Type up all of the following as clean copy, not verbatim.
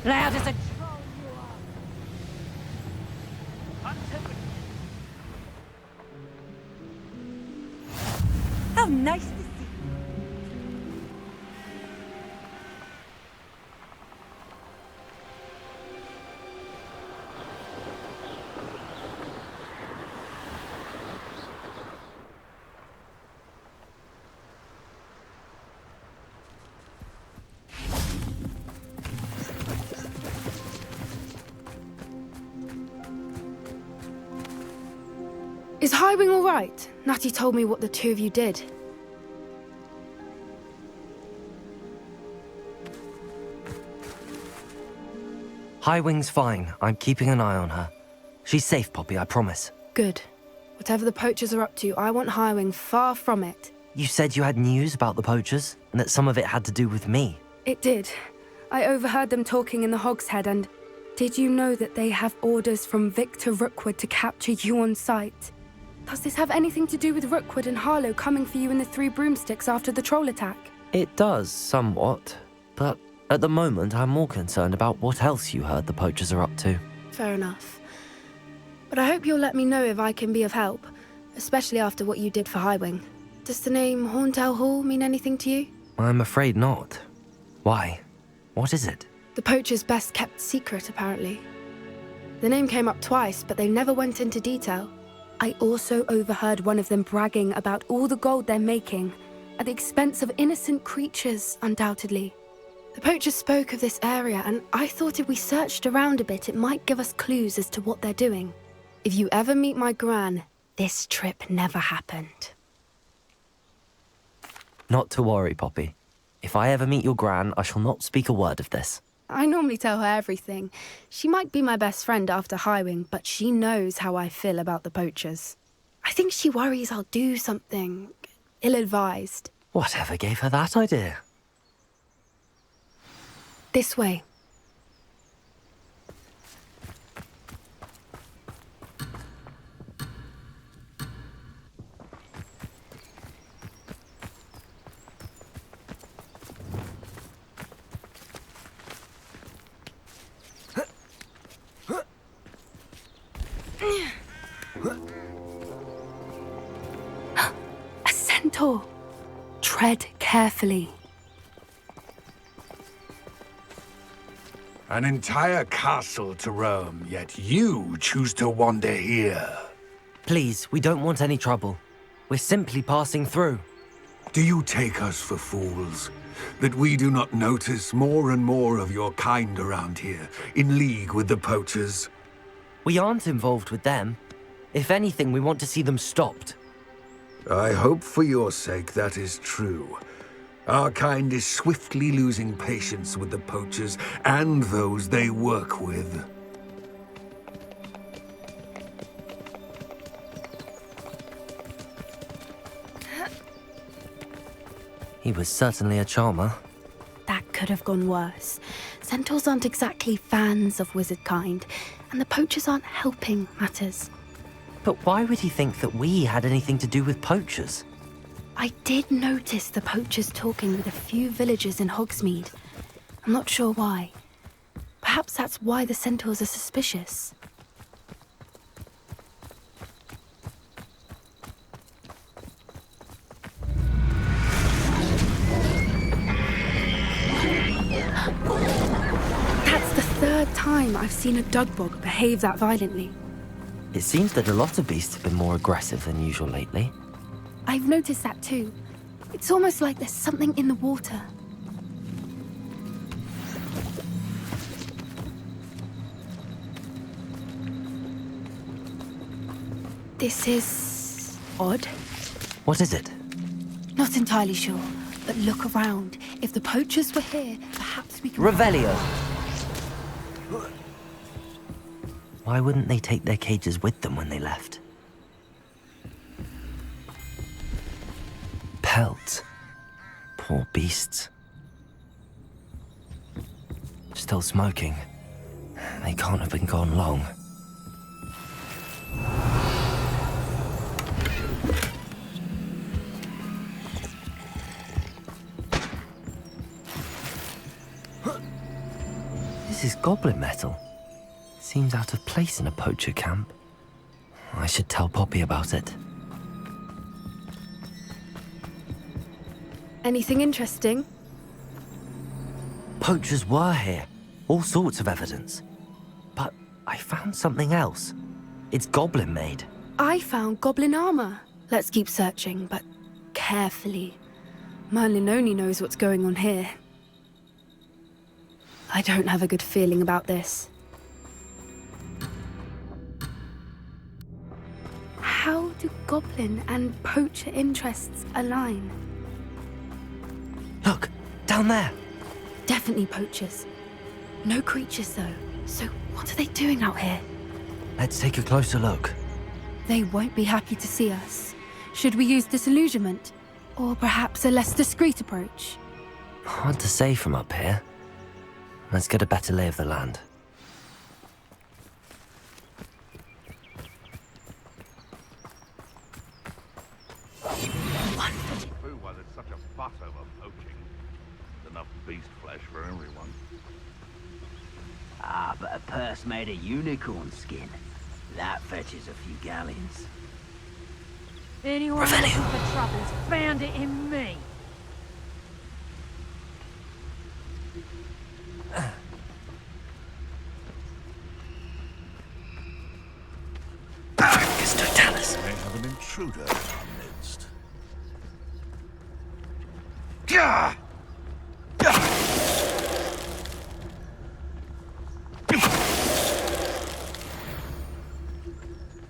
Loud as a... How nice to see you. Is Highwing all right? Natty told me what the two of you did. Highwing's fine. I'm keeping an eye on her. She's safe, Poppy, I promise. Good. Whatever the poachers are up to, I want Highwing far from it. You said you had news about the poachers, and that some of it had to do with me. It did. I overheard them talking in the Hogshead, and did you know that they have orders from Victor Rookwood to capture you on sight? Does this have anything to do with Rookwood and Harlow coming for you in the Three Broomsticks after the troll attack? It does, somewhat. But at the moment, I'm more concerned about what else you heard the poachers are up to. Fair enough. But I hope you'll let me know if I can be of help, especially after what you did for Highwing. Does the name Horntail Hall mean anything to you? I'm afraid not. Why? What is it? The poachers' best kept secret, apparently. The name came up twice, but they never went into detail. I also overheard one of them bragging about all the gold they're making, at the expense of innocent creatures, undoubtedly. The poachers spoke of this area, and I thought if we searched around a bit, it might give us clues as to what they're doing. If you ever meet my gran, this trip never happened. Not to worry, Poppy. If I ever meet your gran, I shall not speak a word of this. I normally tell her everything. She might be my best friend after Highwing, but she knows how I feel about the poachers. I think she worries I'll do something ill-advised. Whatever gave her that idea? This way. A centaur. Tread carefully. An entire castle to roam, yet you choose to wander here. Please, we don't want any trouble. We're simply passing through. Do you take us for fools? That we do not notice more and more of your kind around here, in league with the poachers? We aren't involved with them. If anything, we want to see them stopped. I hope for your sake that is true. Our kind is swiftly losing patience with the poachers and those they work with. He was certainly a charmer. That could have gone worse. Centaurs aren't exactly fans of wizard kind, and the poachers aren't helping matters. But why would he think that we had anything to do with poachers? I did notice the poachers talking with a few villagers in Hogsmeade. I'm not sure why. Perhaps that's why the centaurs are suspicious. That's the third time I've seen a dugbog behave that violently. It seems that a lot of beasts have been more aggressive than usual lately. I've noticed that too. It's almost like there's something in the water. This is odd. What is it? Not entirely sure, but look around. If the poachers were here, perhaps we can... Revelio! Why wouldn't they take their cages with them when they left? Pelts. Poor beasts. Still smoking. They can't have been gone long. This is goblin metal. Seems out of place in a poacher camp. I should tell Poppy about it. Anything interesting? Poachers were here. All sorts of evidence. But I found something else. It's goblin made. I found goblin armor. Let's keep searching, but carefully. Merlin only knows what's going on here. I don't have a good feeling about this. How do goblin and poacher interests align? Look, down there. Definitely poachers. No creatures, though. So what are they doing out here? Let's take a closer look. They won't be happy to see us. Should we use disillusionment? Or perhaps a less discreet approach? Hard to say from up here. Let's get a better lay of the land. Why there's such a fuss over poaching? There's enough beast flesh for everyone. Ah, but a purse made of unicorn skin. That fetches a few galleons. Anyone looking for troubles found it in me. We may have an intruder in our midst. Gah!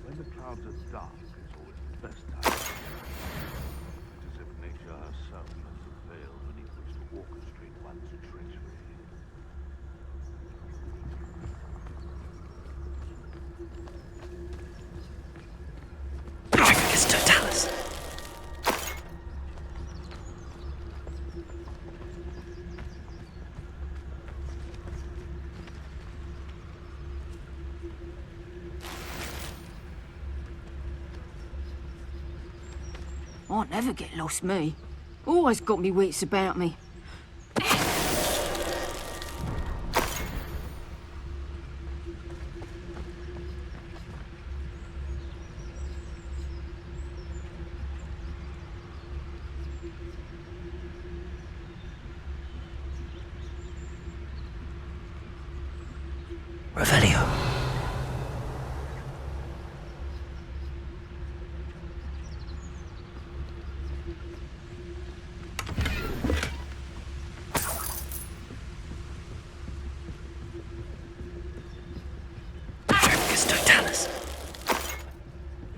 When the clouds are dark, it's always the best time. It's as if nature herself has a veil beneath which to orchestrate one's treachery. It's Totalis. I never get lost, me. Always got me wits about me. Revelio.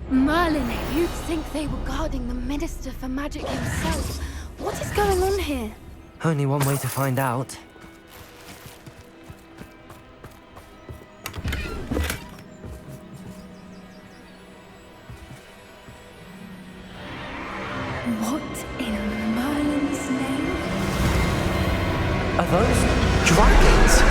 Merlin, you'd think they were guarding the Minister for Magic himself. What is going on here? Only one way to find out. What in Merlin's name? Are those dragons?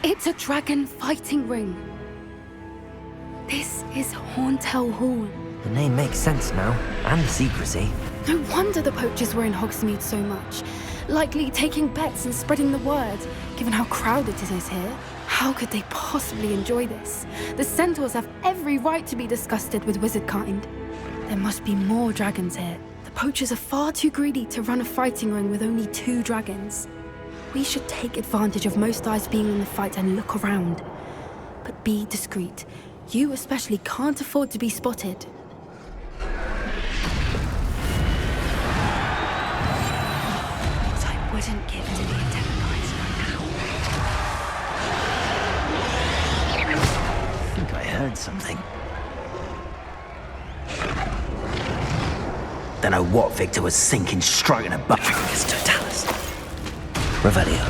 It's a dragon fighting ring. This is Hauntel Hall. The name makes sense now, and the secrecy. No wonder the poachers were in Hogsmeade so much. Likely taking bets and spreading the word, given how crowded it is here. How could they possibly enjoy this? The centaurs have every right to be disgusted with wizard kind. There must be more dragons here. The poachers are far too greedy to run a fighting ring with only 2 dragons. We should take advantage of most eyes being on the fight and look around. But be discreet. You especially can't afford to be spotted. What I wouldn't give to be identified right now. I think I heard something. Don't know what Victor was sinking, striking a butt. It's Totalis. Revelio.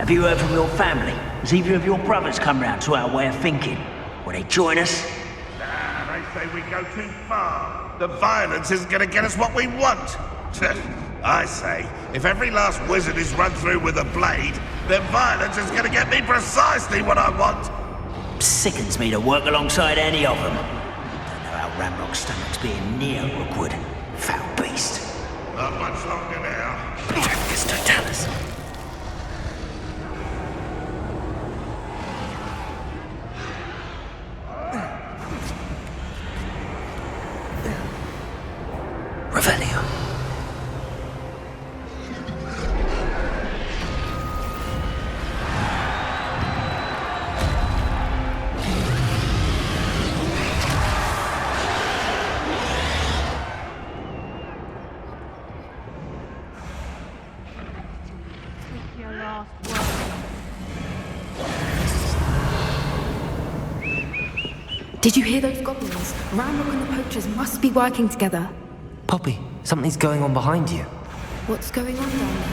Have you heard from your family? Has either of your brothers come round to our way of thinking? Will they join us? Nah, they say we go too far. The violence isn't gonna get us what we want. I say, if every last wizard is run through with a blade, then violence is gonna get me precisely what I want. Sickens me to work alongside any of them. Don't know how Ramrock's stomach's being near Rookwood. Foul beast. Not much longer now. It's Totalis. Revelio. Did you hear those goblins? Ramrock and the poachers must be working together. Poppy, something's going on behind you. What's going on down there?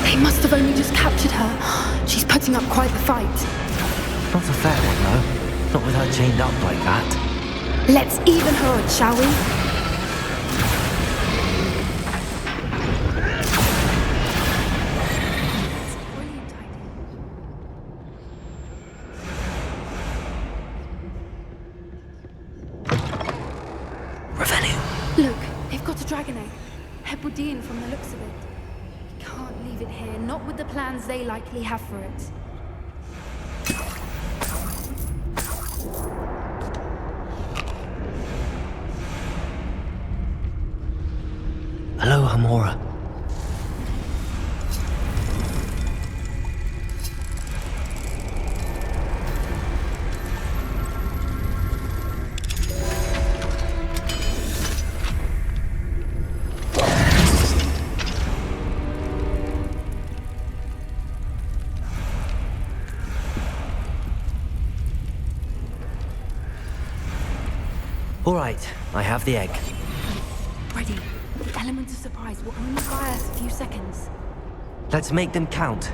They must have only just captured her. She's putting up quite the fight. Not a fair one, though. Not with her chained up like that. Let's even her odds, shall we? Look, they've got a dragon egg. Hebridean from the looks of it. We can't leave it here, not with the plans they likely have for it. Hello, Hamora. All right, I have the egg. Ready. The element of surprise will only buy us a few seconds. Let's make them count.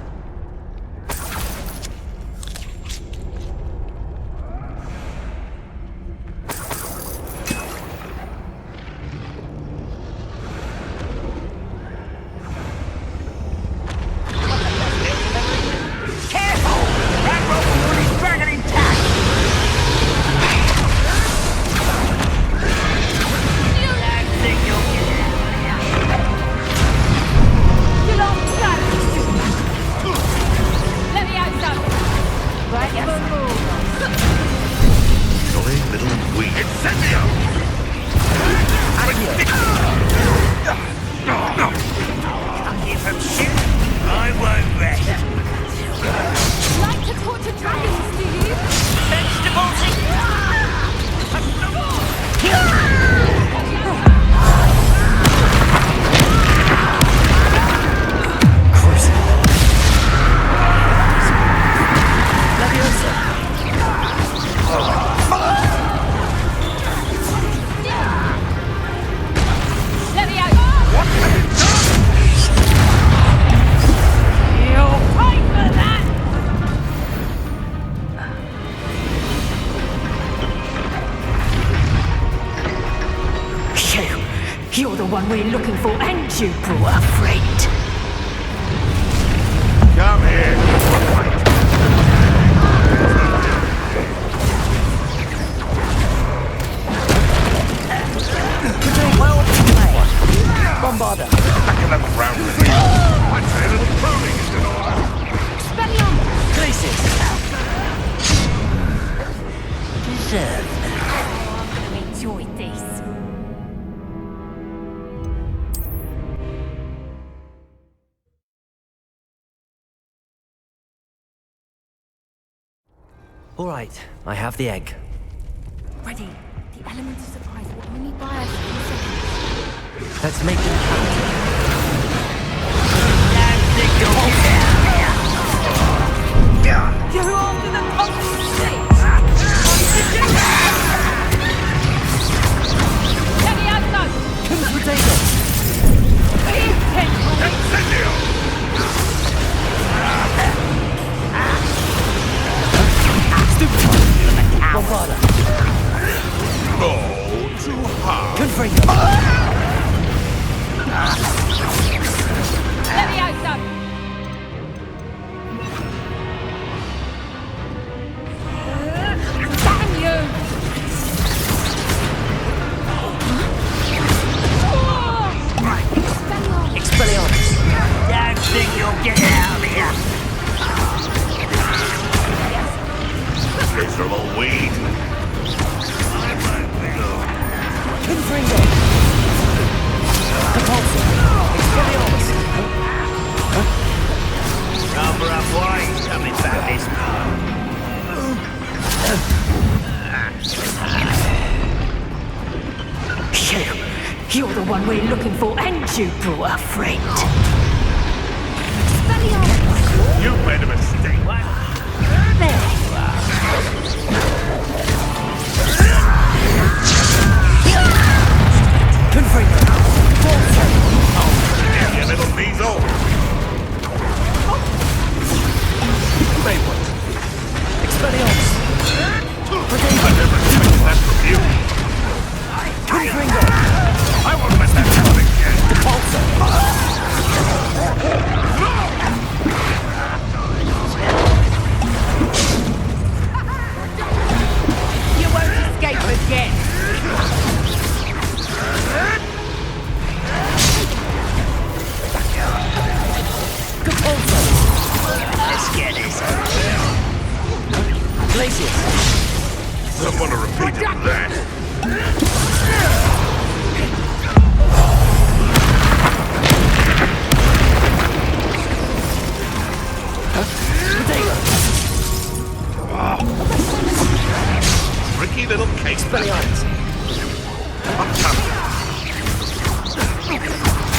You're the one we're looking for, and you brought a friend. Come here. Well played. Bombarder. Back in that round with me. I'd say a little pruning is in order. Places. Deserved. I'm gonna enjoy this. All right, I have the egg. Ready. The element of surprise will only buy us a few seconds. Let's make them count. That's the goal. You're after the concentrate! Let me out, son! Who's potato? Incendio! Bombarda. Oh, too hard. Confringo. Let me out, son! Damn you! Expelliarmus. Don't think you'll get out of here. Miserable weed. Confringo. Compulsion. Expelliarmus. Cover up why he's coming back this You're the one we're looking for, and you brought a friend. You made a mistake. There you are. Confringo. Get your little knees off. Expelliarmus. I never expected that from you. Confringo. I won't let that happen again. Compulsion. You won't escape again. Compulsion. Let's get this. Glacius. Don't want to repeat that. Potato. Tricky little cake. Expelliarmus.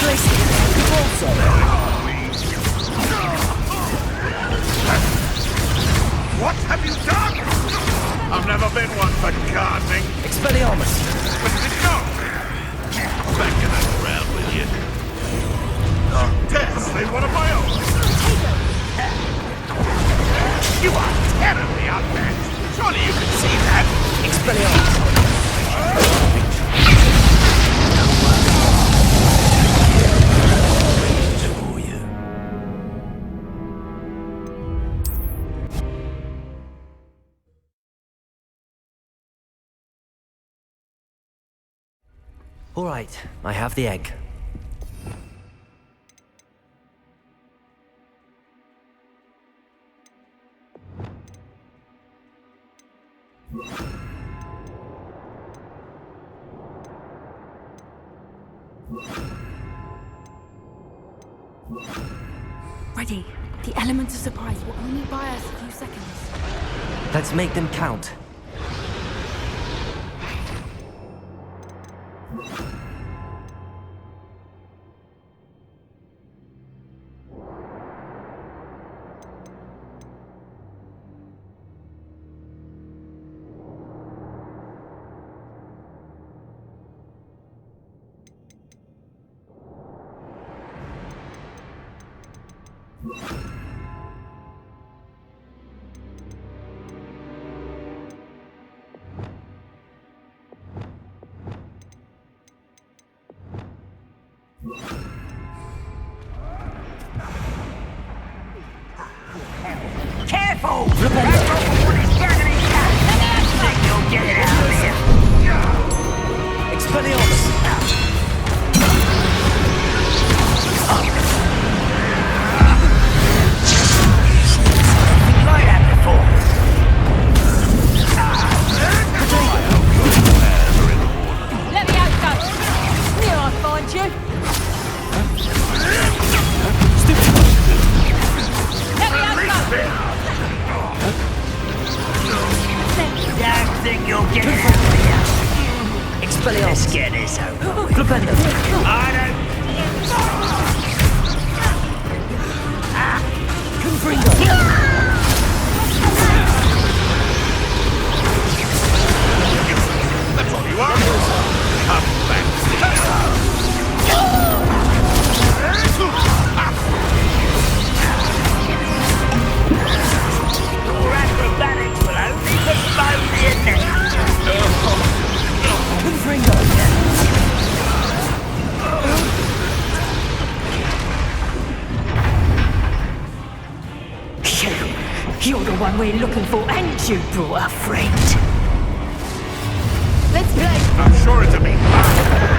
Glacius. Compulsion. What have you done? I've never been one for gardening. Expelliarmus. Where did it go? Back in that crowd with you. Dare slay one of my own. You are terribly outmatched. Surely you can see that. Expelliarmus. All right, I have the egg. Ready. The elements of surprise will only buy us a few seconds. Let's make them count. Careful! Think you'll get out of here. Expelliarmus. Tried that before. Let me out, son. Here I'll find you. Let me out, son. Don't think you'll get out of here. Expelliarmus. Let's get this over. Flipendo. I don't... Confringo. one we're looking for, and you brought a friend. Let's play. I'm sure it'll be fun.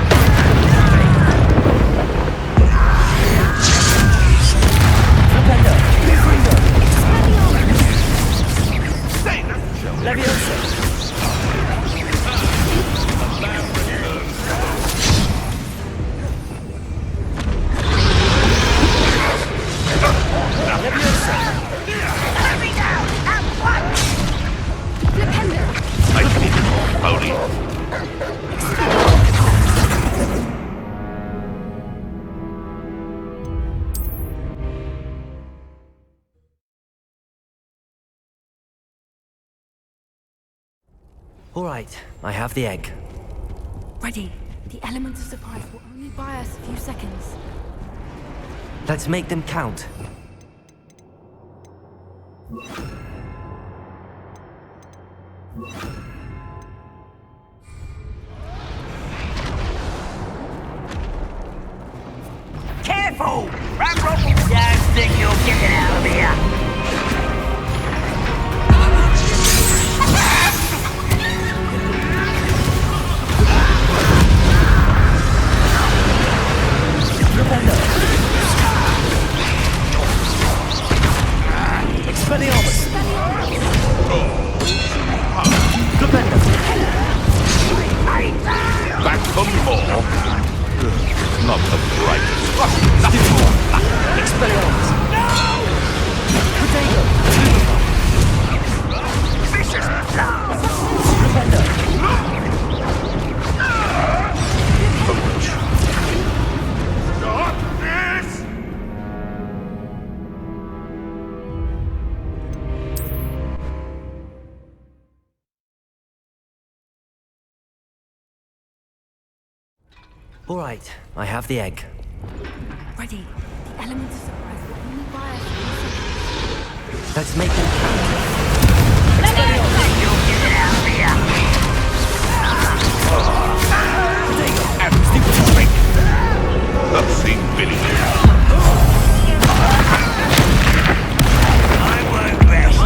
I need it all, Pony. All right, I have the egg. Ready. The element of surprise will only buy us a few seconds. Let's make them count. Careful! Ramrock! Don't think you'll get it out of here. Back for more. Not the brightest. Vicious blast! Stop this! All right, I have the egg. Ready. The element of surprise will only buy us a few seconds. Let's make them count. You'll get it out of here. And stupid drink. Let's see Billy. I won't rest.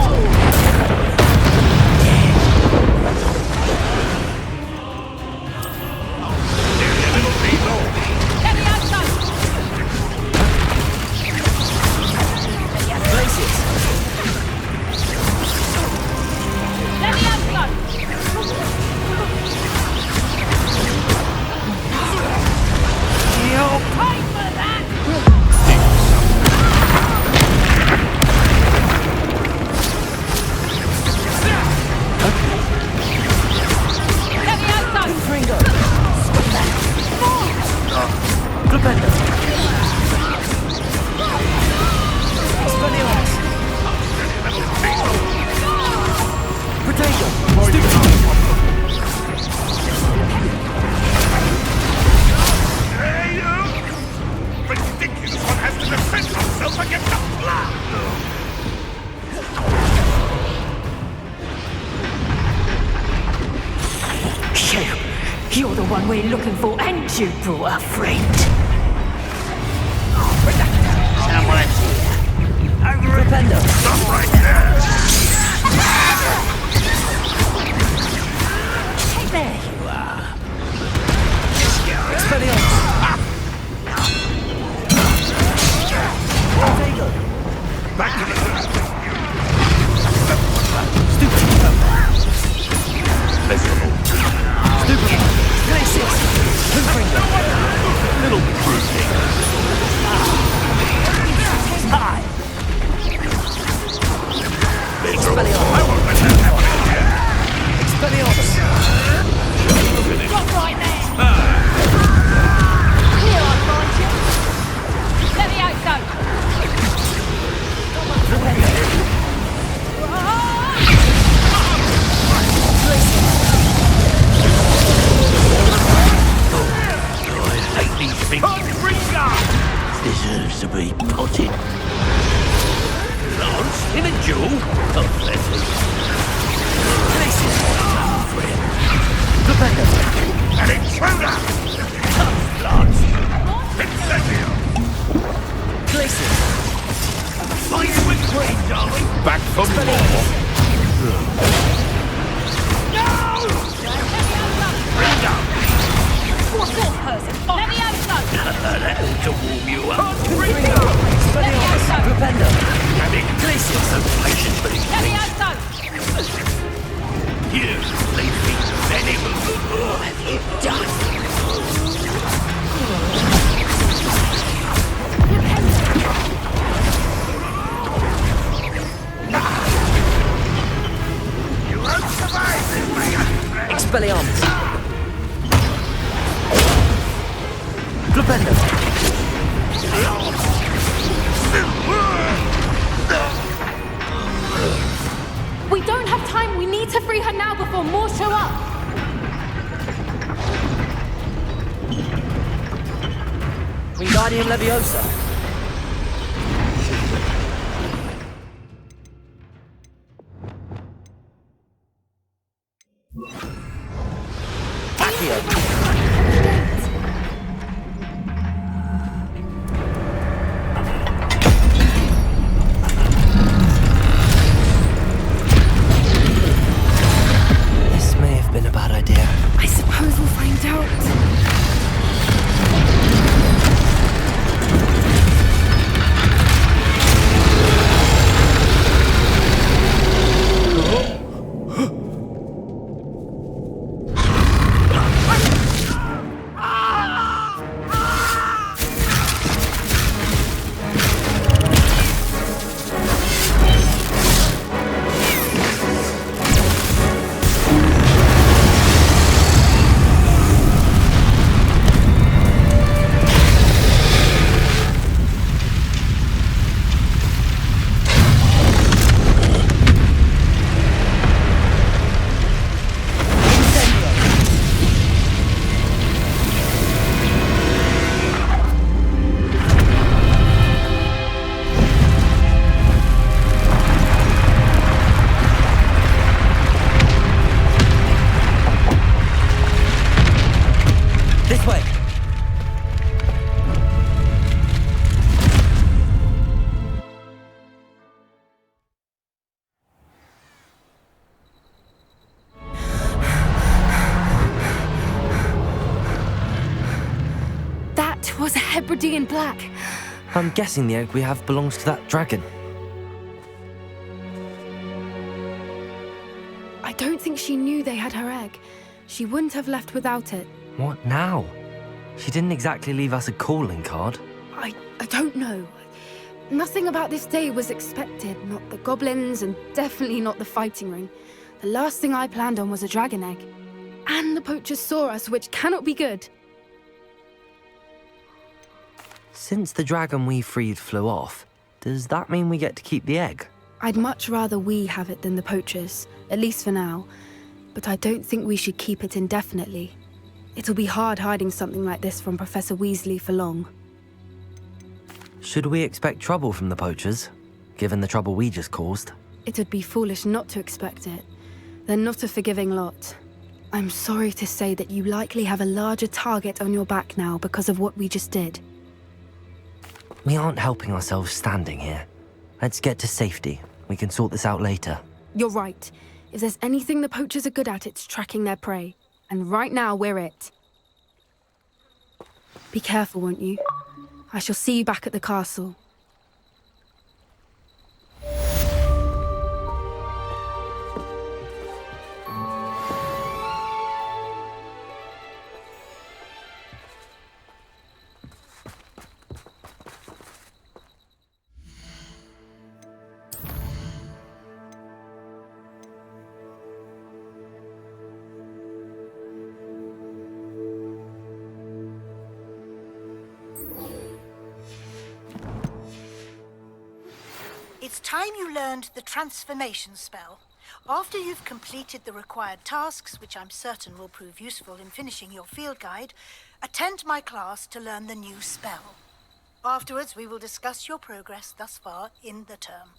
Ridiculous one has to defend himself against the blood! You're the one we're looking for, and you brought a friend. Someone's here. Over a bender. Stop right there! There you are. Back to the little cruising. Hi. I won't let that happen again. Drop right there! Here, I find you! Let me out, go! I hate these things. Deserves to be potted. Lance in a duel? Pathetic. An intruder! Tough, Lance! Incendio! Fight with brain, darling! Back for more! Expelliarmus! Flipendo! We don't have time. We need to free her now before more show up. Wingardium Leviosa! Accio! This may have been a bad idea. I suppose we'll find out. This way! That was a Hebridean black. I'm guessing the egg we have belongs to that dragon. I don't think she knew they had her egg. She wouldn't have left without it. What now? She didn't exactly leave us a calling card. I don't know. Nothing about this day was expected. Not the goblins, and definitely not the fighting ring. The last thing I planned on was a dragon egg. And the poachers saw us, which cannot be good. Since the dragon we freed flew off, does that mean we get to keep the egg? I'd much rather we have it than the poachers, at least for now. But I don't think we should keep it indefinitely. It'll be hard hiding something like this from Professor Weasley for long. Should we expect trouble from the poachers, given the trouble we just caused? It would be foolish not to expect it. They're not a forgiving lot. I'm sorry to say that you likely have a larger target on your back now because of what we just did. We aren't helping ourselves standing here. Let's get to safety. We can sort this out later. You're right. If there's anything the poachers are good at, it's tracking their prey. And right now, we're it. Be careful, won't you? I shall see you back at the castle. It's time you learned the transformation spell. After you've completed the required tasks, which I'm certain will prove useful in finishing your field guide, attend my class to learn the new spell. Afterwards, we will discuss your progress thus far in the term.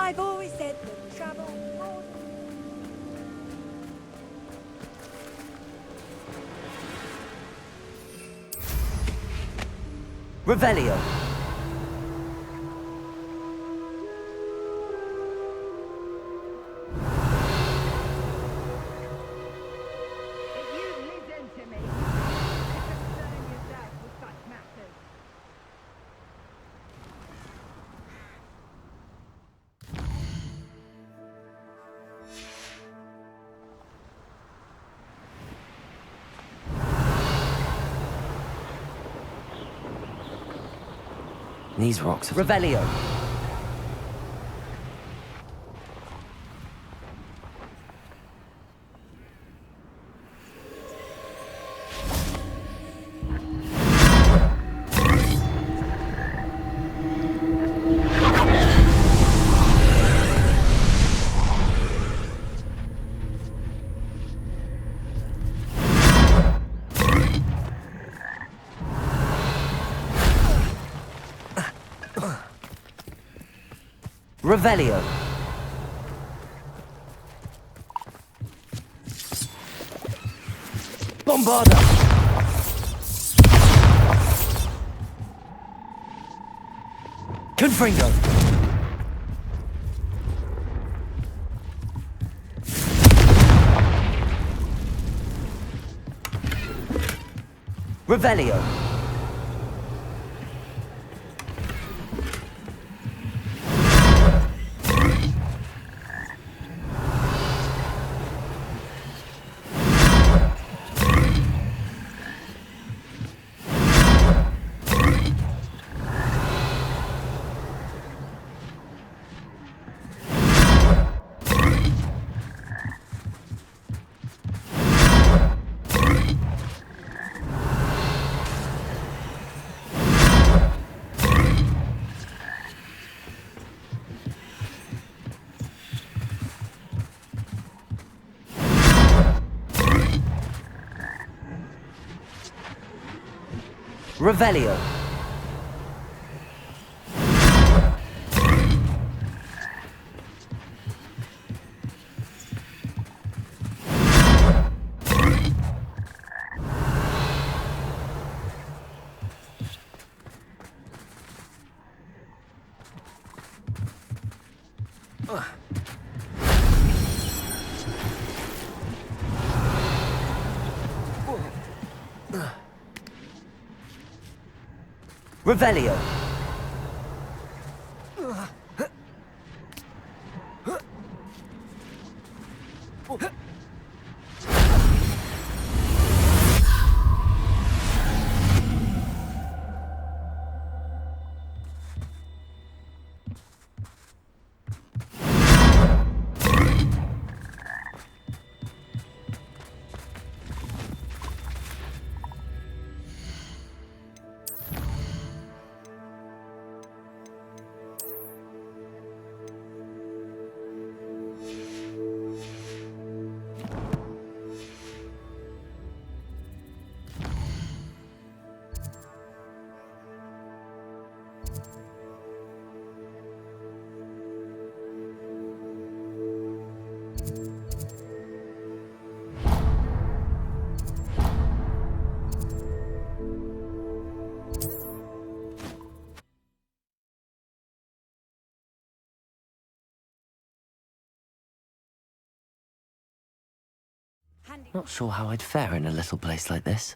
I've always said that travel... Revelio. If you listen to me, you concern yourself with such matters. These rocks are... Revelio. Revelio. Bombarda. Confringo. Revelio. Revelio. Revelio. Not sure how I'd fare in a little place like this.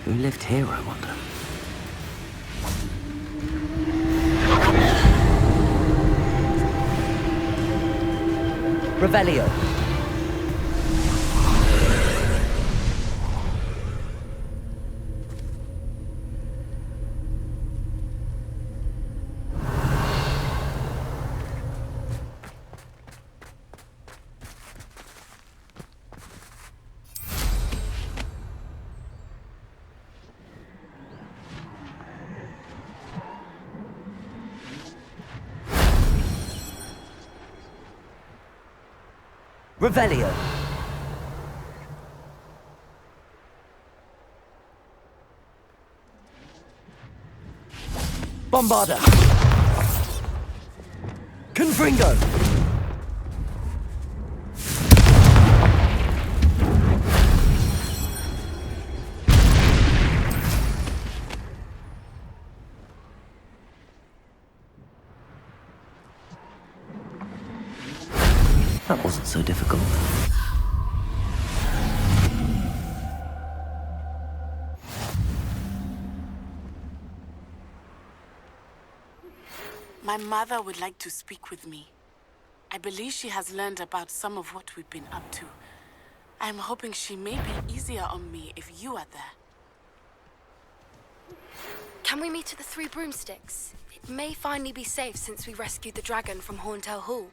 Who lived here, I wonder? Revelio. Revelio. Bombarda. Confringo. That wasn't so difficult. My mother would like to speak with me. I believe she has learned about some of what we've been up to. I'm hoping she may be easier on me if you are there. Can we meet at the Three Broomsticks? It may finally be safe since we rescued the dragon from Horntail Hall.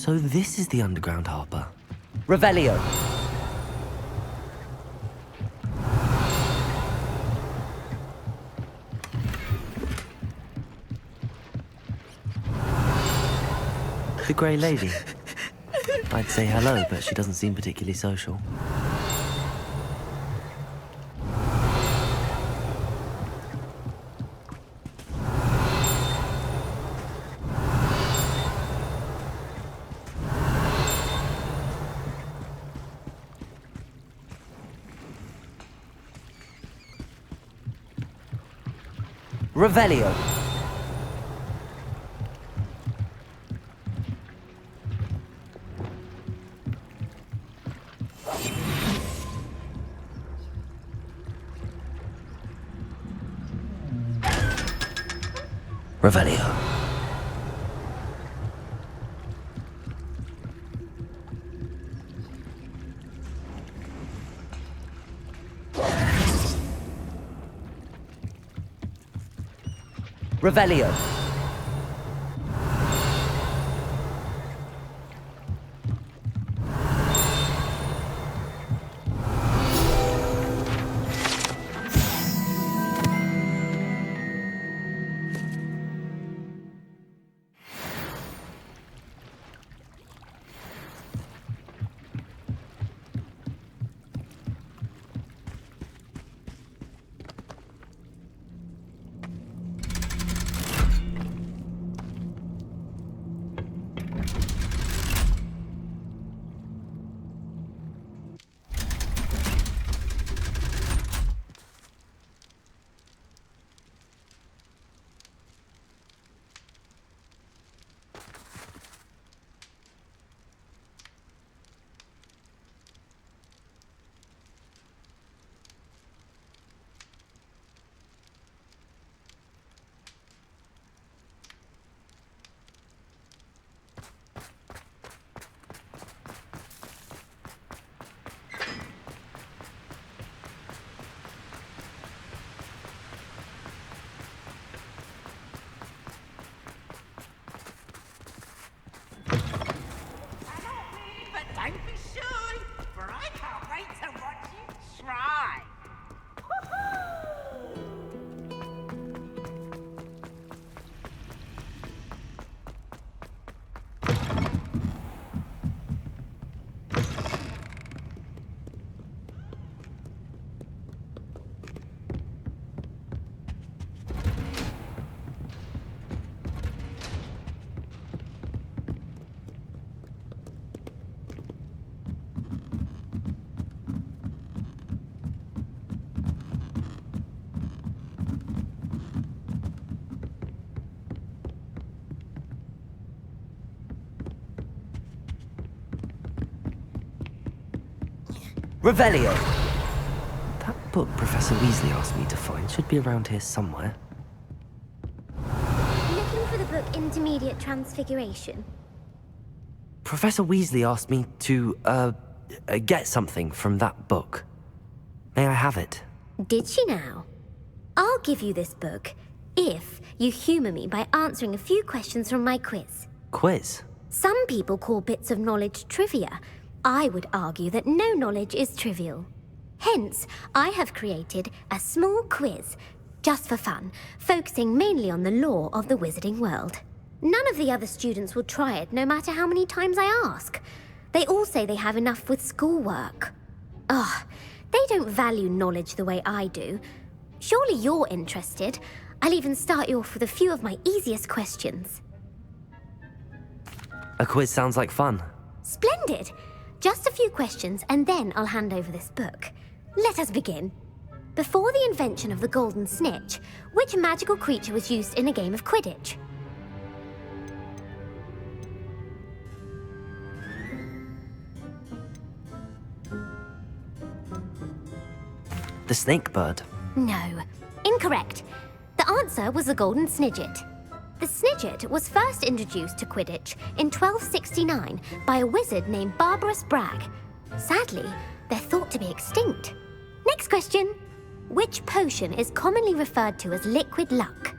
So this is the underground harbour. Revelio. The Grey Lady. I'd say hello, but she doesn't seem particularly social. Revelio. Revelio. Revelio. Don't be shy, for I can't wait to watch you try. Revelio! That book Professor Weasley asked me to find should be around here somewhere. Looking for the book Intermediate Transfiguration? Professor Weasley asked me to, get something from that book. May I have it? Did she now? I'll give you this book if you humour me by answering a few questions from my quiz. Quiz? Some people call bits of knowledge trivia. I would argue that no knowledge is trivial. Hence, I have created a small quiz, just for fun, focusing mainly on the lore of the wizarding world. None of the other students will try it, no matter how many times I ask. They all say they have enough with schoolwork. Ugh, they don't value knowledge the way I do. Surely you're interested. I'll even start you off with a few of my easiest questions. A quiz sounds like fun. Splendid! Just a few questions, and then I'll hand over this book. Let us begin. Before the invention of the golden snitch, which magical creature was used in a game of Quidditch? The snake bird. No. Incorrect. The answer was the golden snidget. The snidget was first introduced to Quidditch in 1269 by a wizard named Barbarous Bragg. Sadly, they're thought to be extinct. Next question. Which potion is commonly referred to as liquid luck?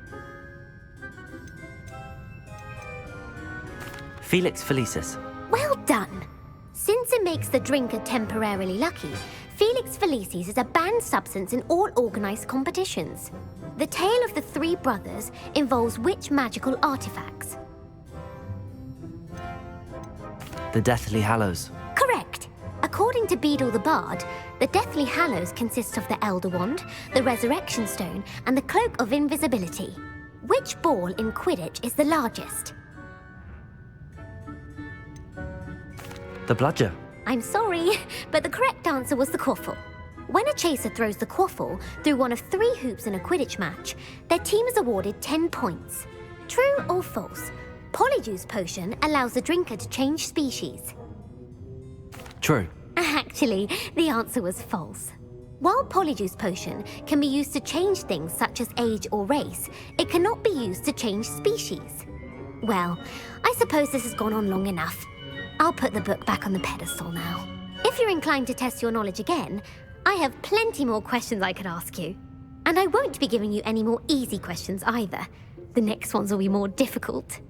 Felix Felicis. Well done. Since it makes the drinker temporarily lucky, Felix Felicis is a banned substance in all organised competitions. The tale of the three brothers involves which magical artifacts? The Deathly Hallows. Correct. According to Beedle the Bard, the Deathly Hallows consist of the Elder Wand, the Resurrection Stone, and the Cloak of Invisibility. Which ball in Quidditch is the largest? The Bludger. I'm sorry, but the correct answer was the quaffle. When a chaser throws the quaffle through one of 3 hoops in a Quidditch match, their team is awarded 10 points. True or false? Polyjuice Potion allows the drinker to change species. True. Actually, the answer was false. While Polyjuice Potion can be used to change things such as age or race, it cannot be used to change species. Well, I suppose this has gone on long enough. I'll put the book back on the pedestal now. If you're inclined to test your knowledge again, I have plenty more questions I could ask you. And I won't be giving you any more easy questions either. The next ones will be more difficult.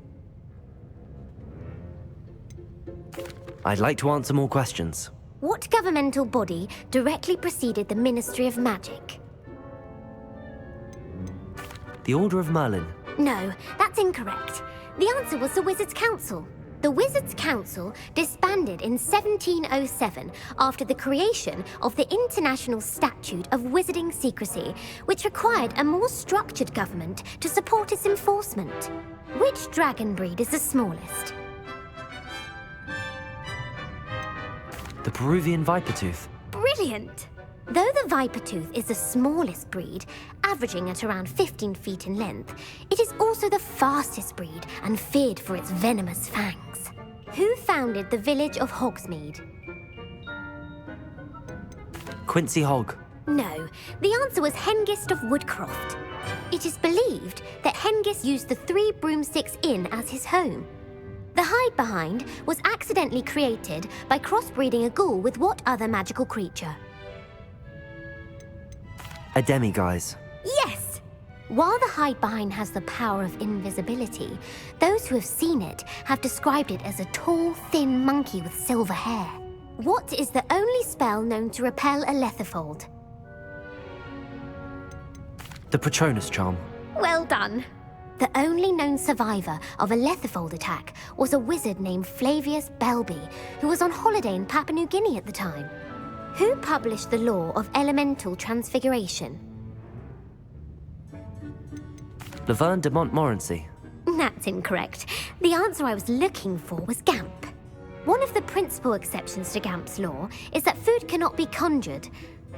I'd like to answer more questions. What governmental body directly preceded the Ministry of Magic? The Order of Merlin. No, that's incorrect. The answer was the Wizards' Council. The Wizards' Council disbanded in 1707 after the creation of the International Statute of Wizarding Secrecy, which required a more structured government to support its enforcement. Which dragon breed is the smallest? The Peruvian Vipertooth. Brilliant! Though the Vipertooth is the smallest breed, averaging at around 15 feet in length, it is also the fastest breed and feared for its venomous fangs. Who founded the village of Hogsmeade? Quincy Hogg. No, the answer was Hengist of Woodcroft. It is believed that Hengist used the 3 Broomsticks Inn as his home. The hide-behind was accidentally created by crossbreeding a ghoul with what other magical creature? A demiguise. Yes! While the hide-behind has the power of invisibility, those who have seen it have described it as a tall, thin monkey with silver hair. What is the only spell known to repel a letherfold? The Patronus Charm. Well done. The only known survivor of a letherfold attack was a wizard named Flavius Belby, who was on holiday in Papua New Guinea at the time. Who published the law of elemental transfiguration? Laverne de Montmorency. That's incorrect. The answer I was looking for was Gamp. One of the principal exceptions to Gamp's law is that food cannot be conjured,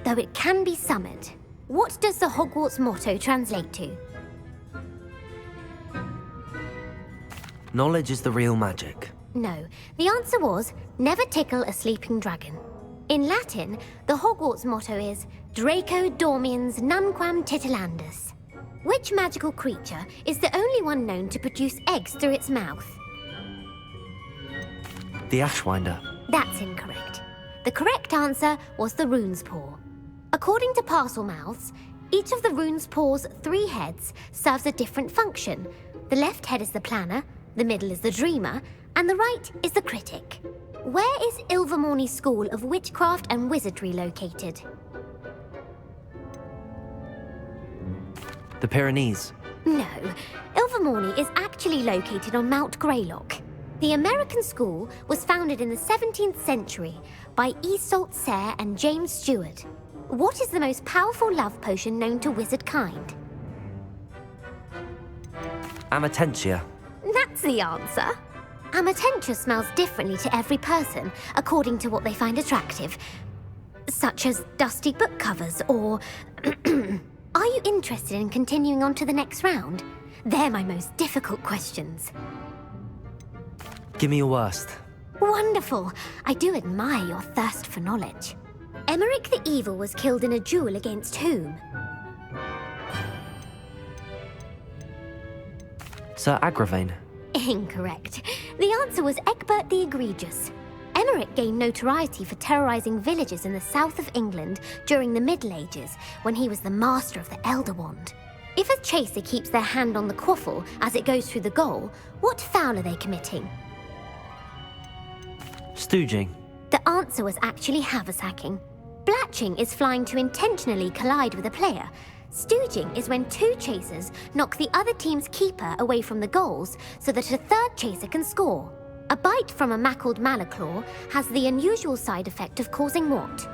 though it can be summoned. What does the Hogwarts motto translate to? Knowledge is the real magic. No, the answer was never tickle a sleeping dragon. In Latin, the Hogwarts motto is Draco Dormiens Nunquam Titilandus. Which magical creature is the only one known to produce eggs through its mouth? The Ashwinder. That's incorrect. The correct answer was the Rune's Paw. According to Parselmouths, each of the Rune's Paw's 3 heads serves a different function. The left head is the planner, the middle is the dreamer, and the right is the critic. Where is Ilvermorny School of Witchcraft and Wizardry located? The Pyrenees. No, Ilvermorny is actually located on Mount Greylock. The American school was founded in the 17th century by Isolde Sayre and James Stewart. What is the most powerful love potion known to wizard kind? Amatentia. That's the answer. Amatentia smells differently to every person, according to what they find attractive, such as dusty book covers or... Are you interested in continuing on to the next round? They're my most difficult questions. Give me your worst. Wonderful. I do admire your thirst for knowledge. Emmerich the Evil was killed in a duel against whom? Sir Agravain. Incorrect. The answer was Egbert the Egregious. Emmerich gained notoriety for terrorizing villages in the south of England during the Middle Ages, when he was the master of the Elder Wand. If a chaser keeps their hand on the quaffle as it goes through the goal, what foul are they committing? Stooging. The answer was actually haversacking. Blatching is flying to intentionally collide with a player. Stooging is when 2 chasers knock the other team's keeper away from the goals so that a 3rd chaser can score. A bite from a mackled malaclaw has the unusual side effect of causing what?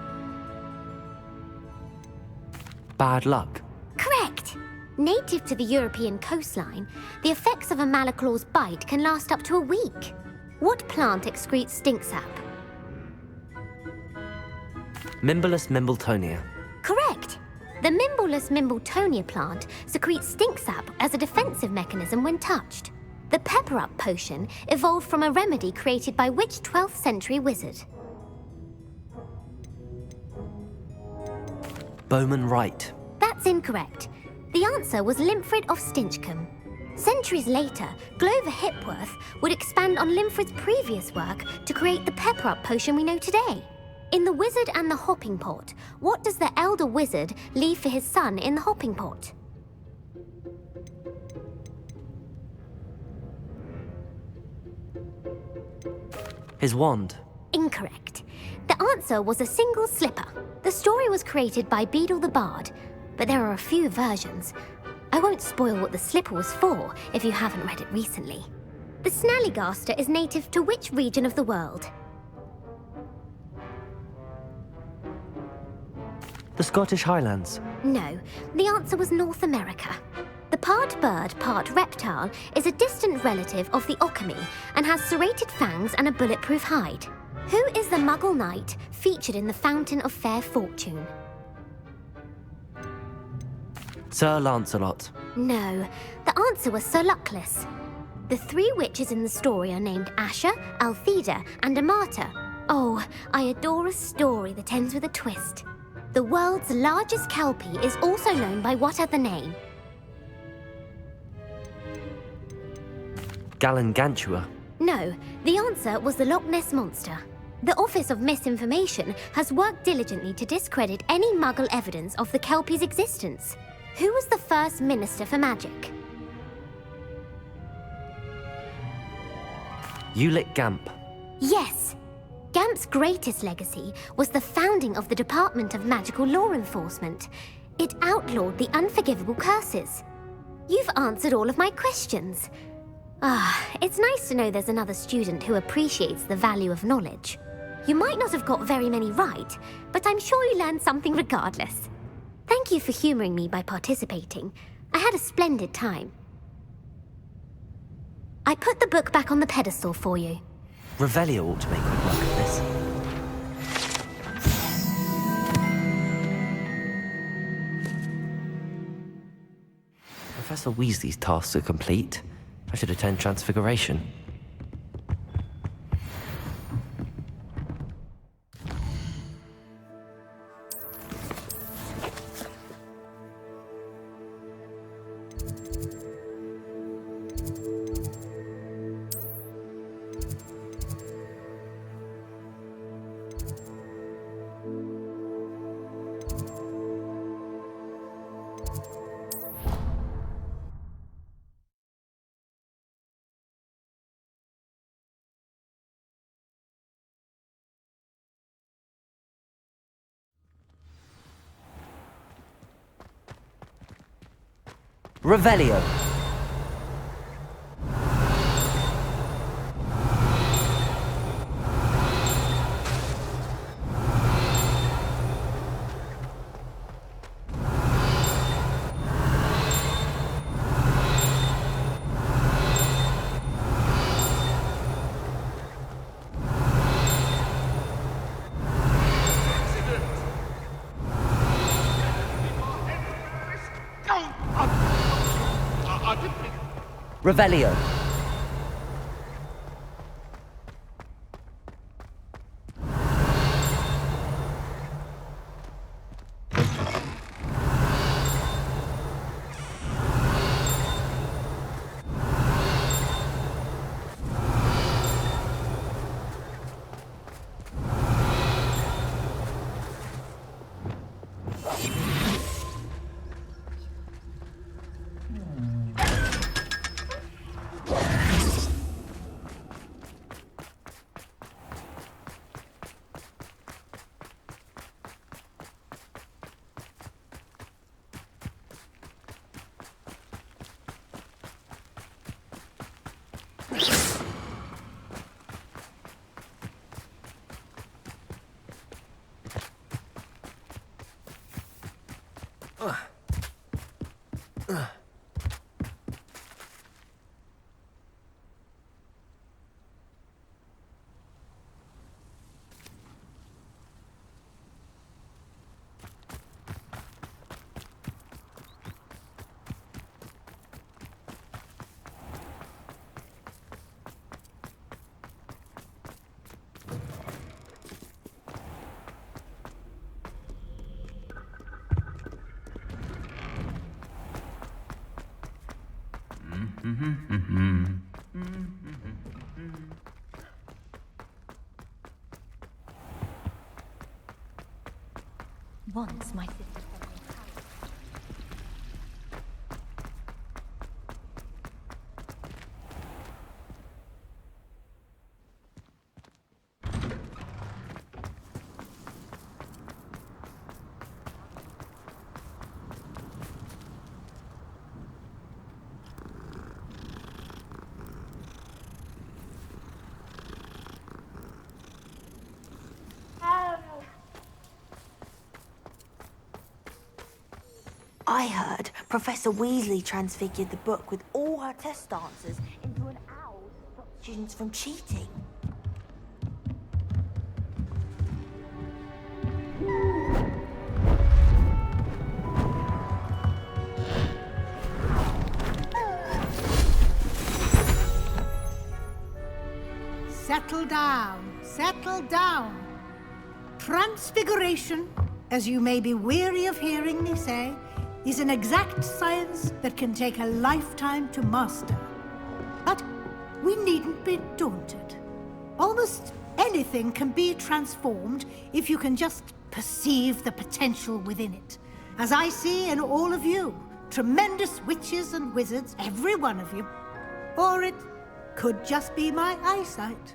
Bad luck. Correct! Native to the European coastline, the effects of a malaclaw's bite can last up to a week. What plant excretes stink sap? Mimbolus mimbletonia. Correct! The Mimbolus mimbletonia plant secretes stink sap as a defensive mechanism when touched. The pepper-up potion evolved from a remedy created by which 12th century wizard? Bowman Wright. That's incorrect. The answer was Limfrid of Stinchcombe. Centuries later, Glover Hipworth would expand on Limfrid's previous work to create the pepper-up potion we know today. In The Wizard and the Hopping Pot, what does the elder wizard leave for his son in the hopping pot? His wand. Incorrect. The answer was a single slipper. The story was created by Beadle the Bard, but there are a few versions. I won't spoil what the slipper was for if you haven't read it recently. The Snallygaster is native to which region of the world? The Scottish Highlands. No, the answer was North America. The part bird, part reptile is a distant relative of the Occamy and has serrated fangs and a bulletproof hide. Who is the Muggle knight featured in the Fountain of Fair Fortune? Sir Lancelot. No, the answer was Sir Luckless. The 3 witches in the story are named Asher, Altheda, and Amata. Oh, I adore a story that ends with a twist. The world's largest kelpie is also known by what other name? Gallangantua. No, the answer was the Loch Ness Monster. The Office of Misinformation has worked diligently to discredit any Muggle evidence of the kelpie's existence. Who was the first Minister for Magic? Ulick Gamp. Yes! Gamp's greatest legacy was the founding of the Department of Magical Law Enforcement. It outlawed the unforgivable curses. You've answered all of my questions. It's nice to know there's another student who appreciates the value of knowledge. You might not have got very many right, but I'm sure you learned something regardless. Thank you for humouring me by participating. I had a splendid time. I put the book back on the pedestal for you. Revelio ought to make quick work of this. Professor Weasley's tasks are complete. I should attend Transfiguration. Revelio. Revelio. Once my sister. I heard Professor Weasley transfigured the book with all her test answers into an owl to stop students from cheating. Settle down, settle down. Transfiguration, as you may be weary of hearing me say, is an exact science that can take a lifetime to master. But we needn't be daunted. Almost anything can be transformed if you can just perceive the potential within it. As I see in all of you, tremendous witches and wizards, every one of you. Or it could just be my eyesight.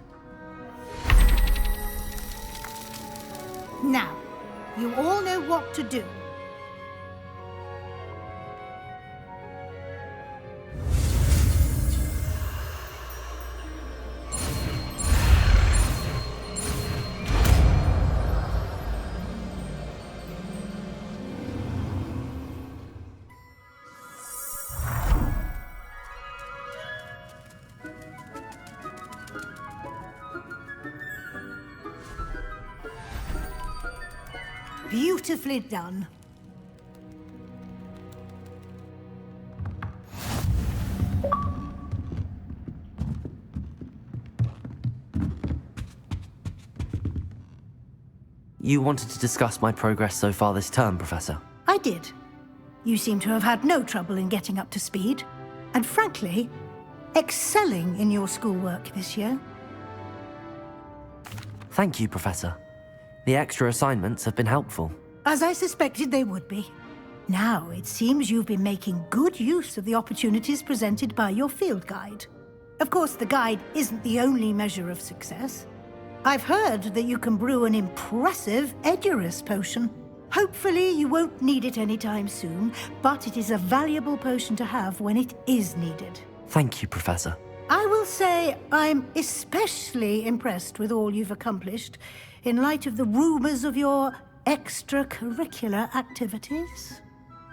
Now, you all know what to do. Beautifully done. You wanted to discuss my progress so far this term, Professor? I did. You seem to have had no trouble in getting up to speed, and frankly, excelling in your schoolwork this year. Thank you, Professor. The extra assignments have been helpful. As I suspected they would be. Now, it seems you've been making good use of the opportunities presented by your field guide. Of course, the guide isn't the only measure of success. I've heard that you can brew an impressive Edurus potion. Hopefully you won't need it anytime soon, but it is a valuable potion to have when it is needed. Thank you, Professor. I will say I'm especially impressed with all you've accomplished in light of the rumors of your extracurricular activities.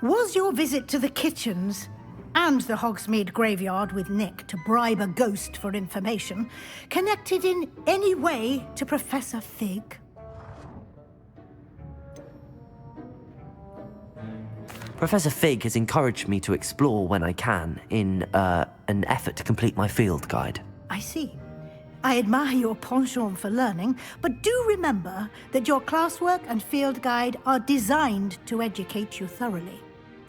Was your visit to the kitchens and the Hogsmeade graveyard with Nick to bribe a ghost for information connected in any way to Professor Fig? Professor Fig has encouraged me to explore when I can in an effort to complete my field guide. I see. I admire your penchant for learning, but do remember that your classwork and field guide are designed to educate you thoroughly.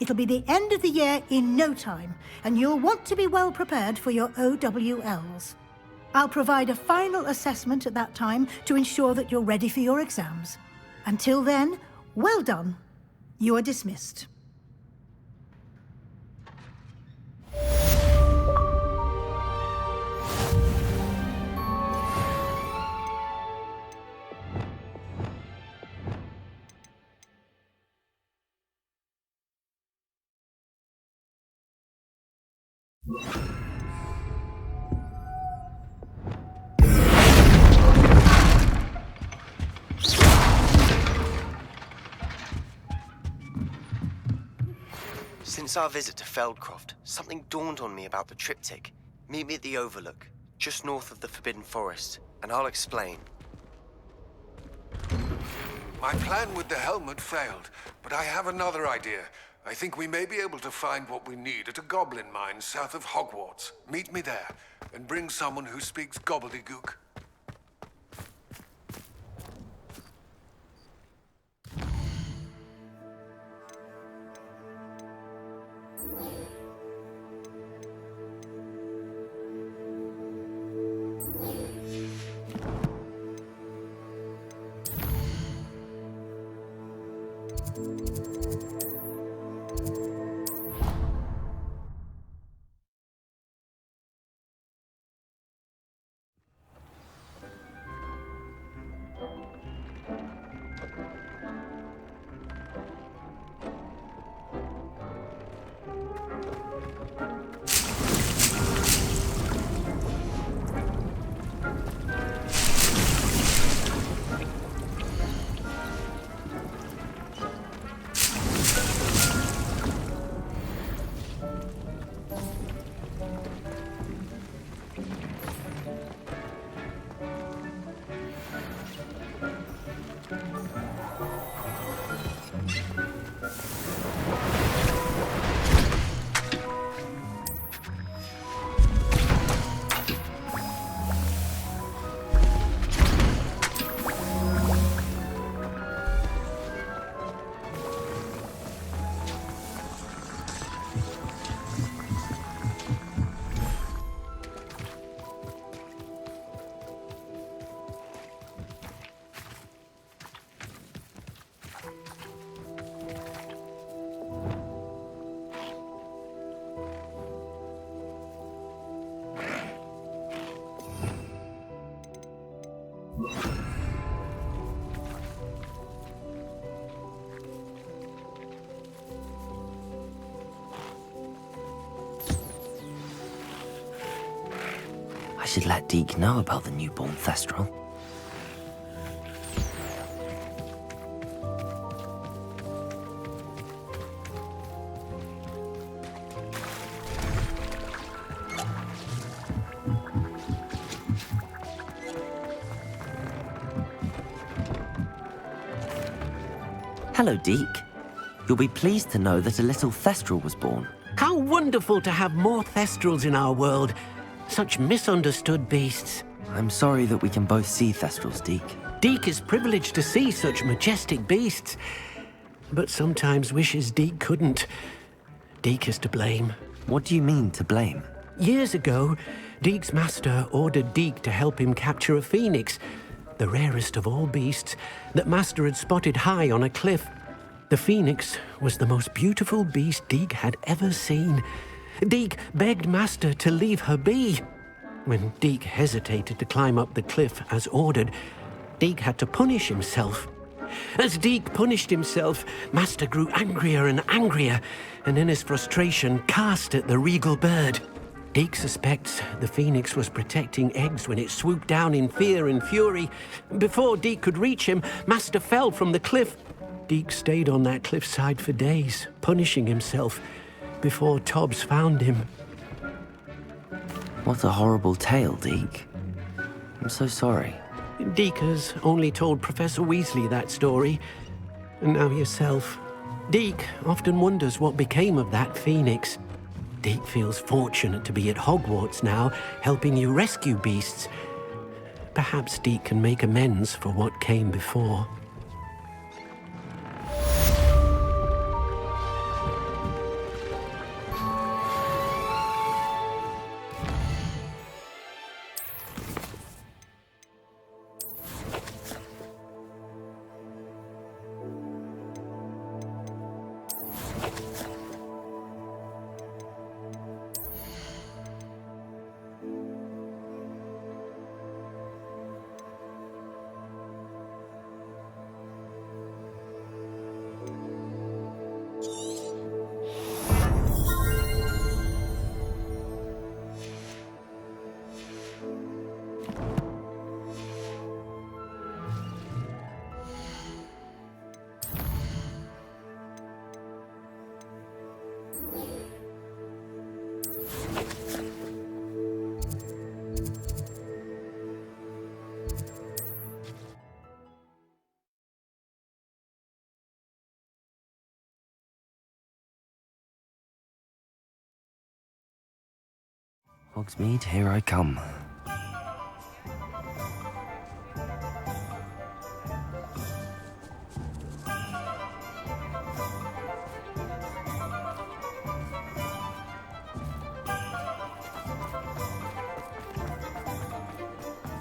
It'll be the end of the year in no time, and you'll want to be well prepared for your OWLs. I'll provide a final assessment at that time to ensure that you're ready for your exams. Until then, well done. You are dismissed. Since our visit to Feldcroft, something dawned on me about the triptych. Meet me at the Overlook, just north of the Forbidden Forest, and I'll explain. My plan with the helmet failed, but I have another idea. I think we may be able to find what we need at a goblin mine south of Hogwarts. Meet me there, and bring someone who speaks gobbledygook. I should let Deke know about the newborn Thestral. Hello, Deke. You'll be pleased to know that a little Thestral was born. How wonderful to have more Thestrals in our world. Such misunderstood beasts. I'm sorry that we can both see Thestrals, Deke. Deke is privileged to see such majestic beasts. But sometimes wishes Deke couldn't. Deke is to blame. What do you mean, to blame? Years ago, Deke's master ordered Deke to help him capture a phoenix, the rarest of all beasts, that Master had spotted high on a cliff. The phoenix was the most beautiful beast Deke had ever seen. Deke begged Master to leave her be. When Deke hesitated to climb up the cliff as ordered, Deke had to punish himself. As Deke punished himself, Master grew angrier and angrier, and in his frustration cast at the regal bird. Deke suspects the phoenix was protecting eggs when it swooped down in fear and fury. Before Deke could reach him, Master fell from the cliff. Deke stayed on that cliffside for days, punishing himself, before Tobbs found him. What a horrible tale, Deke. I'm so sorry. Deke has only told Professor Weasley that story, and now yourself. Deke often wonders what became of that phoenix. Deke feels fortunate to be at Hogwarts now, helping you rescue beasts. Perhaps Deke can make amends for what came before. Hogsmeade, here I come.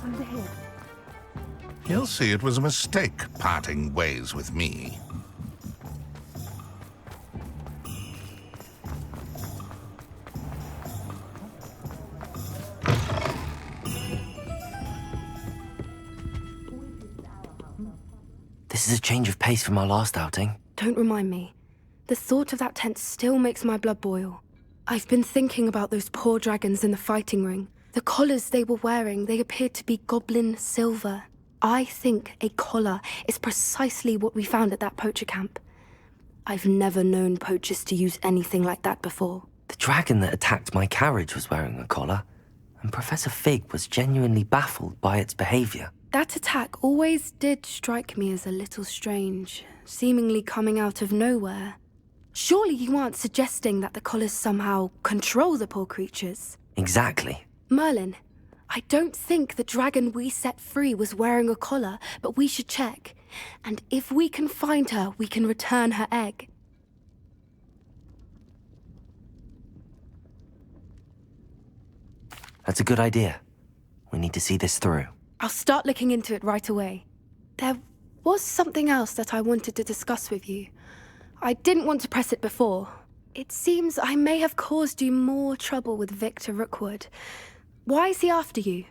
Under here. He'll see it was a mistake parting ways with me. This is a change of pace from our last outing. Don't remind me. The thought of that tent still makes my blood boil. I've been thinking about those poor dragons in the fighting ring. The collars they were wearing, they appeared to be goblin silver. I think a collar is precisely what we found at that poacher camp. I've never known poachers to use anything like that before. The dragon that attacked my carriage was wearing a collar, and Professor Fig was genuinely baffled by its behavior. That attack always did strike me as a little strange, seemingly coming out of nowhere. Surely you aren't suggesting that the collars somehow control the poor creatures? Exactly. Merlin, I don't think the dragon we set free was wearing a collar, but we should check. And if we can find her, we can return her egg. That's a good idea. We need to see this through. I'll start looking into it right away. There was something else that I wanted to discuss with you. I didn't want to press it before. It seems I may have caused you more trouble with Victor Rookwood. Why is he after you?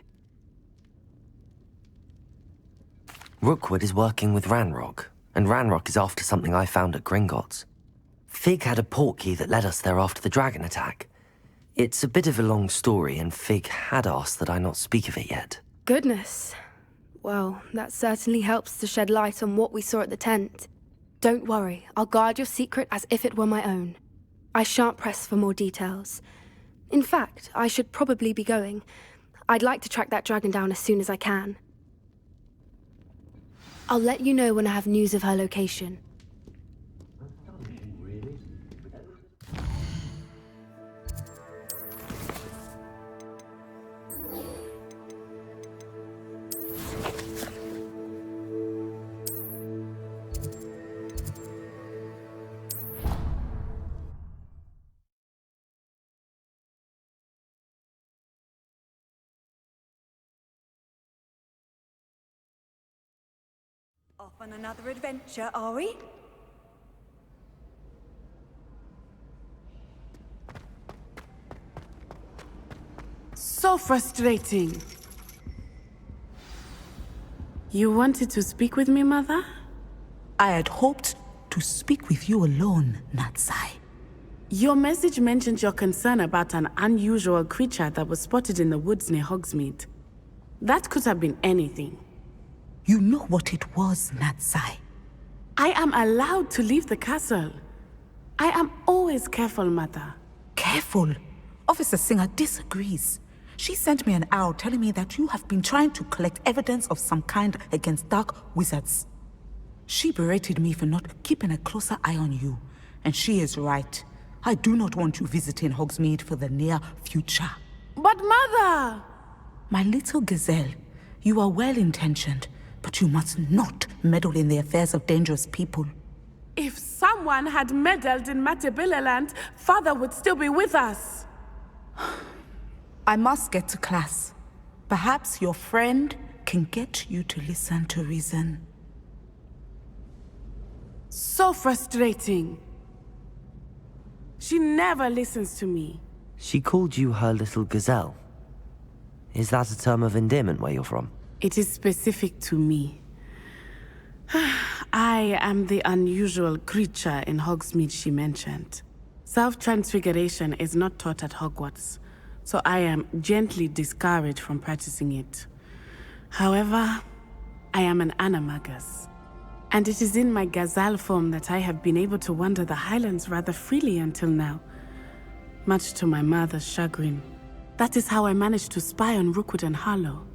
Rookwood is working with Ranrock, and Ranrock is after something I found at Gringotts. Fig had a portkey that led us there after the dragon attack. It's a bit of a long story, and Fig had asked that I not speak of it yet. Goodness. Well, that certainly helps to shed light on what we saw at the tent. Don't worry, I'll guard your secret as if it were my own. I shan't press for more details. In fact, I should probably be going. I'd like to track that dragon down as soon as I can. I'll let you know when I have news of her location. Off on another adventure, are we? So frustrating. You wanted to speak with me, Mother? I had hoped to speak with you alone, Natsai. Your message mentioned your concern about an unusual creature that was spotted in the woods near Hogsmeade. That could have been anything. You know what it was, Natsai. I am allowed to leave the castle. I am always careful, Mother. Careful? Officer Singer disagrees. She sent me an owl telling me that you have been trying to collect evidence of some kind against dark wizards. She berated me for not keeping a closer eye on you, and she is right. I do not want you visiting Hogsmeade for the near future. But Mother! My little gazelle, you are well-intentioned, but you must not meddle in the affairs of dangerous people. If someone had meddled in Matabeleland, Father would still be with us. I must get to class. Perhaps your friend can get you to listen to reason. So frustrating. She never listens to me. She called you her little gazelle. Is that a term of endearment where you're from? It is specific to me. I am the unusual creature in Hogsmeade she mentioned. Self-transfiguration is not taught at Hogwarts, so I am gently discouraged from practicing it. However, I am an animagus, and it is in my gazelle form that I have been able to wander the Highlands rather freely until now, much to my mother's chagrin. That is how I managed to spy on Rookwood and Harlow.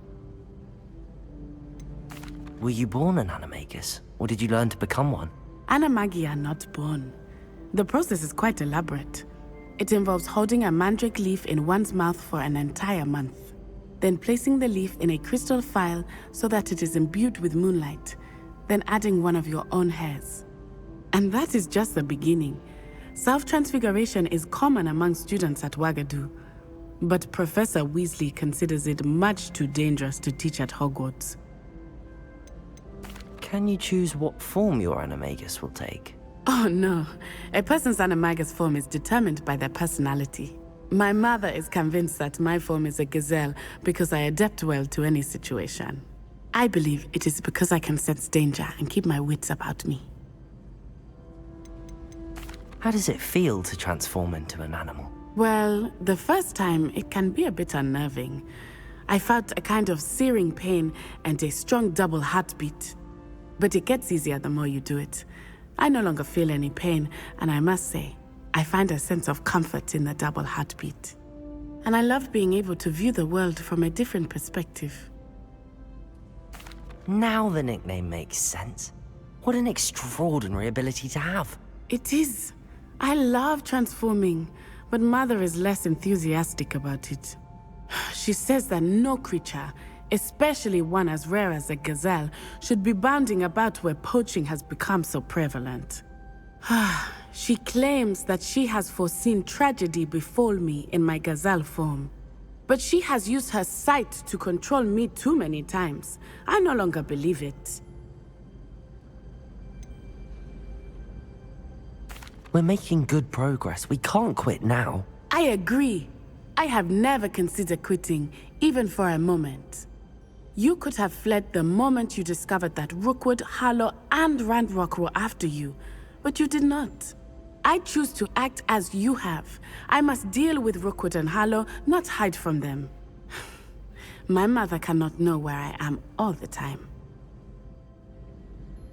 Were you born an animagus, or did you learn to become one? Animagi are not born. The process is quite elaborate. It involves holding a mandrake leaf in one's mouth for an entire month, then placing the leaf in a crystal phial so that it is imbued with moonlight, then adding one of your own hairs. And that is just the beginning. Self-transfiguration is common among students at Wagadu, but Professor Weasley considers it much too dangerous to teach at Hogwarts. Can you choose what form your animagus will take? Oh no, a person's animagus form is determined by their personality. My mother is convinced that my form is a gazelle because I adapt well to any situation. I believe it is because I can sense danger and keep my wits about me. How does it feel to transform into an animal? Well, the first time it can be a bit unnerving. I felt a kind of searing pain and a strong double heartbeat. But it gets easier the more you do it. I no longer feel any pain, and I must say, I find a sense of comfort in the double heartbeat. And I love being able to view the world from a different perspective. Now the nickname makes sense. What an extraordinary ability to have. It is. I love transforming, but Mother is less enthusiastic about it. She says that no creature, especially one as rare as a gazelle, should be bounding about where poaching has become so prevalent. She claims that she has foreseen tragedy befall me in my gazelle form. But she has used her sight to control me too many times. I no longer believe it. We're making good progress. We can't quit now. I agree. I have never considered quitting, even for a moment. You could have fled the moment you discovered that Rookwood, Harlow, and Ranrock were after you, but you did not. I choose to act as you have. I must deal with Rookwood and Harlow, not hide from them. My mother cannot know where I am all the time.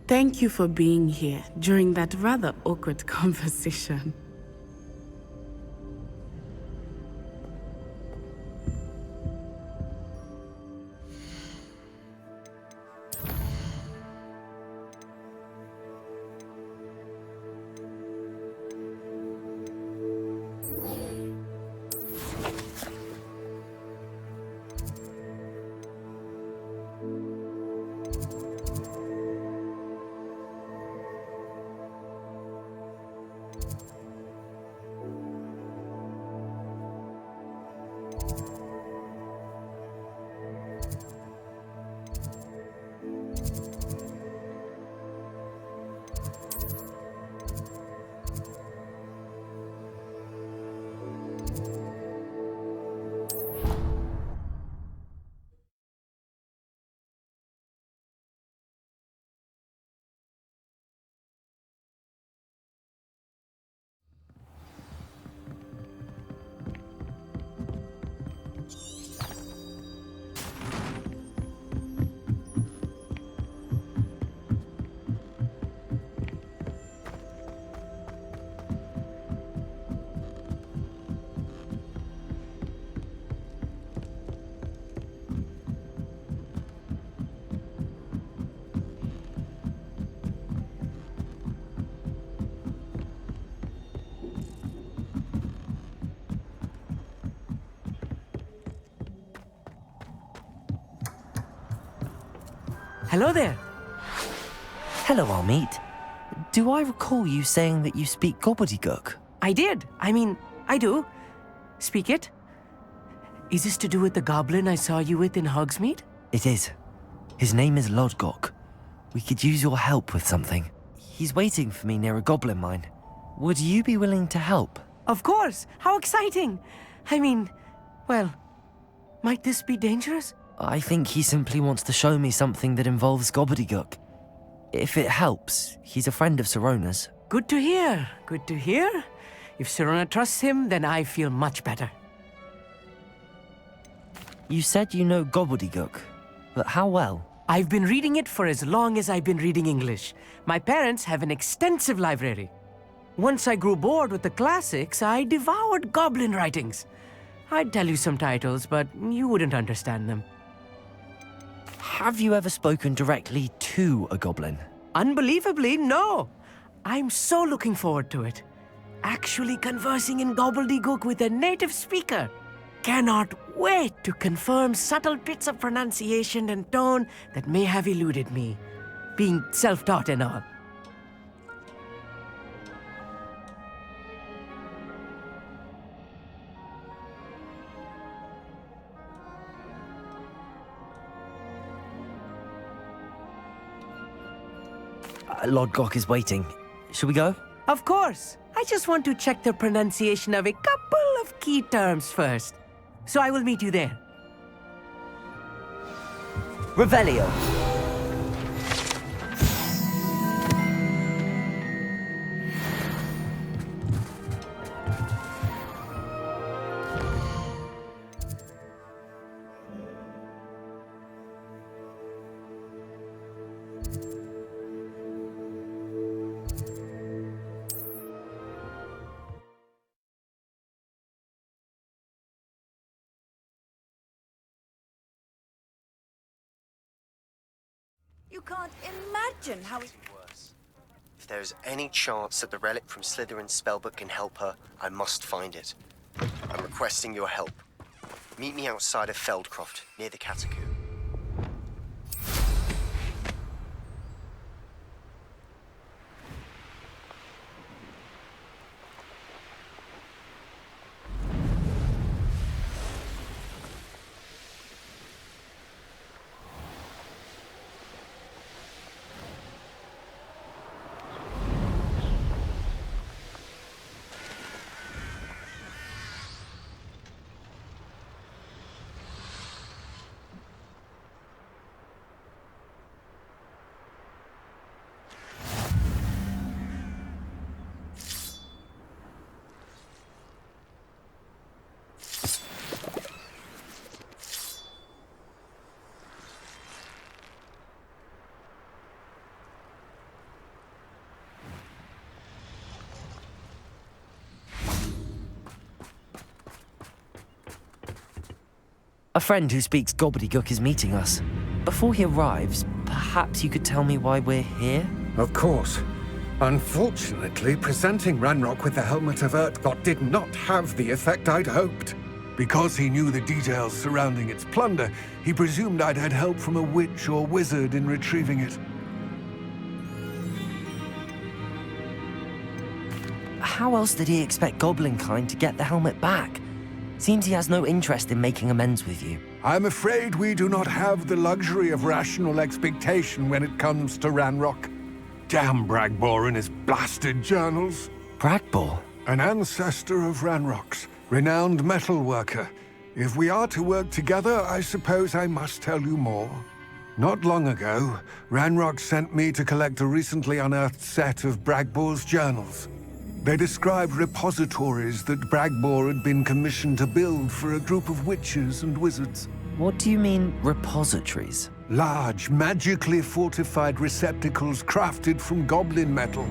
Thank you for being here during that rather awkward conversation. Hello there. Hello, Armeet. Do I recall you saying that you speak gobbledygook? I did. I do. Speak it. Is this to do with the goblin I saw you with in Hogsmeade? It is. His name is Lodgok. We could use your help with something. He's waiting for me near a goblin mine. Would you be willing to help? Of course. How exciting. Well, might this be dangerous? I think he simply wants to show me something that involves gobbledygook. If it helps, he's a friend of Sirona's. Good to hear. Good to hear. If Sirona trusts him, then I feel much better. You said you know gobbledygook, but how well? I've been reading it for as long as I've been reading English. My parents have an extensive library. Once I grew bored with the classics, I devoured goblin writings. I'd tell you some titles, but you wouldn't understand them. Have you ever spoken directly to a goblin? Unbelievably, no. I'm so looking forward to it. Actually conversing in gobbledygook with a native speaker. Cannot wait to confirm subtle bits of pronunciation and tone that may have eluded me, being self-taught and all. Lodgok is waiting. Shall we go? Of course. I just want to check the pronunciation of a couple of key terms first. So I will meet you there. Revelio. You can't imagine how it... Worse. If there is any chance that the relic from Slytherin's spellbook can help her, I must find it. I'm requesting your help. Meet me outside of Feldcroft, near the catacomb. A friend who speaks gobbledygook is meeting us. Before he arrives, perhaps you could tell me why we're here? Of course. Unfortunately, presenting Ranrock with the Helmet of Urtkot did not have the effect I'd hoped. Because he knew the details surrounding its plunder, he presumed I'd had help from a witch or wizard in retrieving it. How else did he expect Goblinkind to get the helmet back? Seems he has no interest in making amends with you. I'm afraid we do not have the luxury of rational expectation when it comes to Ranrock. Damn Bragbor and his blasted journals. Bragbor? An ancestor of Ranrock's, renowned metal worker. If we are to work together, I suppose I must tell you more. Not long ago, Ranrock sent me to collect a recently unearthed set of Bragbor's journals. They described repositories that Bragbor had been commissioned to build for a group of witches and wizards. What do you mean, repositories? Large, magically fortified receptacles crafted from goblin metal.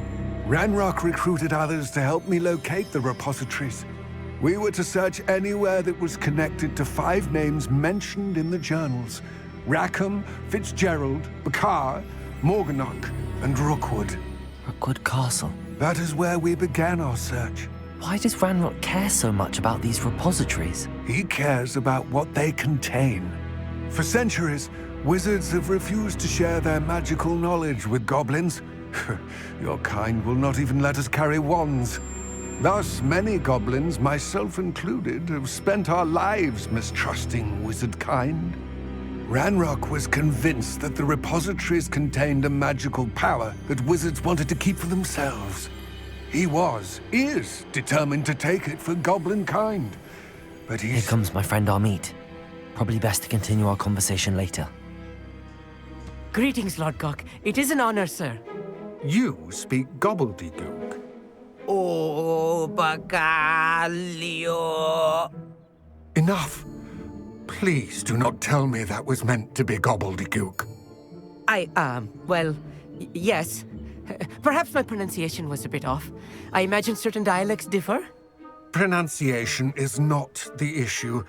Ranrock recruited others to help me locate the repositories. We were to search anywhere that was connected to 5 names mentioned in the journals: Rackham, Fitzgerald, Bakar, Morganach, and Rookwood. Rookwood Castle. That is where we began our search. Why does Ranrock care so much about these repositories? He cares about what they contain. For centuries, Wizards have refused to share their magical knowledge with goblins. Your kind will not even let us carry wands. Thus, many goblins, myself included, have spent our lives mistrusting wizard kind. Ranrock was convinced that the repositories contained a magical power that wizards wanted to keep for themselves. He is determined to take it for goblin kind. But Here comes my friend Amit. Probably best to continue our conversation later. Greetings, Lord Cock. It is an honor, sir. You speak gobbledygook. Oh, Bagalio. Enough. Please do not tell me that was meant to be gobbledygook. Well, yes. Perhaps my pronunciation was a bit off. I imagine certain dialects differ? Pronunciation is not the issue.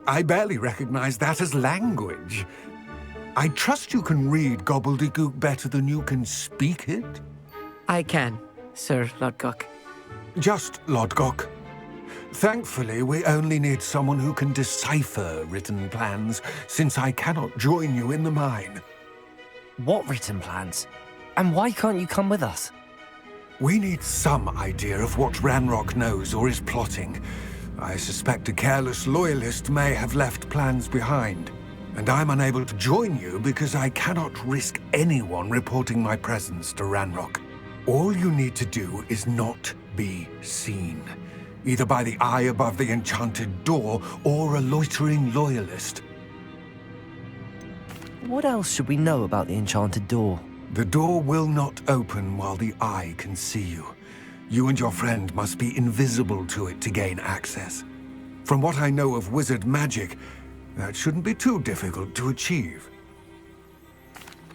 I barely recognize that as language. I trust you can read gobbledygook better than you can speak it? I can, Sir Lodgok. Just Lodgok. Thankfully, we only need someone who can decipher written plans, since I cannot join you in the mine. What written plans? And why can't you come with us? We need some idea of what Ranrock knows or is plotting. I suspect a careless loyalist may have left plans behind. And I'm unable to join you because I cannot risk anyone reporting my presence to Ranrock. All you need to do is not be seen. Either by the eye above the enchanted door, or a loitering loyalist. What else should we know about the enchanted door? The door will not open while the eye can see you. You and your friend must be invisible to it to gain access. From what I know of wizard magic, that shouldn't be too difficult to achieve.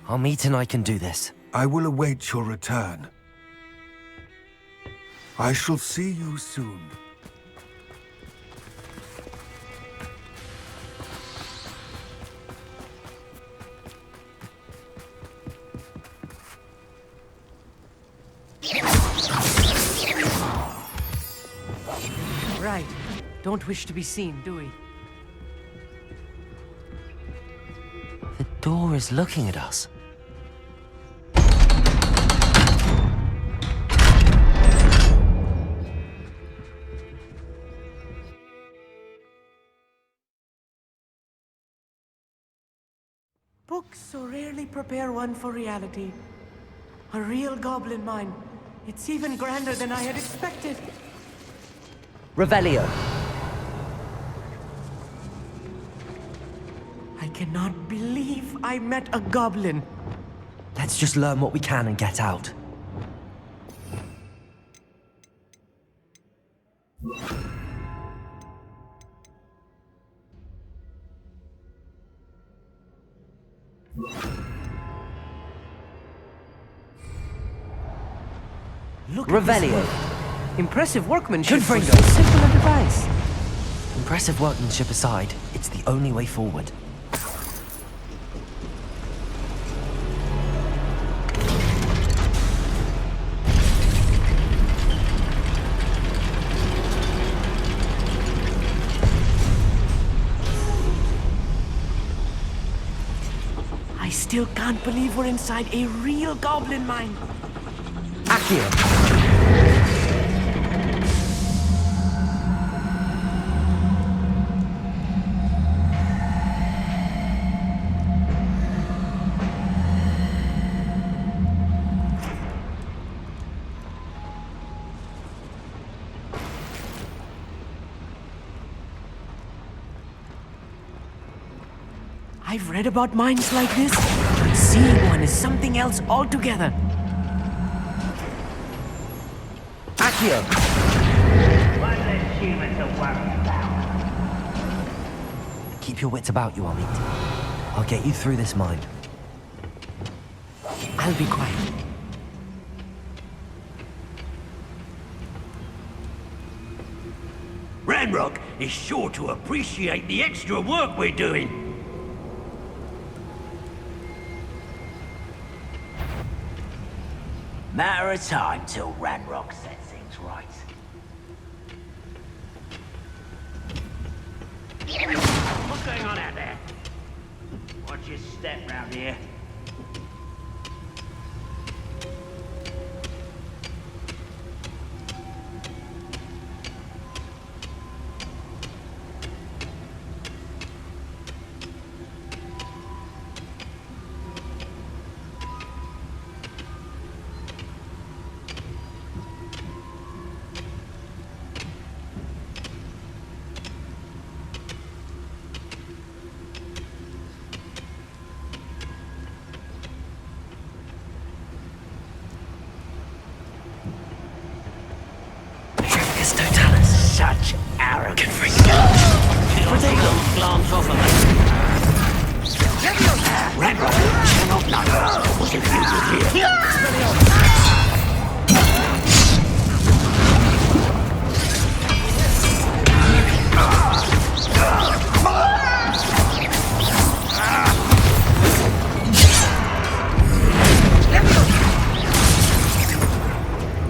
Amit and I can do this. I will await your return. I shall see you soon. Right. Don't wish to be seen, do we? The door is looking at us. Books so rarely prepare one for reality. A real goblin mine. It's even grander than I had expected. Revelio. I cannot believe I met a goblin. Let's just learn what we can and get out. Look Revelio. at this. Impressive workmanship. Confringo. For so simple a device. Impressive workmanship aside, it's the only way forward. I still can't believe we're inside a real goblin mine. Accio. I've read about mines like this, but seeing one is something else altogether. Accio! One less human to worry about. Keep your wits about you, Amit. I'll get you through this mine. I'll be quiet. Ranrock is sure to appreciate the extra work we're doing. Matter of time till Ranrock sets things right. What's going on out there? Watch just step round here. Such arrogance. Glance off of us. Ranrock cannot know what if you were here.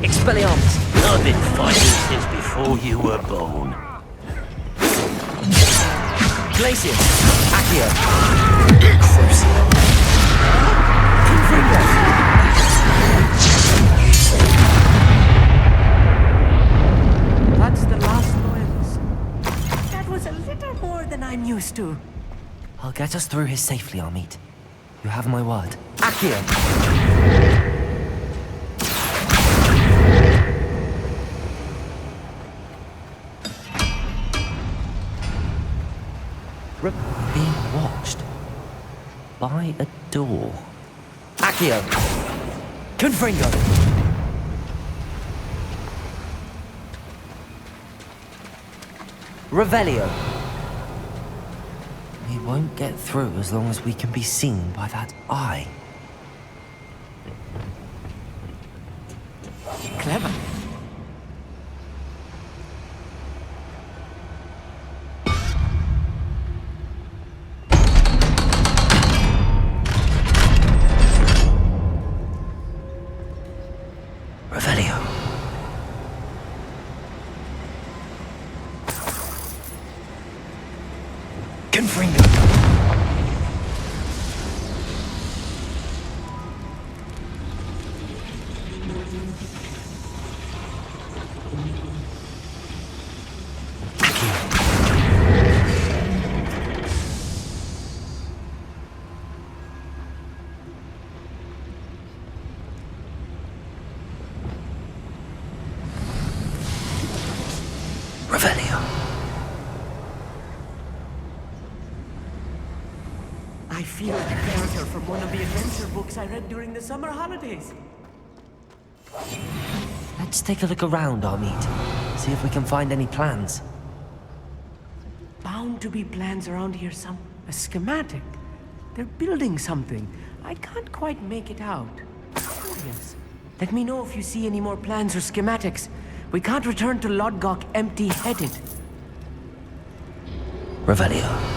Expelliarmus. I've been fighting since before you were born. Glacier. Accio. That's the last loyalist. That was a little more than I'm used to. I'll get us through here safely, Amit. You have my word. Accio. Being watched by a door. Accio. Confringo. Revelio. We won't get through as long as we can be seen by that eye. Clever. Revelio. Confringo. Revelio. I feel like a character from one of the adventure books I read during the summer holidays. Let's take a look around, Amit. See if we can find any plans. Bound to be plans around here a schematic. They're building something. I can't quite make it out. Curious. Let me know if you see any more plans or schematics. We can't return to Lodgok empty-headed. Revelio.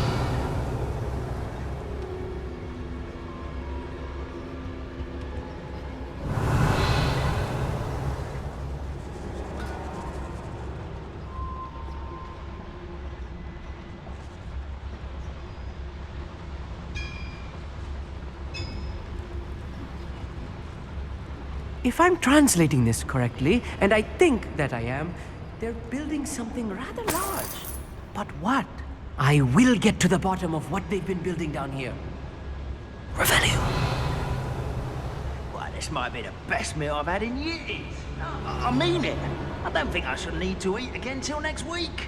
If I'm translating this correctly, and I think that I am, they're building something rather large. But what? I will get to the bottom of what they've been building down here. Revelio. Well, this might be the best meal I've had in years. I mean it. I don't think I shall need to eat again till next week.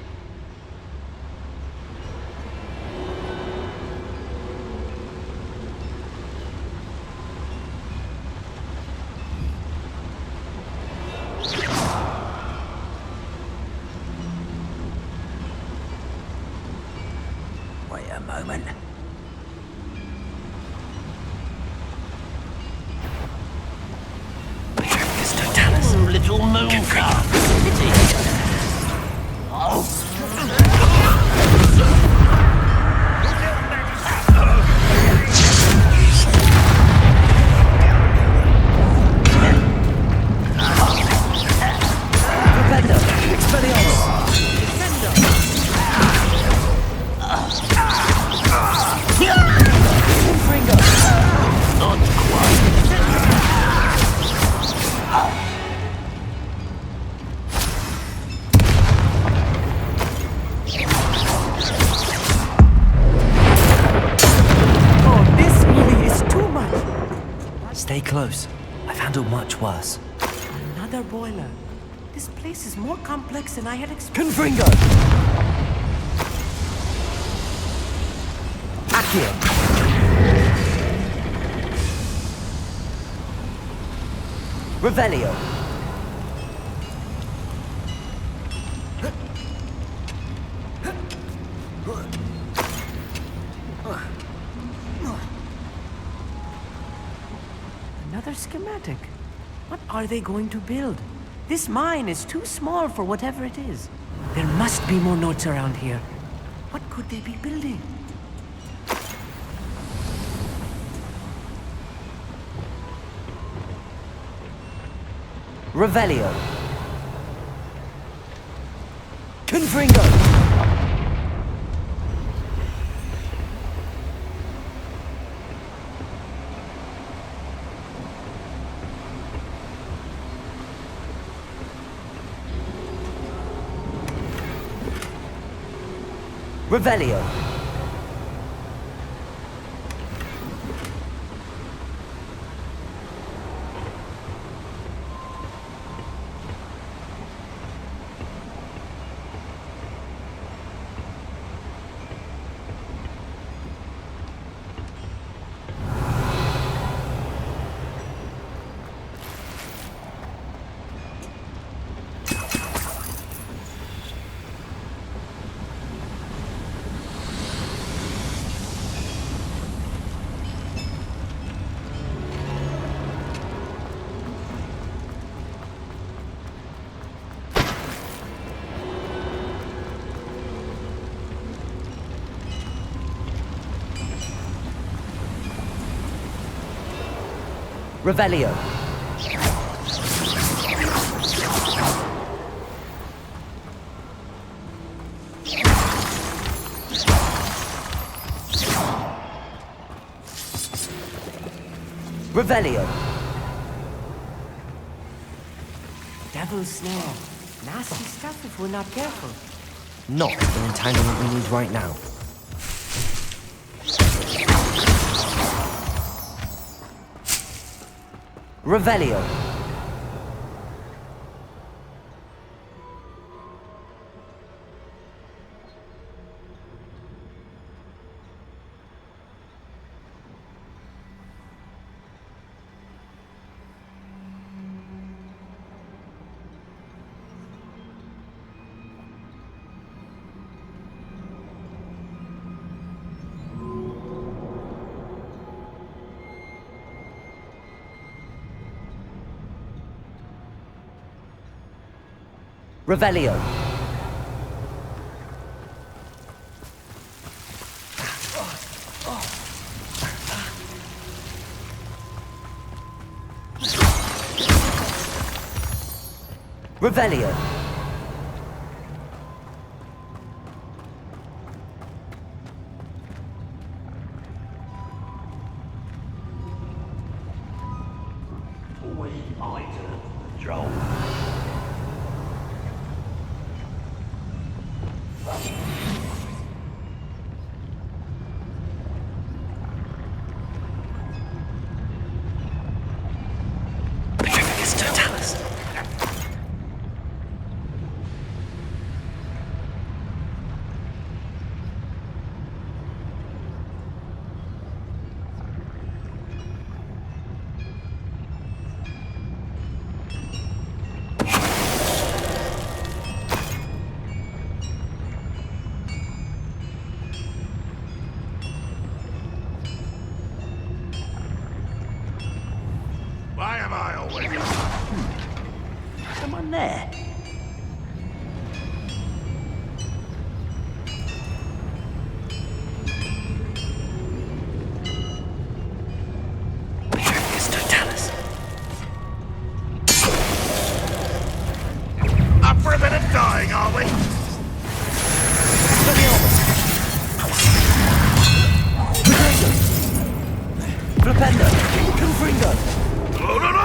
Wait a moment. Oh, little moon calf. Stay close. I've handled much worse. Another boiler. This place is more complex than I had expected. Confringo! Accio! Revelio! Another schematic. What are they going to build? This mine is too small for whatever it is. There must be more notes around here. What could they be building? Revelio! Confringo! Revelio! Revelio! Revelio! Devil's snare. Nasty stuff if we're not careful. Not the entanglement we need right now. Revelio! Revelio! Revelio! Always my turn for the job. Why am I always... Someone there. Up for a bit of dying, are we? Flipendo! Confringo! No, no, no!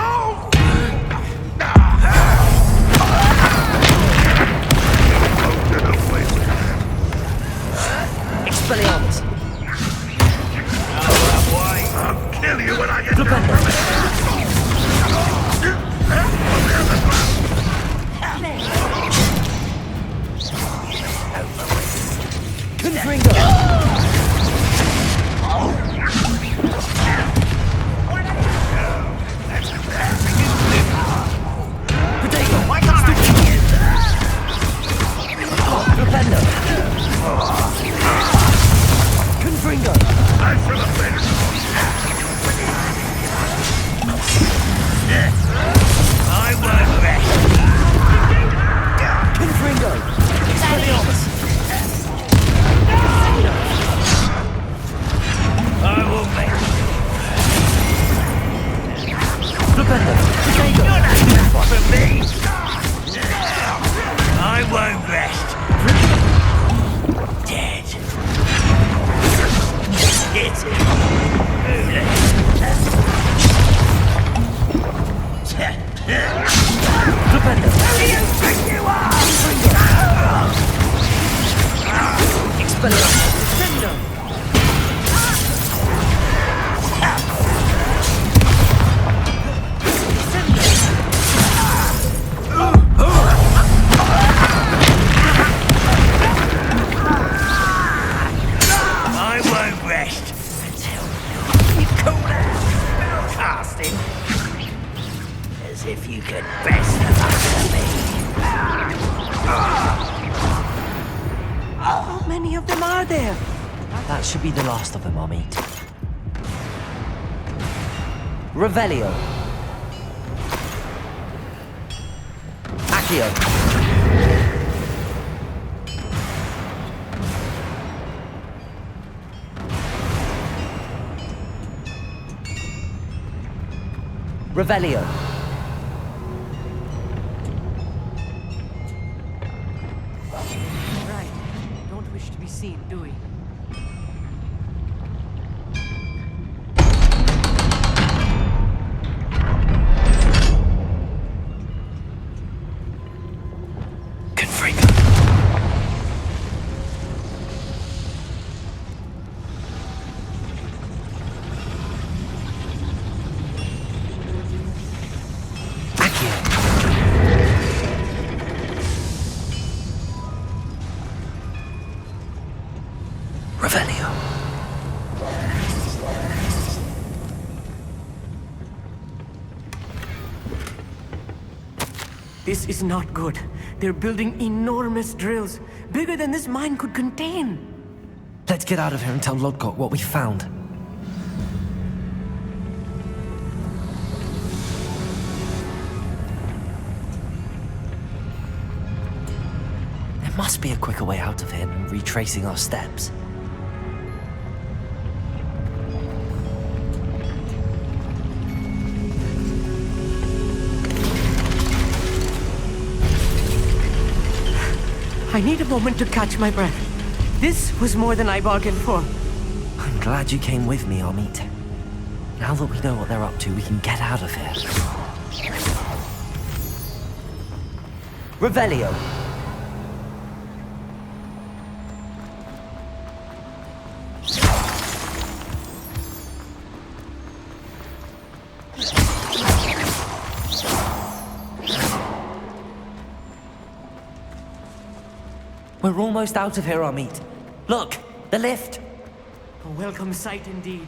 For me! I won't rest. Dead. Get Who do you think you are? I won't rest until you call that spell casting as if you could best them up to me. How many of them are there? That should be the last of them, Amit. Revelio. Accio. Revelio. Right. Don't wish to be seen, do we? This is not good. They're building enormous drills, bigger than this mine could contain. Let's get out of here and tell Lodgok what we found. There must be a quicker way out of here than retracing our steps. I need a moment to catch my breath. This was more than I bargained for. I'm glad you came with me, Amit. Now that we know what they're up to, we can get out of here. Revelio. We're almost out of here, Amit. Look, the lift. A welcome sight indeed.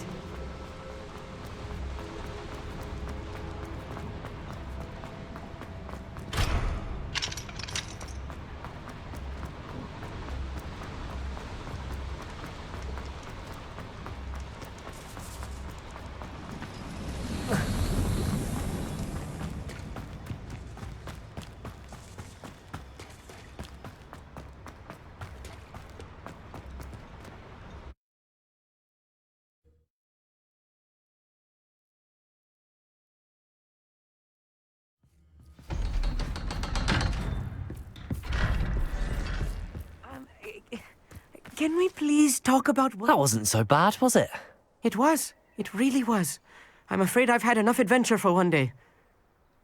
Can we please talk about what... That wasn't so bad, was it? It was. It really was. I'm afraid I've had enough adventure for one day.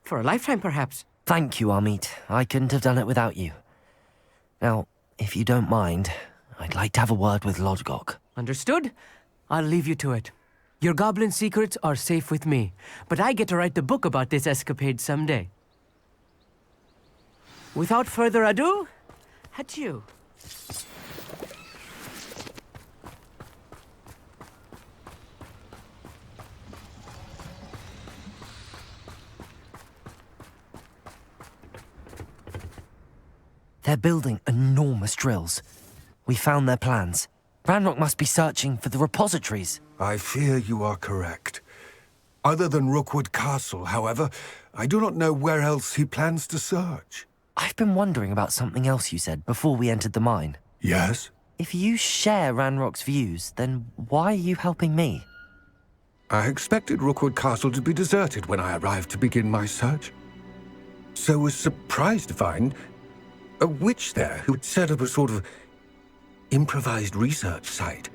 For a lifetime, perhaps. Thank you, Amit. I couldn't have done it without you. Now, if you don't mind, I'd like to have a word with Lodgok. Understood? I'll leave you to it. Your goblin secrets are safe with me, but I get to write the book about this escapade someday. Without further ado, adieu. They're building enormous drills. We found their plans. Ranrock must be searching for the repositories. I fear you are correct. Other than Rookwood Castle, however, I do not know where else he plans to search. I've been wondering about something else you said before we entered the mine. Yes? If you share Ranrock's views, then why are you helping me? I expected Rookwood Castle to be deserted when I arrived to begin my search. So was surprised to find a witch there who'd set up a sort of improvised research site.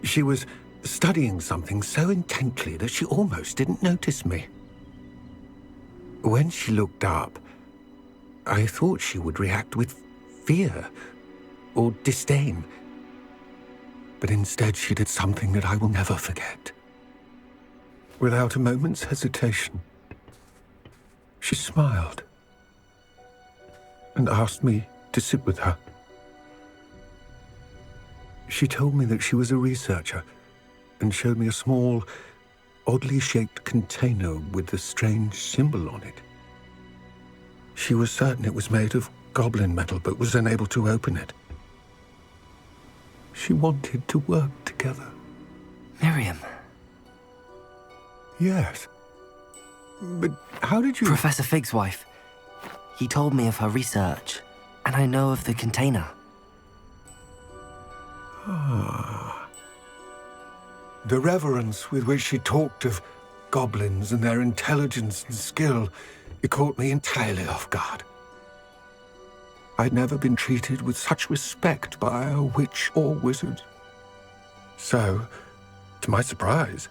She was studying something so intently that she almost didn't notice me. When she looked up, I thought she would react with fear or disdain. But instead she did something that I will never forget. Without a moment's hesitation, she smiled and asked me to sit with her. She told me that she was a researcher and showed me a small, oddly shaped container with a strange symbol on it. She was certain it was made of goblin metal, but was unable to open it. She wanted to work together. Miriam. Yes. But how did you... Professor Fig's wife. He told me of her research, and I know of the container. Ah. The reverence with which she talked of goblins and their intelligence and skill, it caught me entirely off guard. I'd never been treated with such respect by a witch or wizard. So, to my surprise,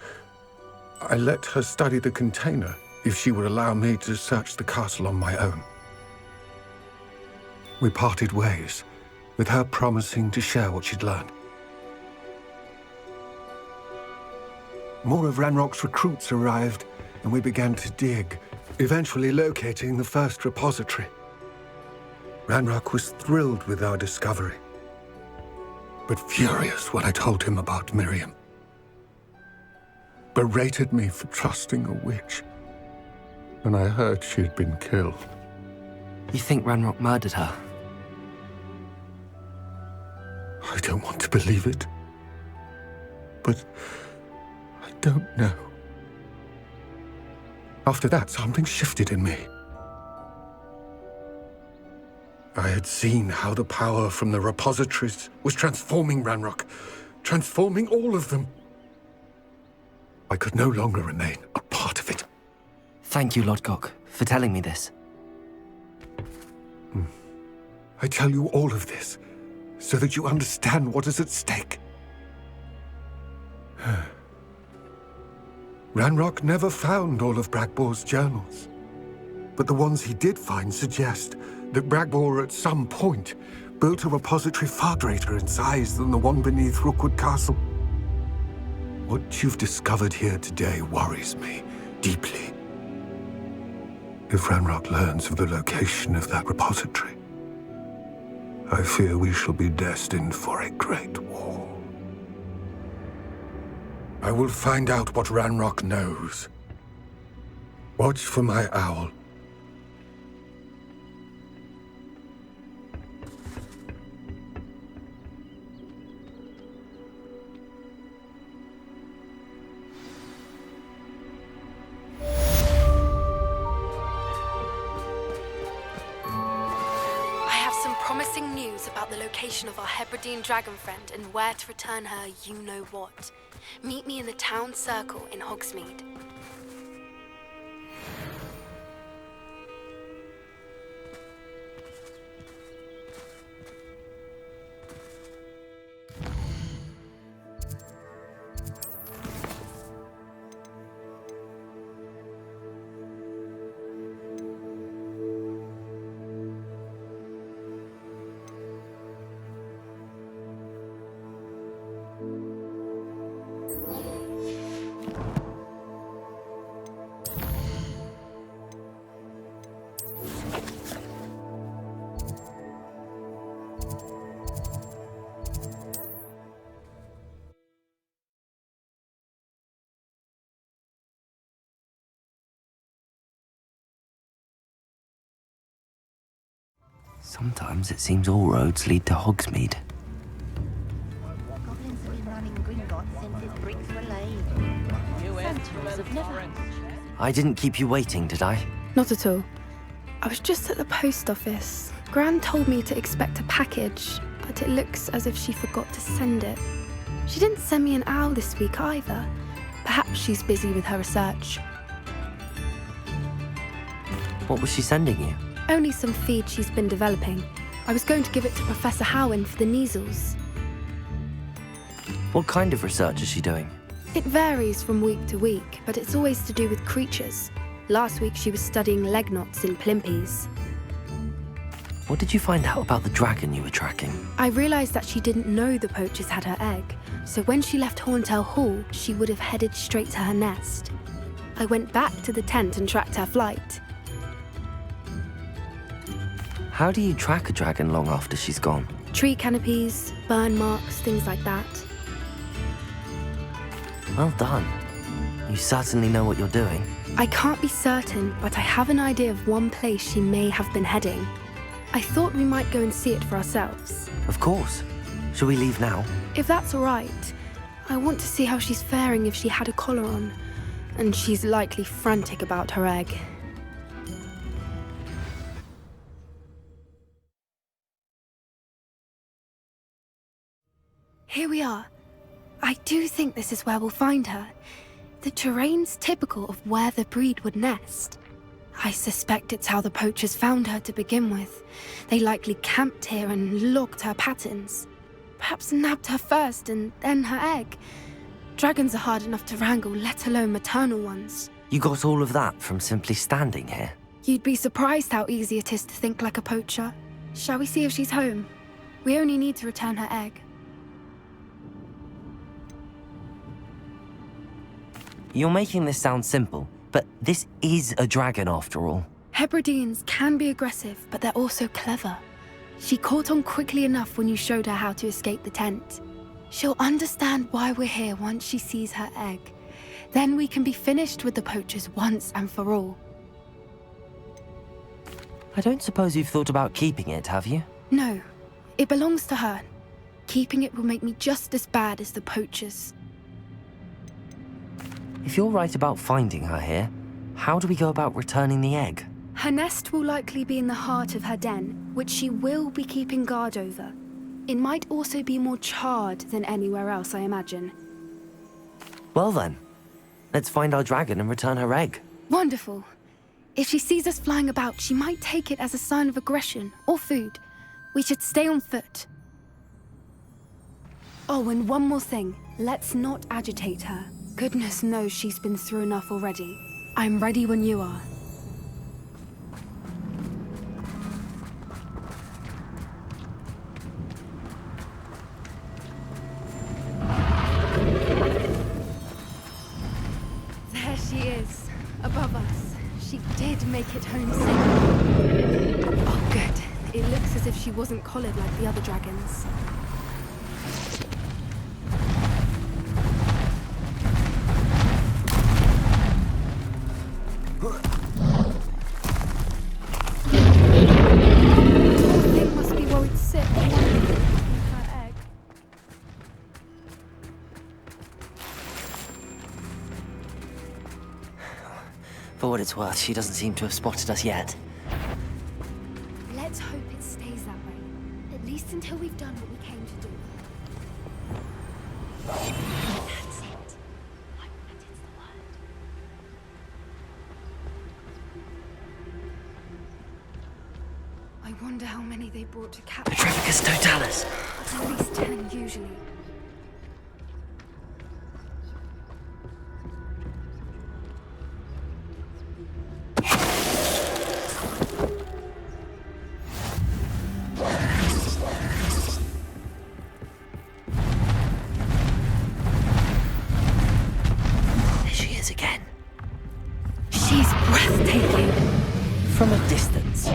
I let her study the container if she would allow me to search the castle on my own. We parted ways, with her promising to share what she'd learned. More of Ranrock's recruits arrived, and we began to dig, eventually locating the first repository. Ranrock was thrilled with our discovery, but furious when I told him about Miriam. Berated me for trusting a witch when I heard she had been killed. You think Ranrock murdered her? I don't want to believe it, but I don't know. After that, something shifted in me. I had seen how the power from the repositories was transforming Ranrock, transforming all of them. I could no longer remain a part of it. Thank you, Lodgok, for telling me this. I tell you all of this so that you understand what is at stake. Ranrock never found all of Bragbor's journals, but the ones he did find suggest that Bragbor at some point built a repository far greater in size than the one beneath Rookwood Castle. What you've discovered here today worries me deeply. If Ranrock learns of the location of that repository, I fear we shall be destined for a great war. I will find out what Ranrock knows. Watch for my owl. Promising news about the location of our Hebridean dragon friend and where to return her you-know-what. Meet me in the town circle in Hogsmeade. Sometimes it seems all roads lead to Hogsmeade. Goblins have been running Gringotts since his bricks were laid. Centaurs have never... I didn't keep you waiting, did I? Not at all. I was just at the post office. Gran told me to expect a package, but it looks as if she forgot to send it. She didn't send me an owl this week either. Perhaps she's busy with her research. What was she sending you? Only some feed she's been developing. I was going to give it to Professor Howen for the measles. What kind of research is she doing? It varies from week to week, but it's always to do with creatures. Last week she was studying leg knots in plimpies. What did you find out about the dragon you were tracking? I realized that she didn't know the poachers had her egg, so when she left Horntail Hall, she would have headed straight to her nest. I went back to the tent and tracked her flight. How do you track a dragon long after she's gone? Tree canopies, burn marks, things like that. Well done. You certainly know what you're doing. I can't be certain, but I have an idea of one place she may have been heading. I thought we might go and see it for ourselves. Of course. Shall we leave now? If that's all right. I want to see how she's faring if she had a collar on. And she's likely frantic about her egg. Here we are. I do think this is where we'll find her. The terrain's typical of where the breed would nest. I suspect it's how the poachers found her to begin with. They likely camped here and logged her patterns. Perhaps nabbed her first and then her egg. Dragons are hard enough to wrangle, let alone maternal ones. You got all of that from simply standing here? You'd be surprised how easy it is to think like a poacher. Shall we see if she's home? We only need to return her egg. You're making this sound simple, but this is a dragon after all. Hebrideans can be aggressive, but they're also clever. She caught on quickly enough when you showed her how to escape the tent. She'll understand why we're here once she sees her egg. Then we can be finished with the poachers once and for all. I don't suppose you've thought about keeping it, have you? No, it belongs to her. Keeping it will make me just as bad as the poachers. If you're right about finding her here, how do we go about returning the egg? Her nest will likely be in the heart of her den, which she will be keeping guard over. It might also be more charred than anywhere else, I imagine. Well then, let's find our dragon and return her egg. Wonderful. If she sees us flying about, she might take it as a sign of aggression or food. We should stay on foot. Oh, and one more thing. Let's not agitate her. Goodness knows she's been through enough already. I'm ready when you are. There she is, above us. She did make it home safe. Oh, good. It looks as if she wasn't collared like the other dragons. For what it's worth, she doesn't seem to have spotted us yet. Let's hope it stays that way. At least until we've done what we came to do. That's it. Like that is the word. I wonder how many they brought to capture. Petrificus totalis! At least 10 usually. From a distance.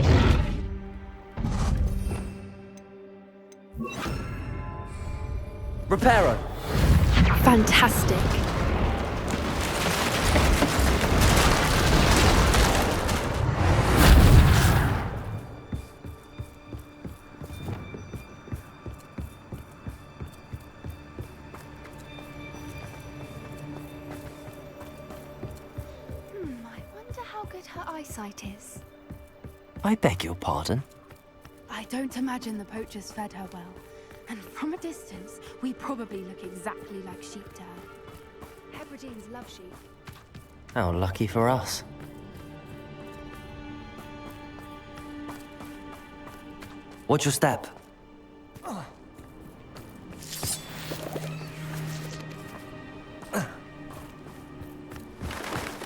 Reparo. Fantastic. I wonder how good her eyesight is. I beg your pardon? I don't imagine the poachers fed her well. And from a distance, we probably look exactly like sheep to her. Aubergines love sheep. How lucky for us. Watch your step.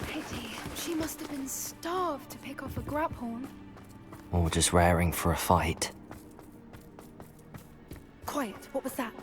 Pity. She must have been starved to pick off a grabhorn. Or just raring for a fight. Quiet. What was that?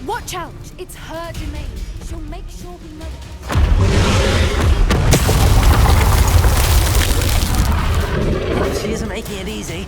Watch out! It's her domain. She'll make sure we know it. She isn't making it easy.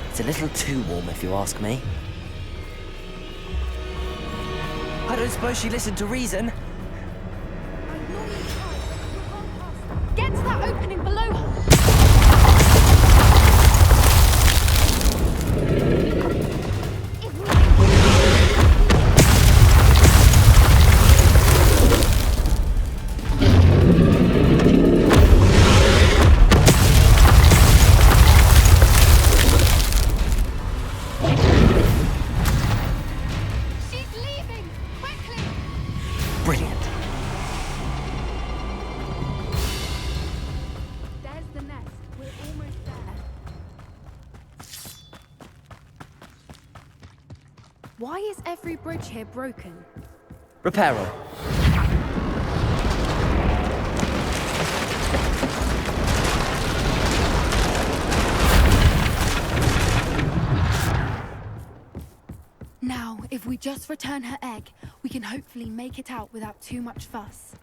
It's a little too warm, if you ask me. I don't suppose she listened to reason. Get to that opening below her. Brilliant. There's the nest. We're almost there. Why is every bridge here broken? Repair her. Now, if we just return her egg, we can hopefully make it out without too much fuss.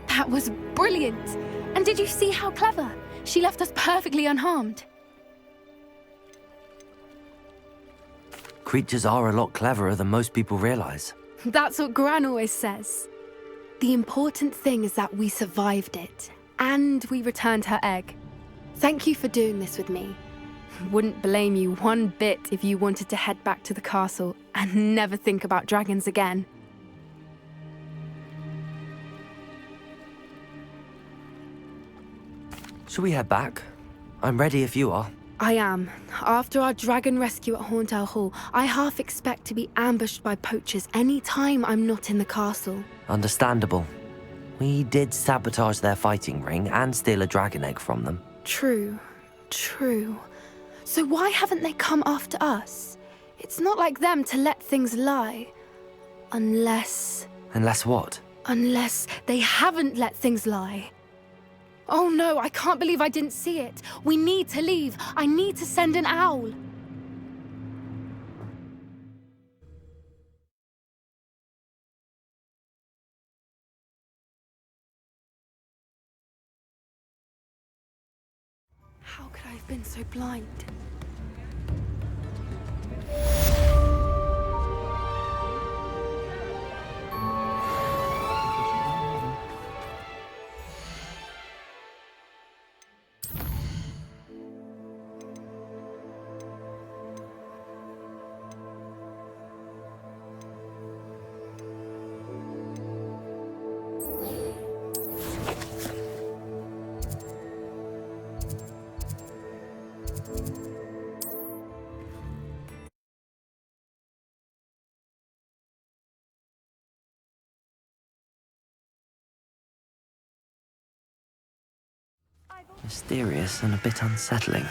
That was brilliant! And did you see how clever? She left us perfectly unharmed. Creatures are a lot cleverer than most people realize. That's what Gran always says. The important thing is that we survived it, and we returned her egg. Thank you for doing this with me. Wouldn't blame you one bit if you wanted to head back to the castle and never think about dragons again. Shall we head back? I'm ready if you are. I am. After our dragon rescue at Hauntel Hall, I half expect to be ambushed by poachers any time I'm not in the castle. Understandable. We did sabotage their fighting ring and steal a dragon egg from them. True. So why haven't they come after us? It's not like them to let things lie. Unless what? Unless they haven't let things lie. Oh no, I can't believe I didn't see it. We need to leave. I need to send an owl. How could I have been so blind? Mysterious and a bit unsettling.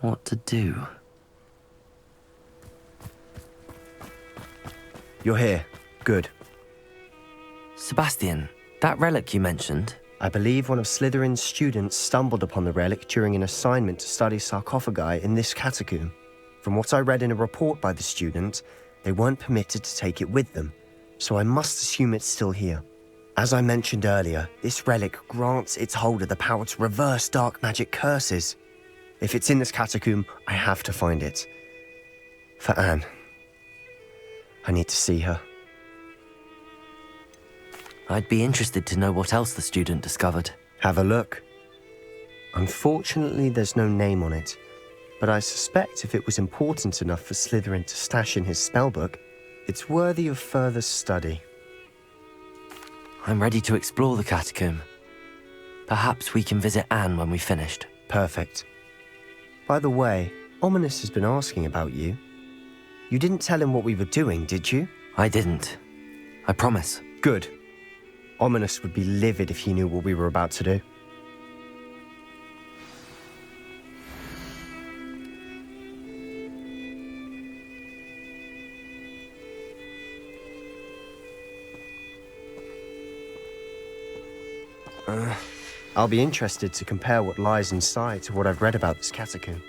What to do? You're here. Good. Sebastian, that relic you mentioned? I believe one of Slytherin's students stumbled upon the relic during an assignment to study sarcophagi in this catacomb. From what I read in a report by the student, they weren't permitted to take it with them, so I must assume it's still here. As I mentioned earlier, this relic grants its holder the power to reverse dark magic curses. If it's in this catacomb, I have to find it. For Anne. I need to see her. I'd be interested to know what else the student discovered. Have a look. Unfortunately, there's no name on it, but I suspect if it was important enough for Slytherin to stash in his spellbook, it's worthy of further study. I'm ready to explore the catacomb. Perhaps we can visit Anne when we've finished. Perfect. By the way, Ominous has been asking about you. You didn't tell him what we were doing, did you? I didn't. I promise. Good. Ominous would be livid if he knew what we were about to do. I'll be interested to compare what lies inside to what I've read about this catacomb.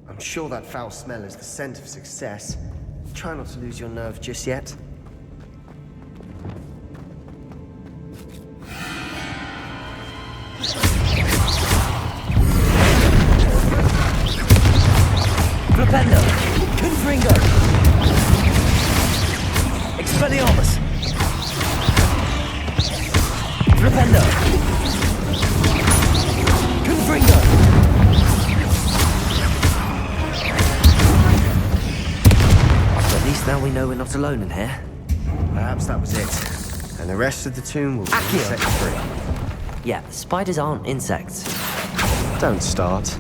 I'm sure that foul smell is the scent of success. Try not to lose your nerve just yet. Flipendo! Confringo! Expelliarmus! Flipendo! Confringo! At least now we know we're not alone in here. Perhaps that was it. And the rest of the tomb will be insect-free. Yeah, spiders aren't insects. Don't start.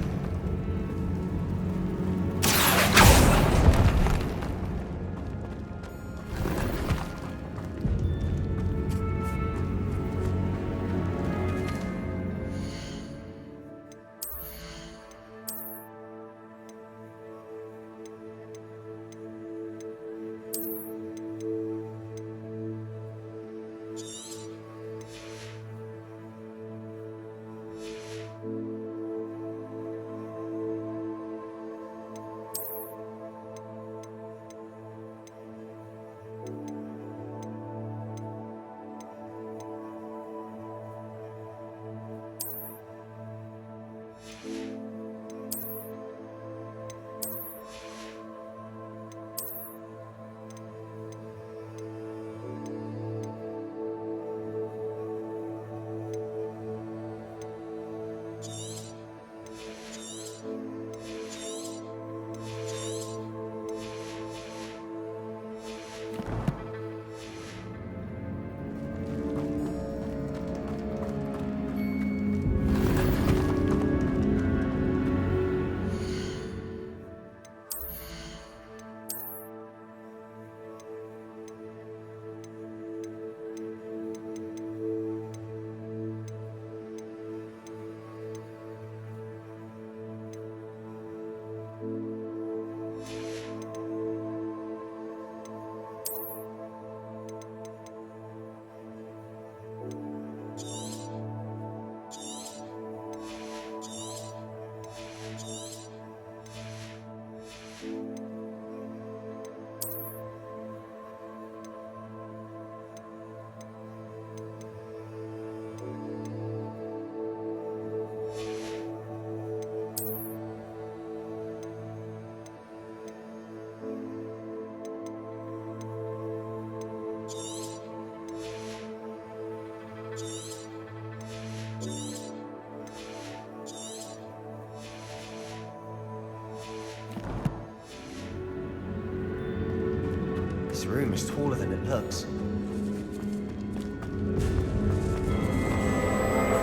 This room is taller than it looks.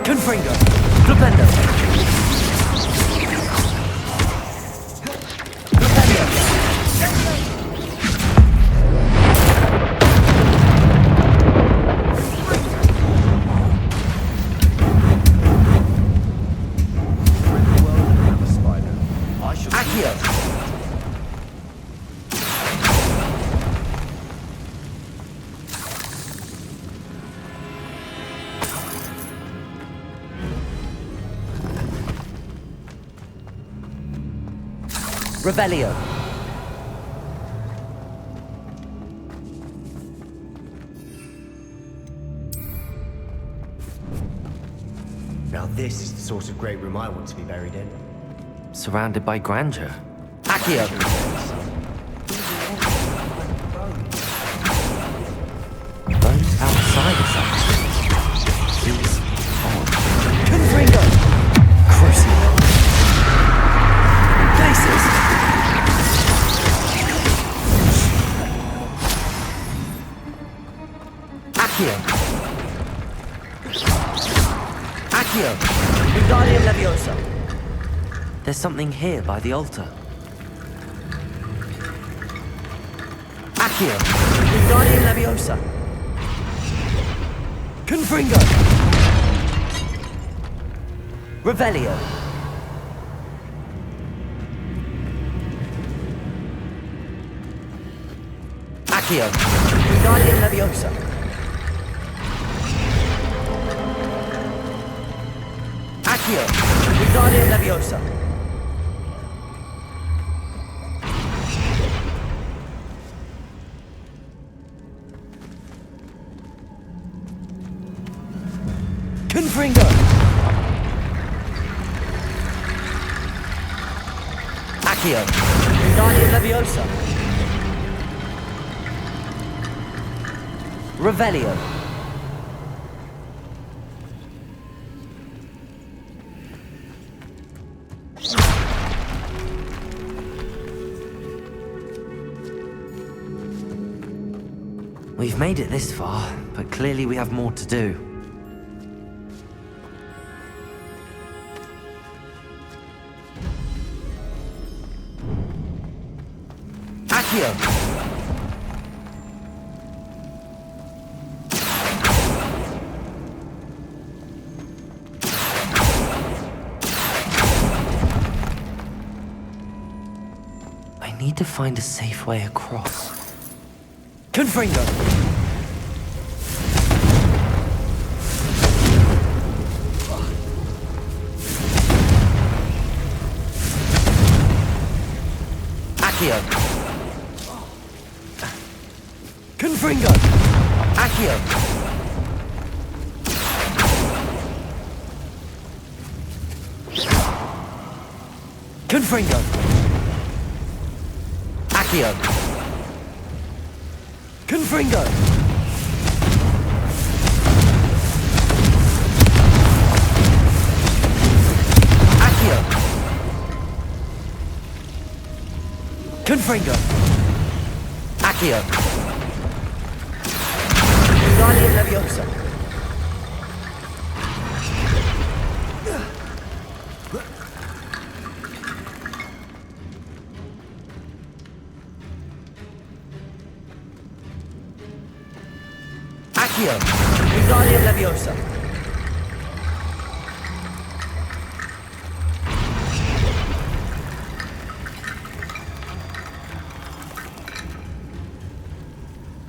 Confringo! Flipendo! Revelio. Now this is the sort of great room I want to be buried in. Surrounded by grandeur. Accio! Bones outside of something. Seems odd. Confringo! Crucible. Places! Accio! Accio! Wingardium Leviosa! There's something here by the altar. Accio! Wingardium Leviosa! Confringo! Revelio! Accio! Wingardium Leviosa! Accio! Wingardium Leviosa! Confringo! Accio! Wingardium Leviosa! Revelio! We've made it this far, but clearly we have more to do. Accio! I need to find a safe way across. Confringo! Accio! Confringo! Accio! Confringo! Accio! Confringo! Accio! Confringo! Accio! Wingardium Leviosa! Accio! Wingardium Leviosa!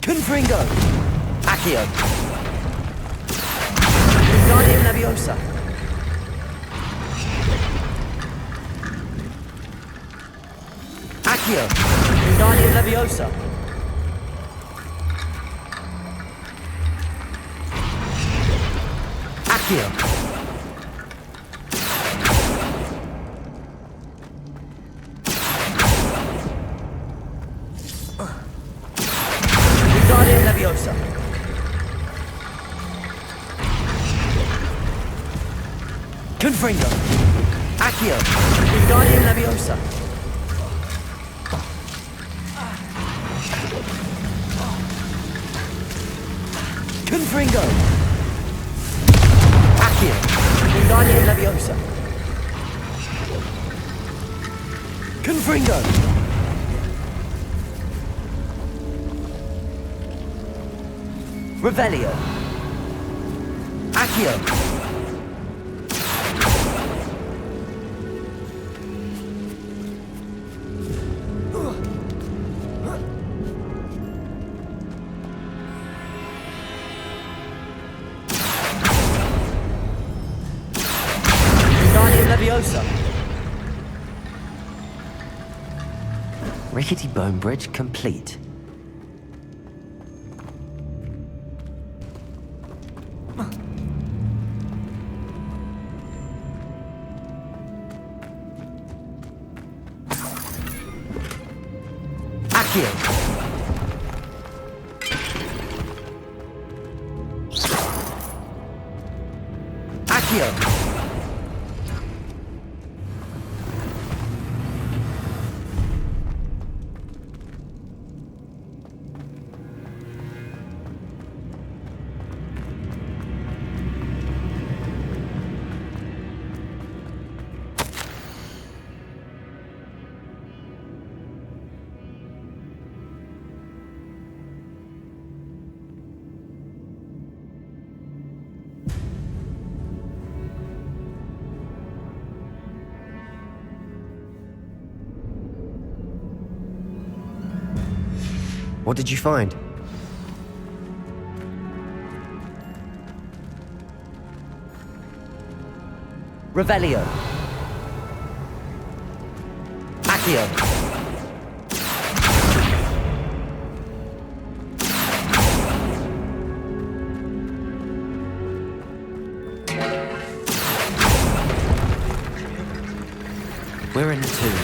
Confringo! Accio! Wingardium Leviosa! Accio! Wingardium Leviosa! Accio! Wingardium Leviosa! Confringo! Accio! Wingardium Leviosa! Confringo! Accio! Wingardium Leviosa! Confringo! Revelio! Accio! Leviosa. Rickety bone bridge complete. Accio. Accio. What did you find? Revelio. Accio. We're in a tomb.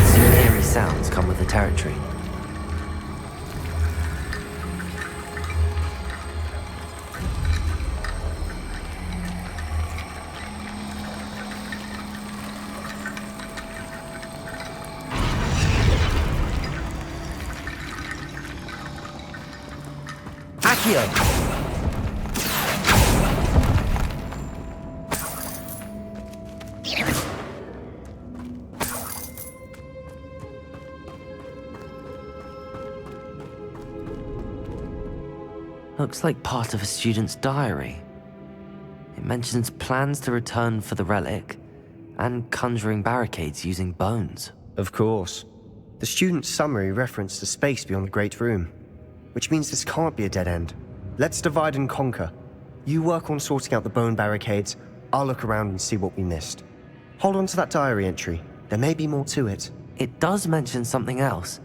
Soon eerie sounds come with the territory. Accio! Looks like part of a student's diary. It mentions plans to return for the relic and conjuring barricades using bones. Of course. The student's summary referenced a space beyond the Great Room, which means this can't be a dead end. Let's divide and conquer. You work on sorting out the bone barricades, I'll look around and see what we missed. Hold on to that diary entry. There may be more to it. It does mention something else.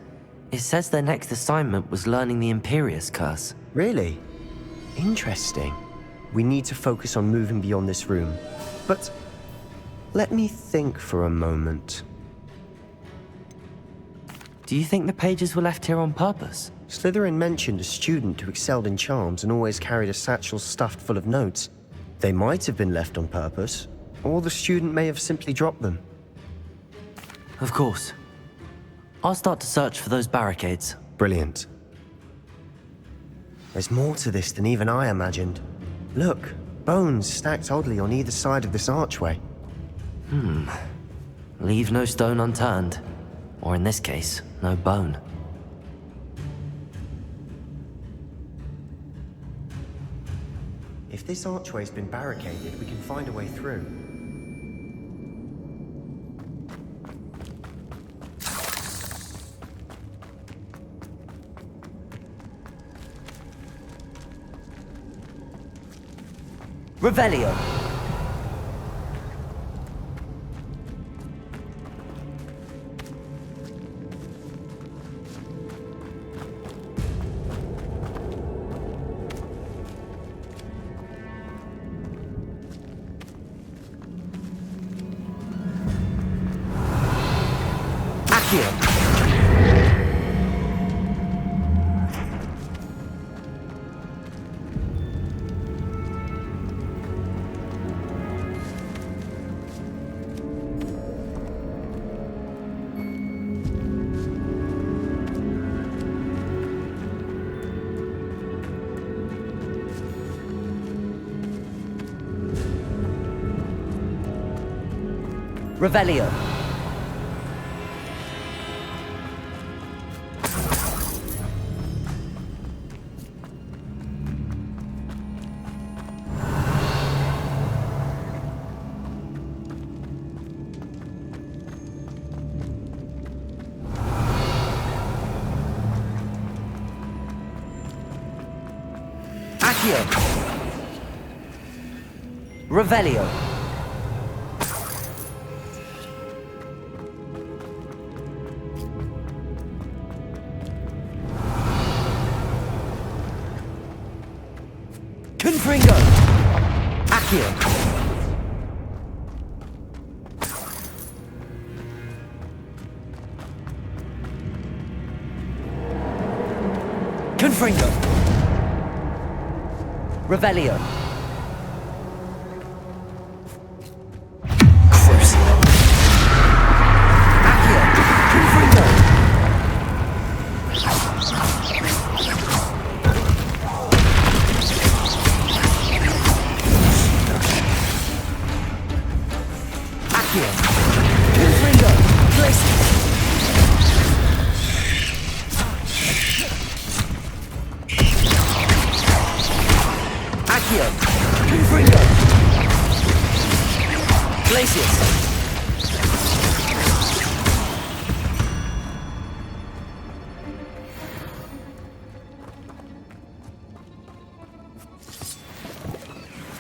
It says their next assignment was learning the Imperius Curse. Really? Interesting. We need to focus on moving beyond this room. But let me think for a moment. Do you think the pages were left here on purpose? Slytherin mentioned a student who excelled in charms and always carried a satchel stuffed full of notes. They might have been left on purpose, or the student may have simply dropped them. Of course. I'll start to search for those barricades. Brilliant. There's more to this than even I imagined. Look, bones stacked oddly on either side of this archway. Leave no stone unturned. Or in this case, no bone. If this archway's been barricaded, we can find a way through. Revelio. Accio. Revelio. Revelio. Confringo. Accio. Confringo. Revelio.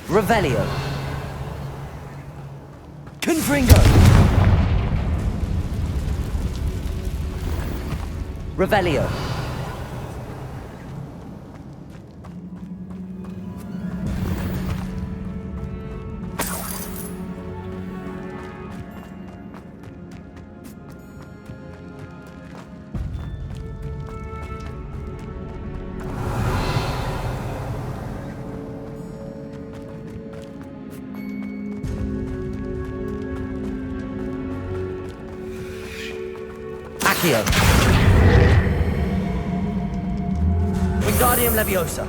Revelio. Confringo. Revelio. Wingardium Leviosa.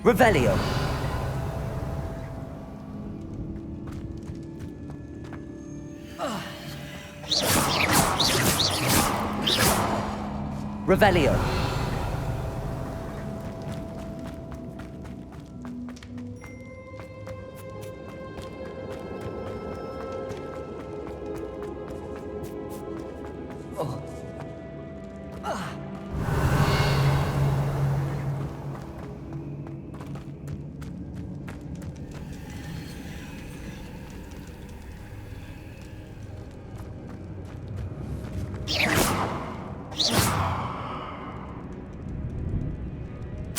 Revelio. Revelio.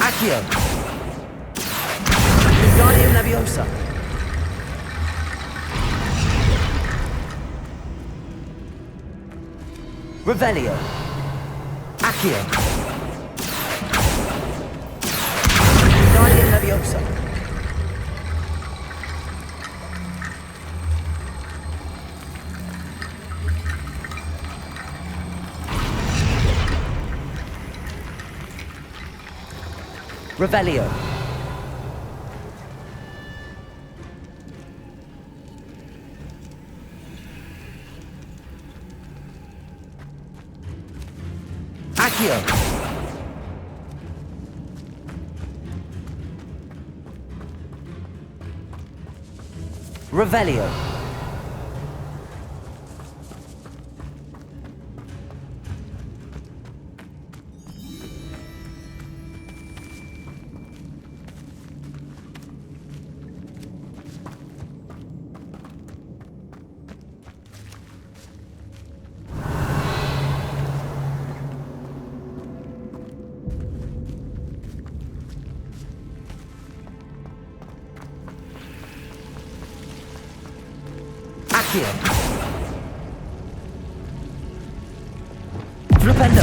Accio. Wingardium Leviosa. Revelio. Accio. Wingardium Leviosa. Revelio. Accio. Revelio. Accio. Flipendo.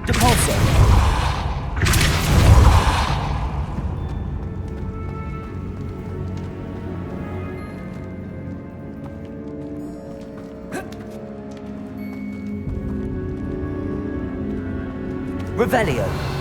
Depulso. Revelio.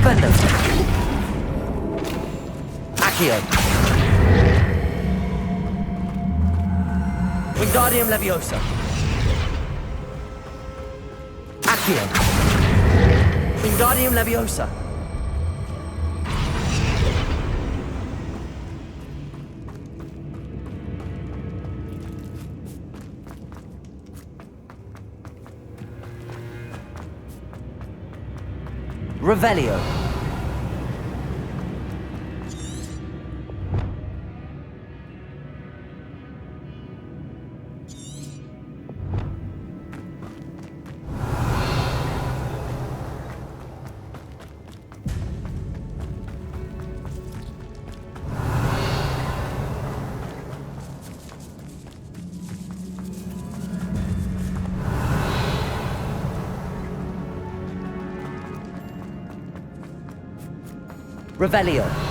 Flipendo. Accio. Wingardium Leviosa. Accio. Wingardium Leviosa. Revelio. Revelio.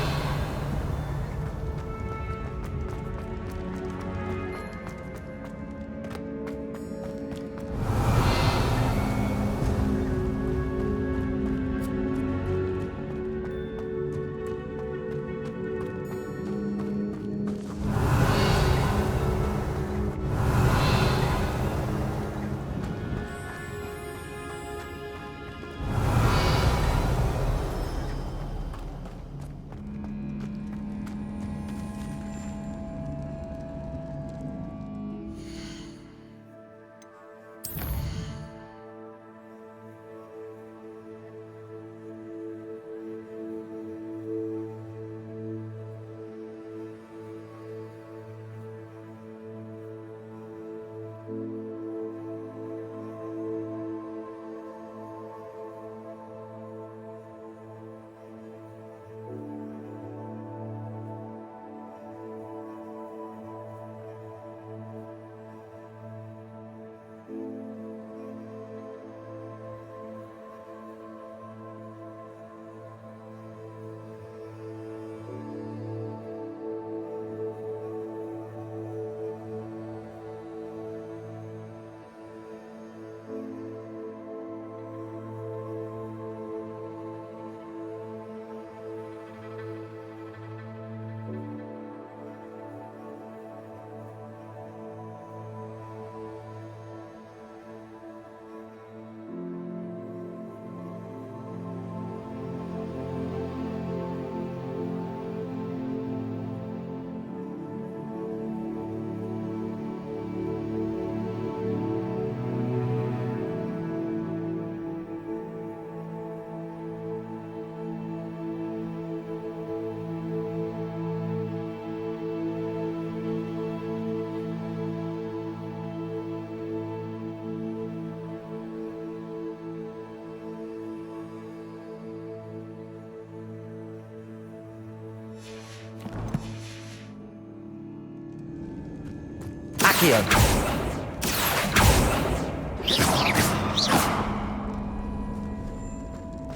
Accio.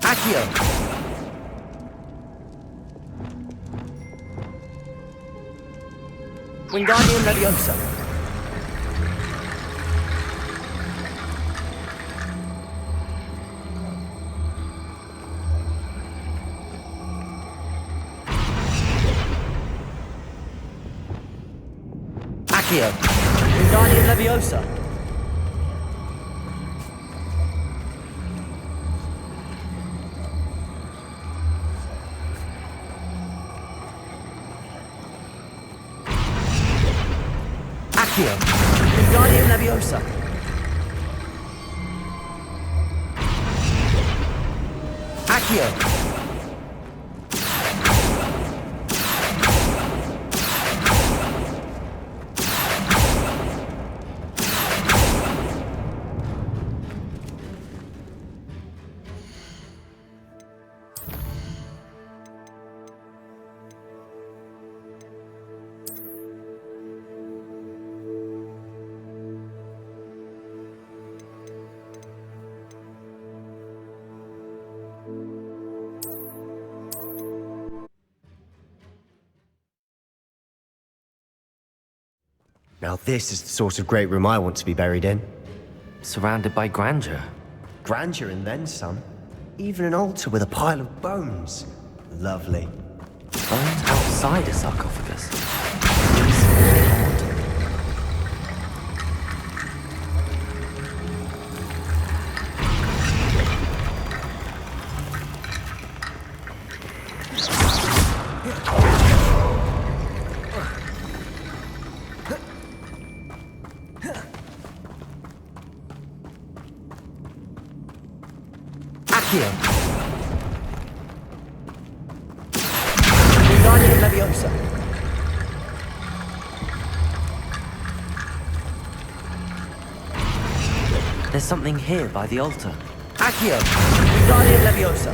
Accio. Wingardium Leviosa. Accio. Wingardium Leviosa. Accio. Wingardium Leviosa. Accio. Now this is the sort of great room I want to be buried in. Surrounded by grandeur. Grandeur and then some. Even an altar with a pile of bones. Lovely. Bones outside a sarcophagus. There's something here by the altar. Accio! Wingardium Leviosa!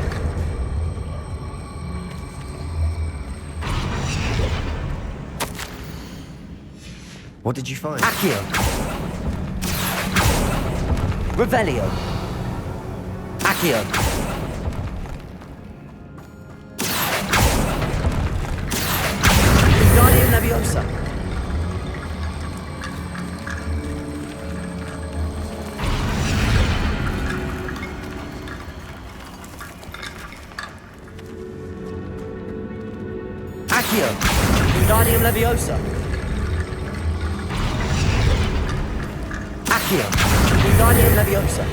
What did you find? Accio! Revelio! Accio! Wingardium Leviosa! Accio! Wingardium Leviosa! Accio! Wingardium Leviosa!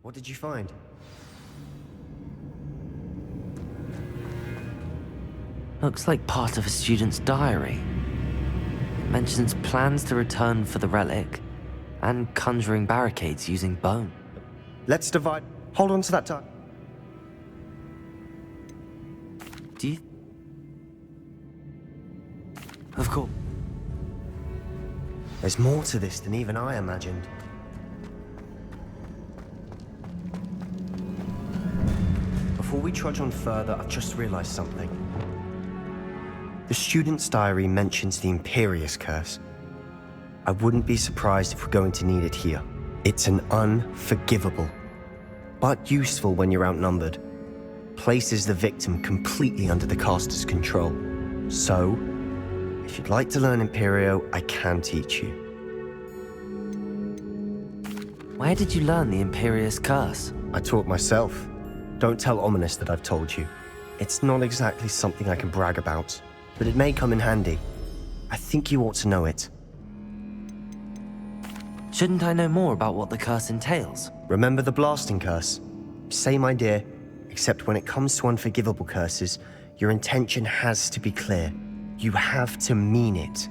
What did you find? Looks like part of a student's diary. It mentions plans to return for the relic and conjuring barricades using bone. Let's divide. Hold on to that time. Do you? Of course. There's more to this than even I imagined. Before we trudge on further, I've just realized something. The student's diary mentions the Imperious Curse. I wouldn't be surprised if we're going to need it here. It's an unforgivable, but useful when you're outnumbered. Places the victim completely under the caster's control. So, if you'd like to learn Imperio, I can teach you. Where did you learn the Imperious Curse? I taught myself. Don't tell Ominous that I've told you. It's not exactly something I can brag about, but it may come in handy. I think you ought to know it. Shouldn't I know more about what the curse entails? Remember the blasting curse? Same idea, except when it comes to unforgivable curses, your intention has to be clear. You have to mean it.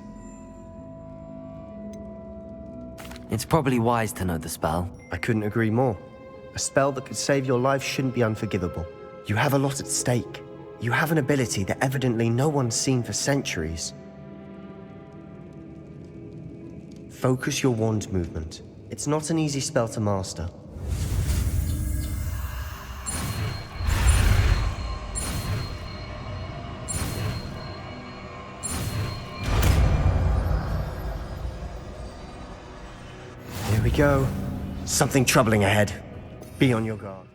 It's probably wise to know the spell. I couldn't agree more. A spell that could save your life shouldn't be unforgivable. You have a lot at stake. You have an ability that evidently no one's seen for centuries. Focus your wand movement. It's not an easy spell to master. Here we go. Something troubling ahead. Be on your guard.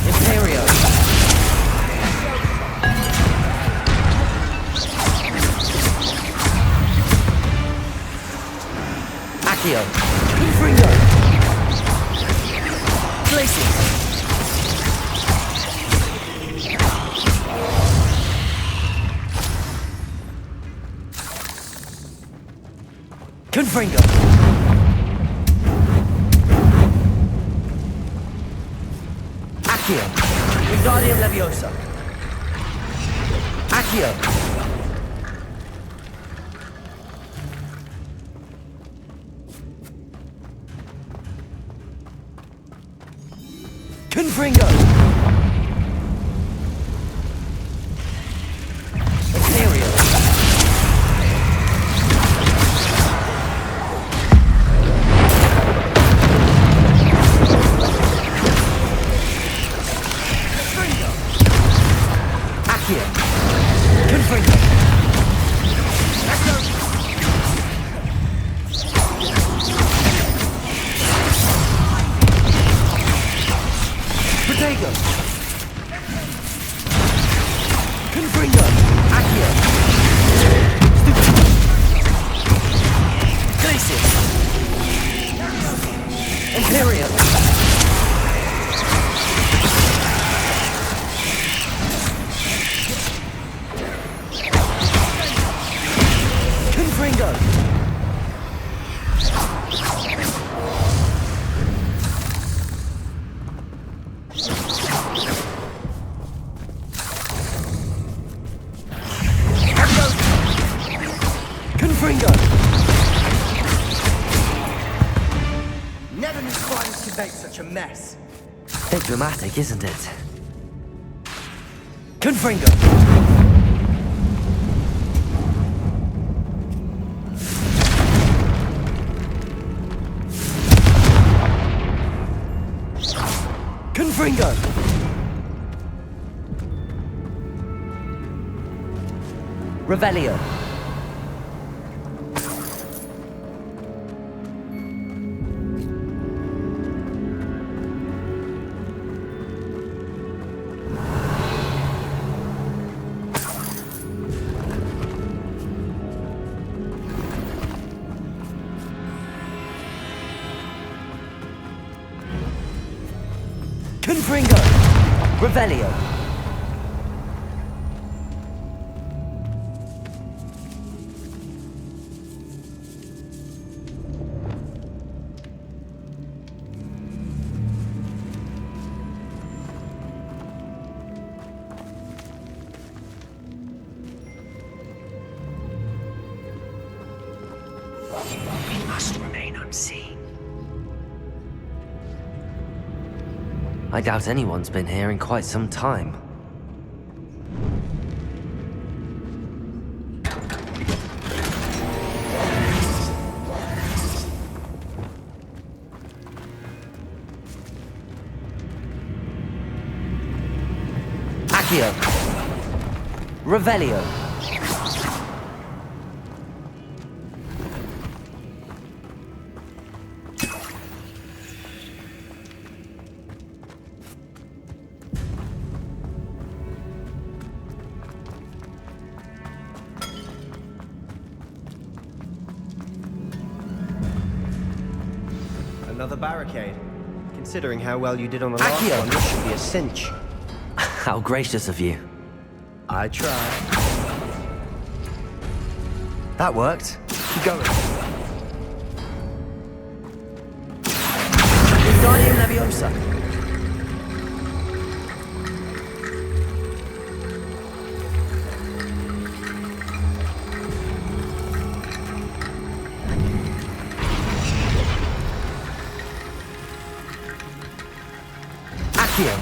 Imperio! Accio. Confringo. Glacius. Confringo. Accio. Wingardium Leviosa. Accio. Confringo. Ethereal. Accio. Confringo. Protego. Confringo. Accio. Glacius. Imperium. Confringo. Confringo. Never knew spiders could make such a mess. Bit dramatic, isn't it? Confringo. Confringo. Revelio. Confringo. Revelio. We must remain unseen. I doubt anyone's been here in quite some time. Accio. Revelio. Another barricade. Considering how well you did on the last one, this should be a cinch. How gracious of you. I tried. That worked. Keep going. Wingardium Leviosa. Accio.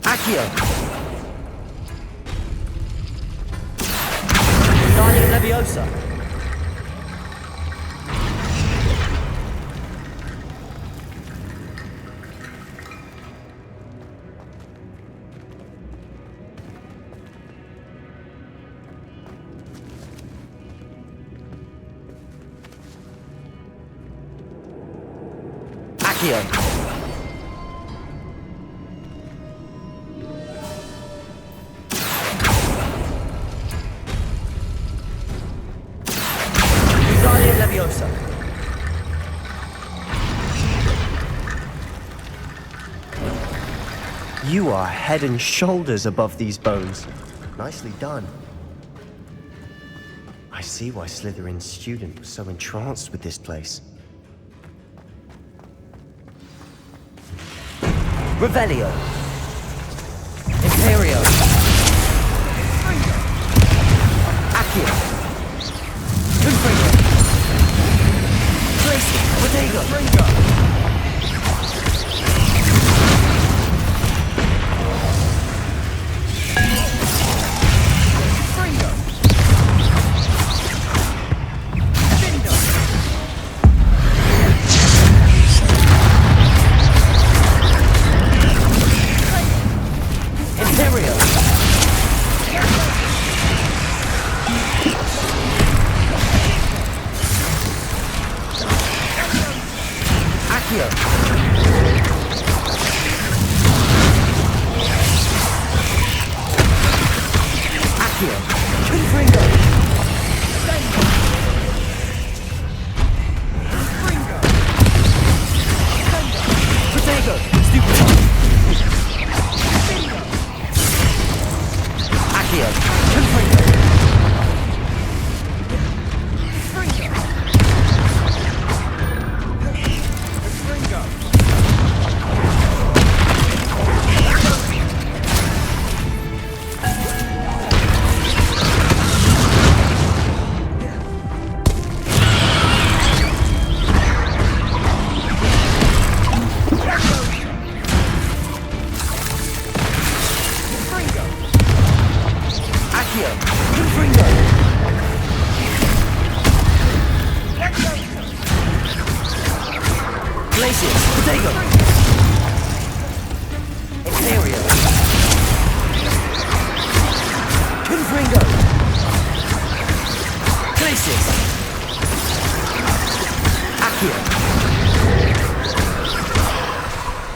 Accio. Wingardium Leviosa. Accio. Leviosa. You are head and shoulders above these bones. Nicely done. I see why Slytherin's student was so entranced with this place. Revelio. Imperio. Accio. Confringo. Glacier. Bodega.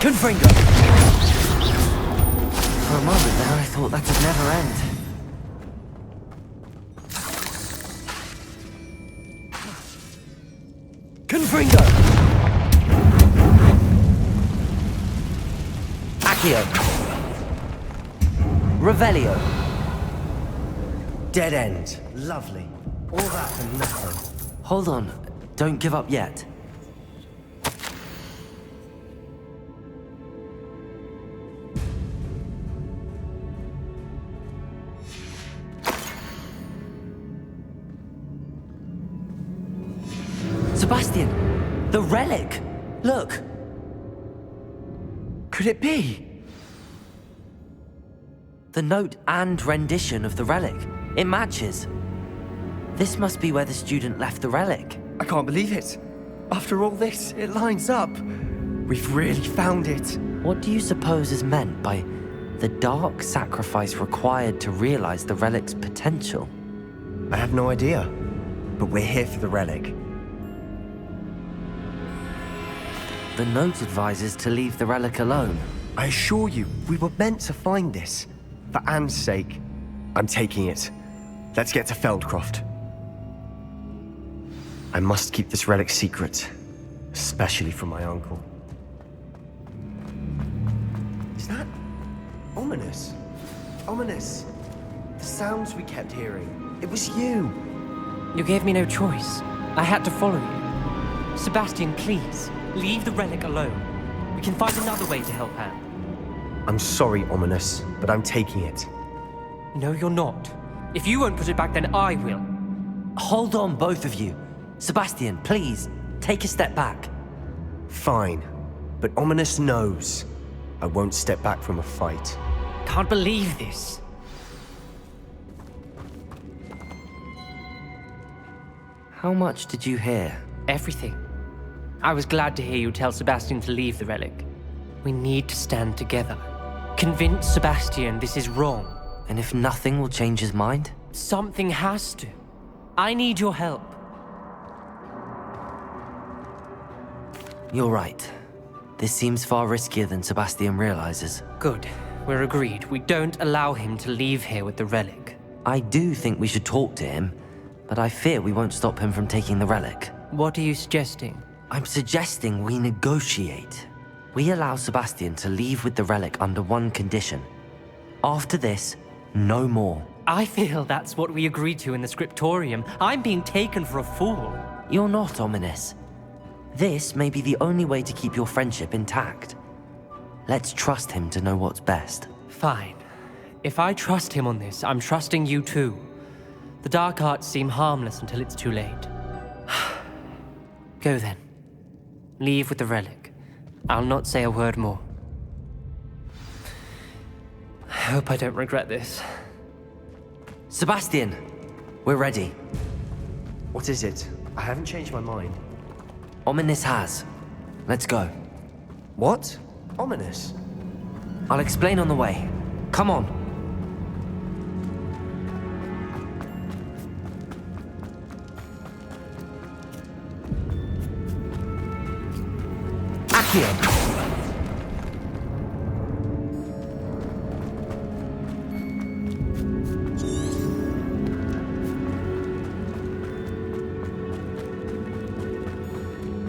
Confringo! For a moment there, I thought that would never end. Confringo! Accio! Revelio! Dead end. Lovely. All that for nothing. Hold on. Don't give up yet. Sebastian! The relic! Look! Could it be? The note and rendition of the relic. It matches. This must be where the student left the relic. I can't believe it. After all this, it lines up. We've really found it. What do you suppose is meant by the dark sacrifice required to realize the relic's potential? I have no idea. But we're here for the relic. The note advises to leave the relic alone. I assure you, we were meant to find this. For Anne's sake, I'm taking it. Let's get to Feldcroft. I must keep this relic secret, especially from my uncle. Is that ominous? Ominous. The sounds we kept hearing. It was you. You gave me no choice. I had to follow you. Sebastian, please, leave the relic alone. We can find another way to help Anne. I'm sorry, Ominous, but I'm taking it. No, you're not. If you won't put it back, then I will. Hold on, both of you. Sebastian, please, take a step back. Fine, but Ominous knows I won't step back from a fight. Can't believe this. How much did you hear? Everything. I was glad to hear you tell Sebastian to leave the relic. We need to stand together. Convince Sebastian this is wrong. And if nothing will change his mind? Something has to. I need your help. You're right. This seems far riskier than Sebastian realizes. Good. We're agreed. We don't allow him to leave here with the relic. I do think we should talk to him, but I fear we won't stop him from taking the relic. What are you suggesting? I'm suggesting we negotiate. We allow Sebastian to leave with the relic under one condition. After this, no more. I feel that's what we agreed to in the scriptorium. I'm being taken for a fool. You're not, Ominous. This may be the only way to keep your friendship intact. Let's trust him to know what's best. Fine. If I trust him on this, I'm trusting you too. The dark arts seem harmless until it's too late. Go then. Leave with the relic. I'll not say a word more. I hope I don't regret this. Sebastian! We're ready. What is it? I haven't changed my mind. Ominous has. Let's go. What? Ominous? I'll explain on the way. Come on. Accio!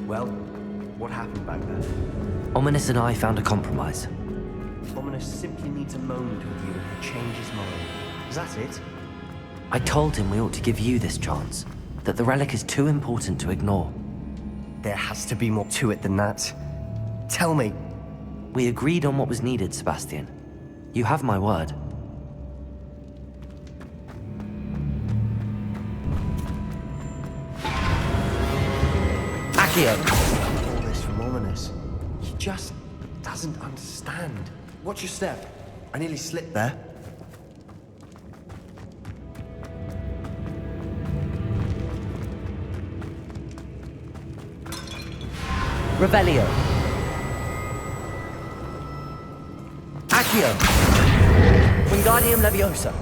Well, what happened back there? Ominous and I found a compromise. Ominous simply needs a moment with you and he'll change his mind. Is that it? I told him we ought to give you this chance, that the relic is too important to ignore. There has to be more to it than that. Tell me. We agreed on what was needed, Sebastian. You have my word. Accio! All this from Ominous. He just doesn't understand. Watch your step. I nearly slipped there. Revelio. Accio. Wingardium Leviosa.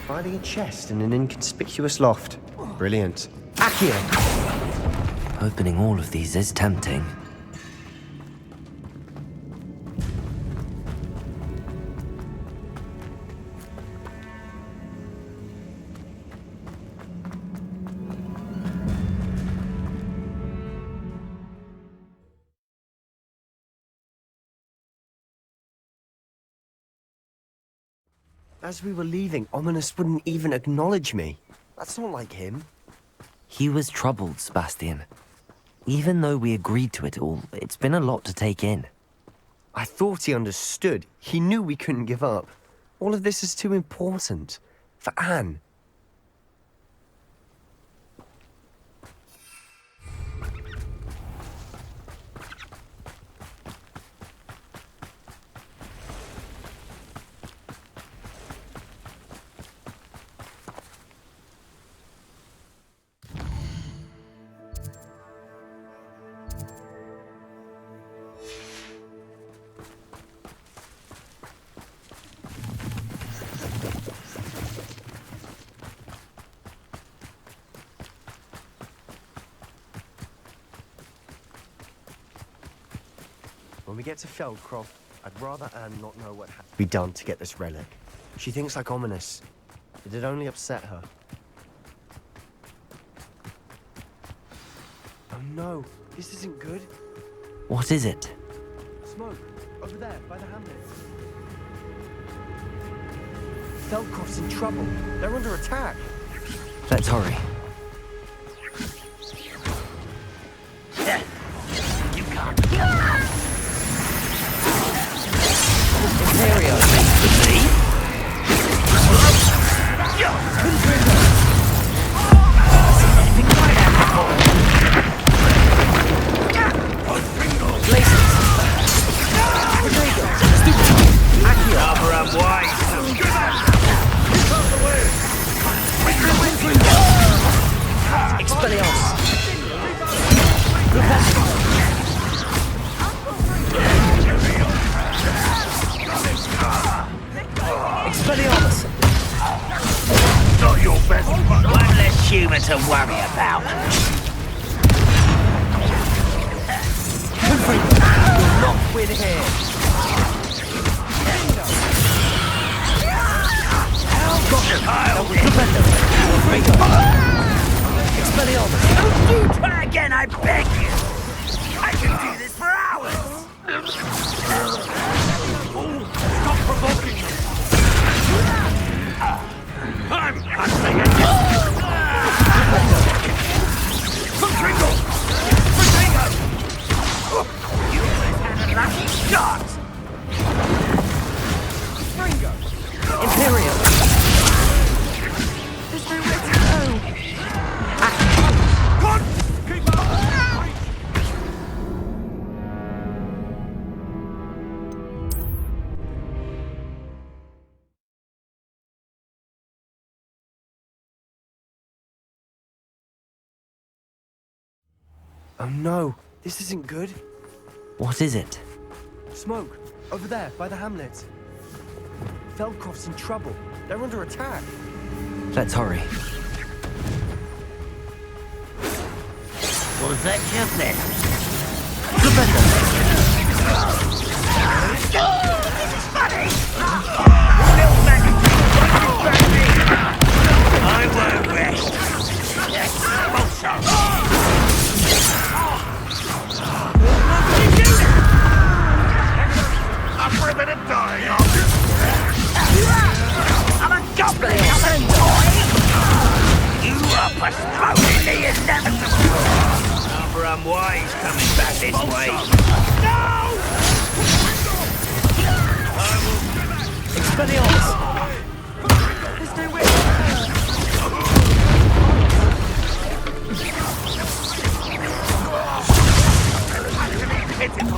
Finding a chest in an inconspicuous loft. Brilliant. Accio. Opening all of these is tempting. As we were leaving, Ominous wouldn't even acknowledge me. That's not like him. He was troubled, Sebastian. Even though we agreed to it all, it's been a lot to take in. I thought he understood. He knew we couldn't give up. All of this is too important. For Anne. When we get to Feldcroft, I'd rather Anne not know what had to be done to get this relic. She thinks like Ominous. It'd only upset her. Oh no, this isn't good. What is it? Smoke, over there, by the hamlet. Feldcroft's in trouble. They're under attack. Let's hurry. You can't. Imperio. Cover up wide. Expelliarmus. Expelliarmus. your best one. One less humour to worry about. You'll not win here. Don't try again, I beg you! I can do this for hours! Stop provoking them. I'm hunting it. Tringle! You had a lucky shot! Imperial. There's nowhere to go. Keep up! Oh no, this isn't good. What is it? Smoke, over there, by the hamlet. Feldcroft's in trouble. They're under attack. Let's hurry. Was that just then? This is funny! Little maggot! I won't rest. I'm for a bit of dying, I'm a goblin, I'm a toy! You are postponing the inevitable! Rather unwise coming back this way. No! Expelliarmus! There's nowhere to go.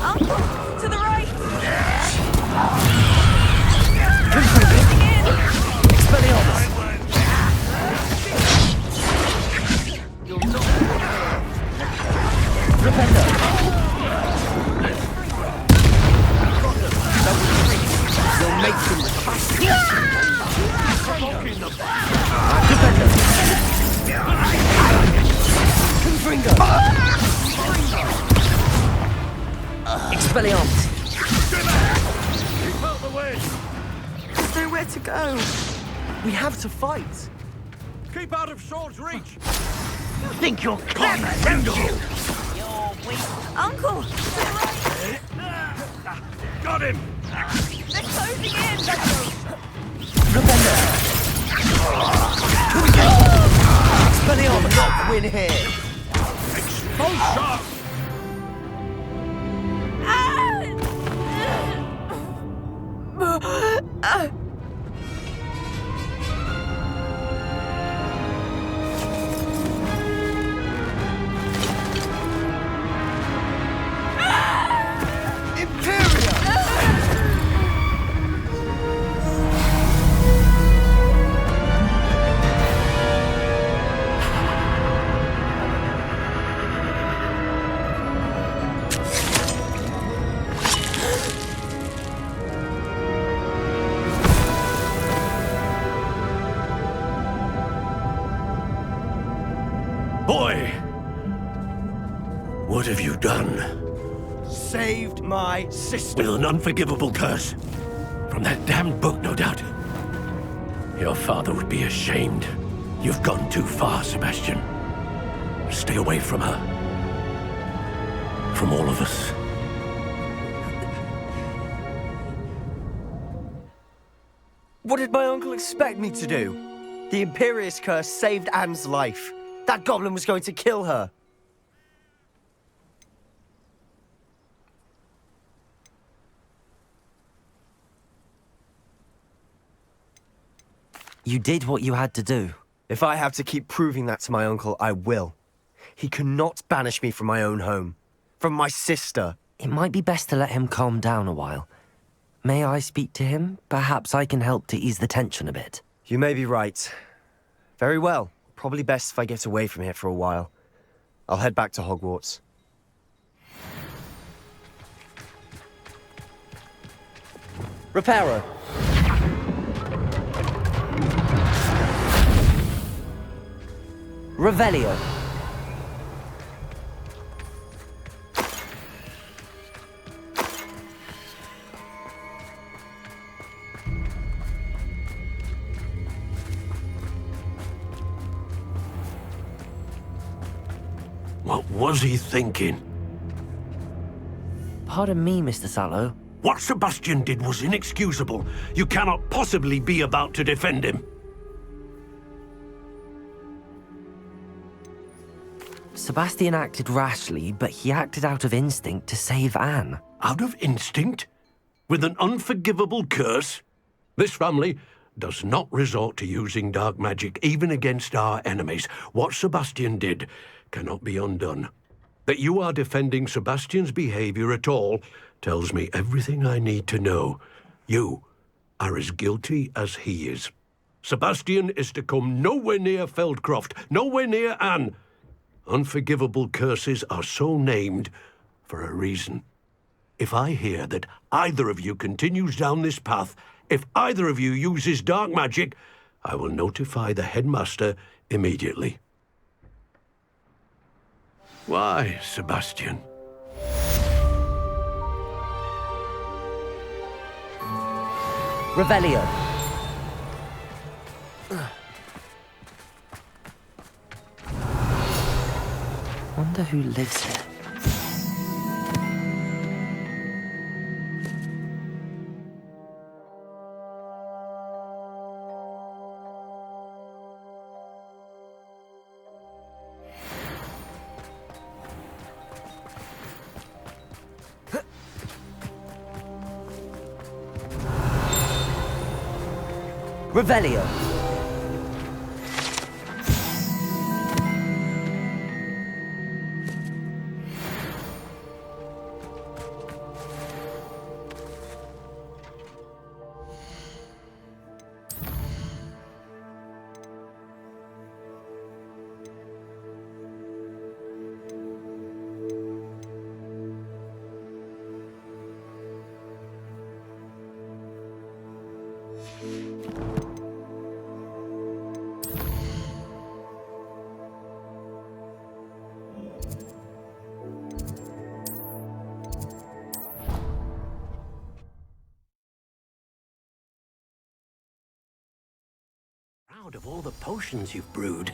Uncle, to the right! Expelliarmus! Repender! You'll make them Defender! Confringo! Expelliarmus! Keep out the way! There's nowhere to go. We have to fight! Keep out of sword's reach! You think you're clever, don't you? You're weak. Uncle, to the right! Got him! They're closing in! Repender! Expelliarmus! Not win here! Expose sharp! Boy! What have you done? Saved my sister! With an unforgivable curse. From that damned book, no doubt. Your father would be ashamed. You've gone too far, Sebastian. Stay away from her. From all of us. What did my uncle expect me to do? The Imperius curse saved Anne's life. That goblin was going to kill her. You did what you had to do. If I have to keep proving that to my uncle, I will. He cannot banish me from my own home. From my sister. It might be best to let him calm down a while. May I speak to him? Perhaps I can help to ease the tension a bit. You may be right. Very well. Probably best if I get away from here for a while. I'll head back to Hogwarts. Reparo! Revelio. What was he thinking? Pardon me, Mr. Sallow. What Sebastian did was inexcusable. You cannot possibly be about to defend him. Sebastian acted rashly, but he acted out of instinct to save Anne. Out of instinct? With an unforgivable curse? This family does not resort to using dark magic even against our enemies. What Sebastian did cannot be undone. That you are defending Sebastian's behavior at all tells me everything I need to know. You are as guilty as he is. Sebastian is to come nowhere near Feldcroft, nowhere near Anne. Unforgivable curses are so named for a reason. If I hear that either of you continues down this path, if either of you uses dark magic, I will notify the headmaster immediately. Why, Sebastian? Revelio. Wonder who lives here. Revelio. Proud of all the potions you've brewed.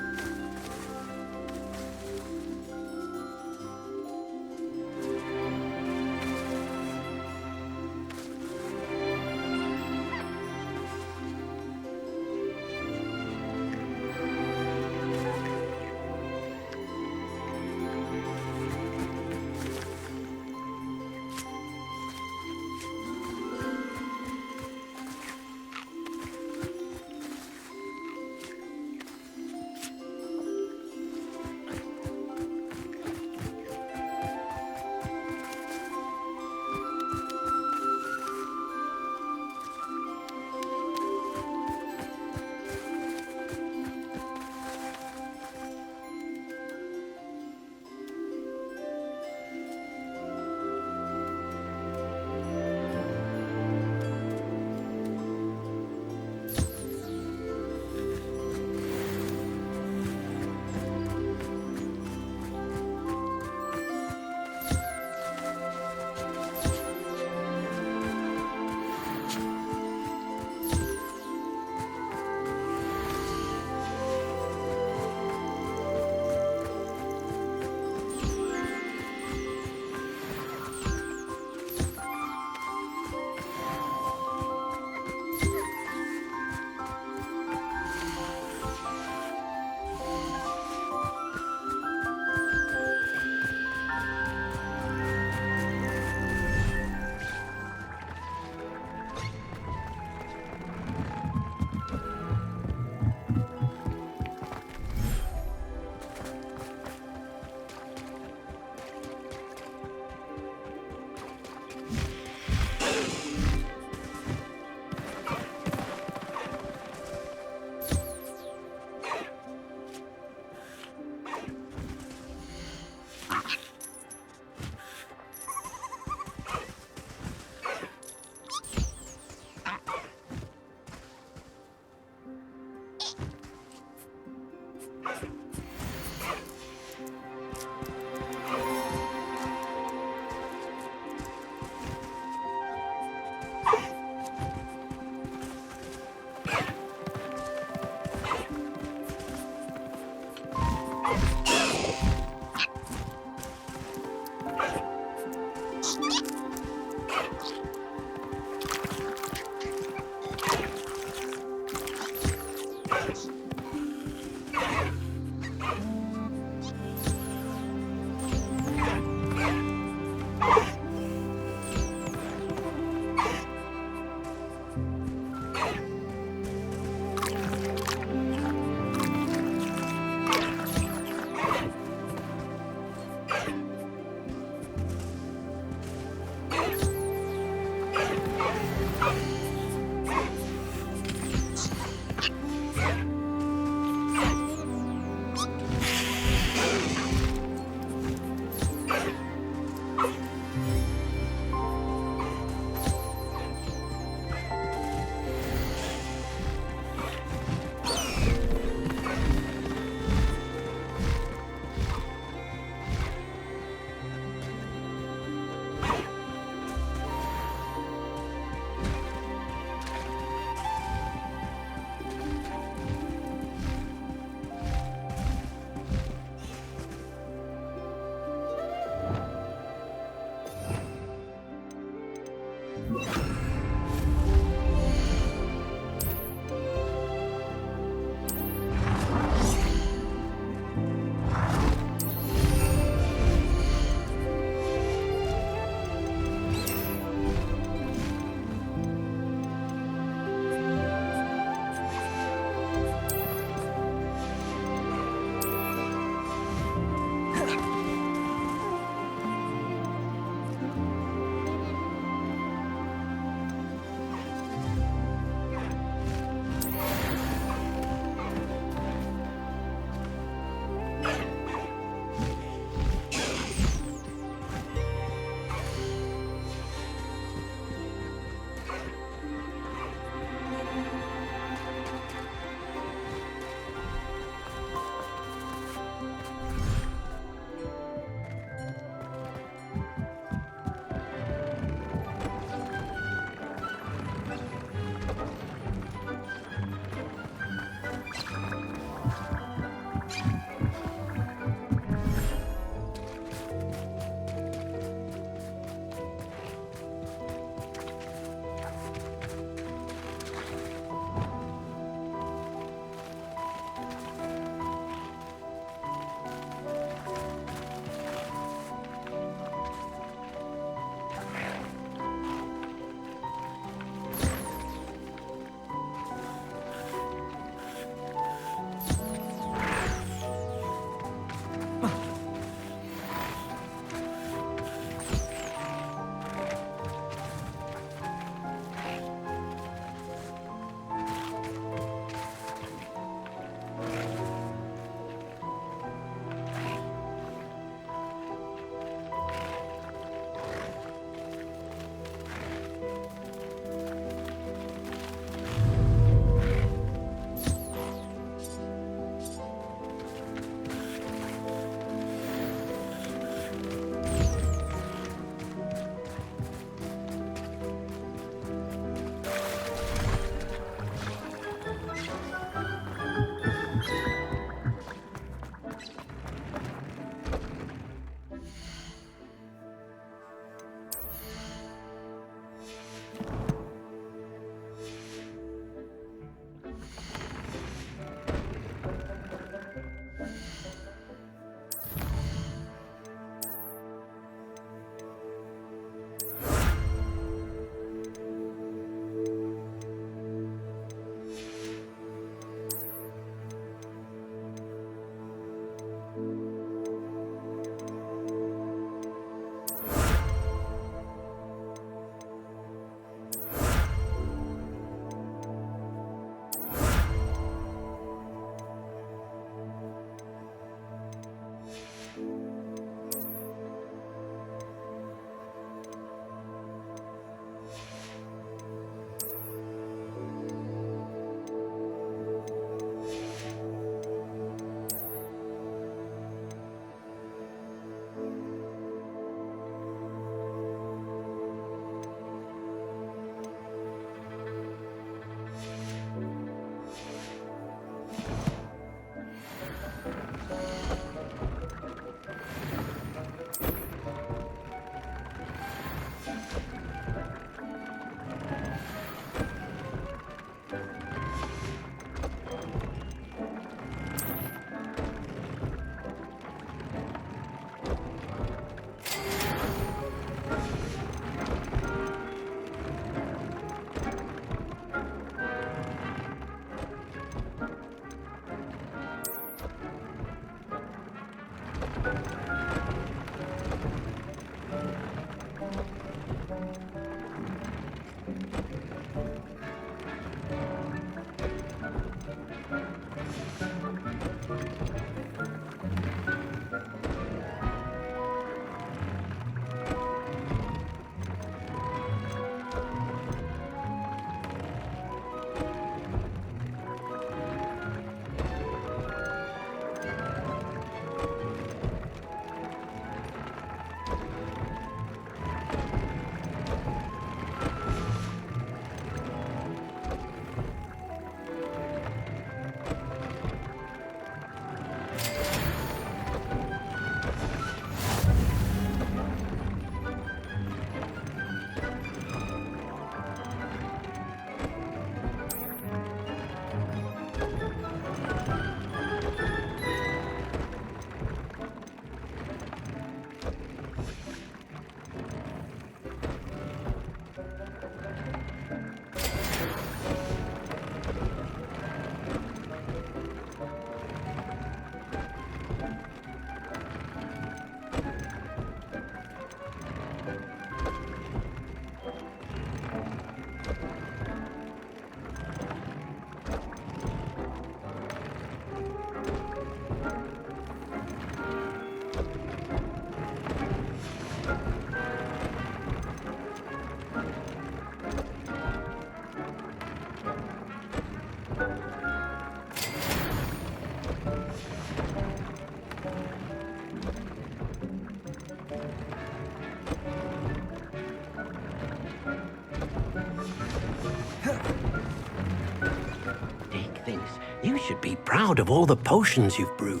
should be proud of all the potions you've brewed.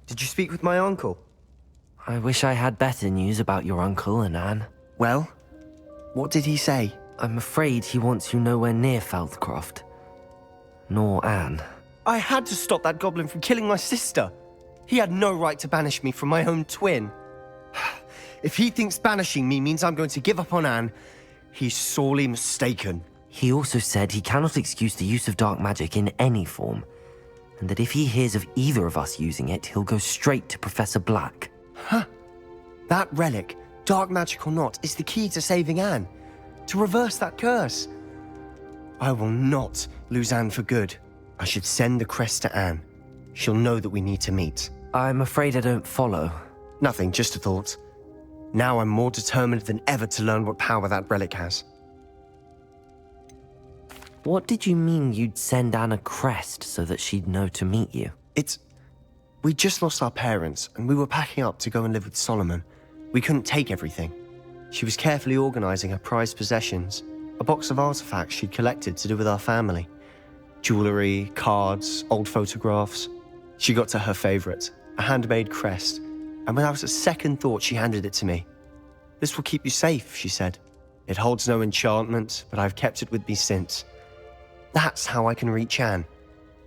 Did you speak with my uncle? I wish I had better news about your uncle and Anne. Well, what did he say? I'm afraid he wants you nowhere near Feldcroft. Nor Anne. I had to stop that goblin from killing my sister. He had no right to banish me from my own twin. If he thinks banishing me means I'm going to give up on Anne, he's sorely mistaken. He also said he cannot excuse the use of dark magic in any form, and that if he hears of either of us using it, he'll go straight to Professor Black. Huh. That relic, dark magic or not, is the key to saving Anne. To reverse that curse. I will not lose Anne for good. I should send the crest to Anne. She'll know that we need to meet. I'm afraid I don't follow. Nothing, just a thought. Now I'm more determined than ever to learn what power that relic has. What did you mean you'd send Anne a crest so that she'd know to meet you? We just lost our parents, and we were packing up to go and live with Solomon. We couldn't take everything. She was carefully organizing her prized possessions, a box of artifacts she'd collected to do with our family. Jewelry, cards, old photographs. She got to her favorite, a handmade crest, and without a second thought she handed it to me. This will keep you safe, she said. It holds no enchantment, but I've kept it with me since. That's how I can reach Anne.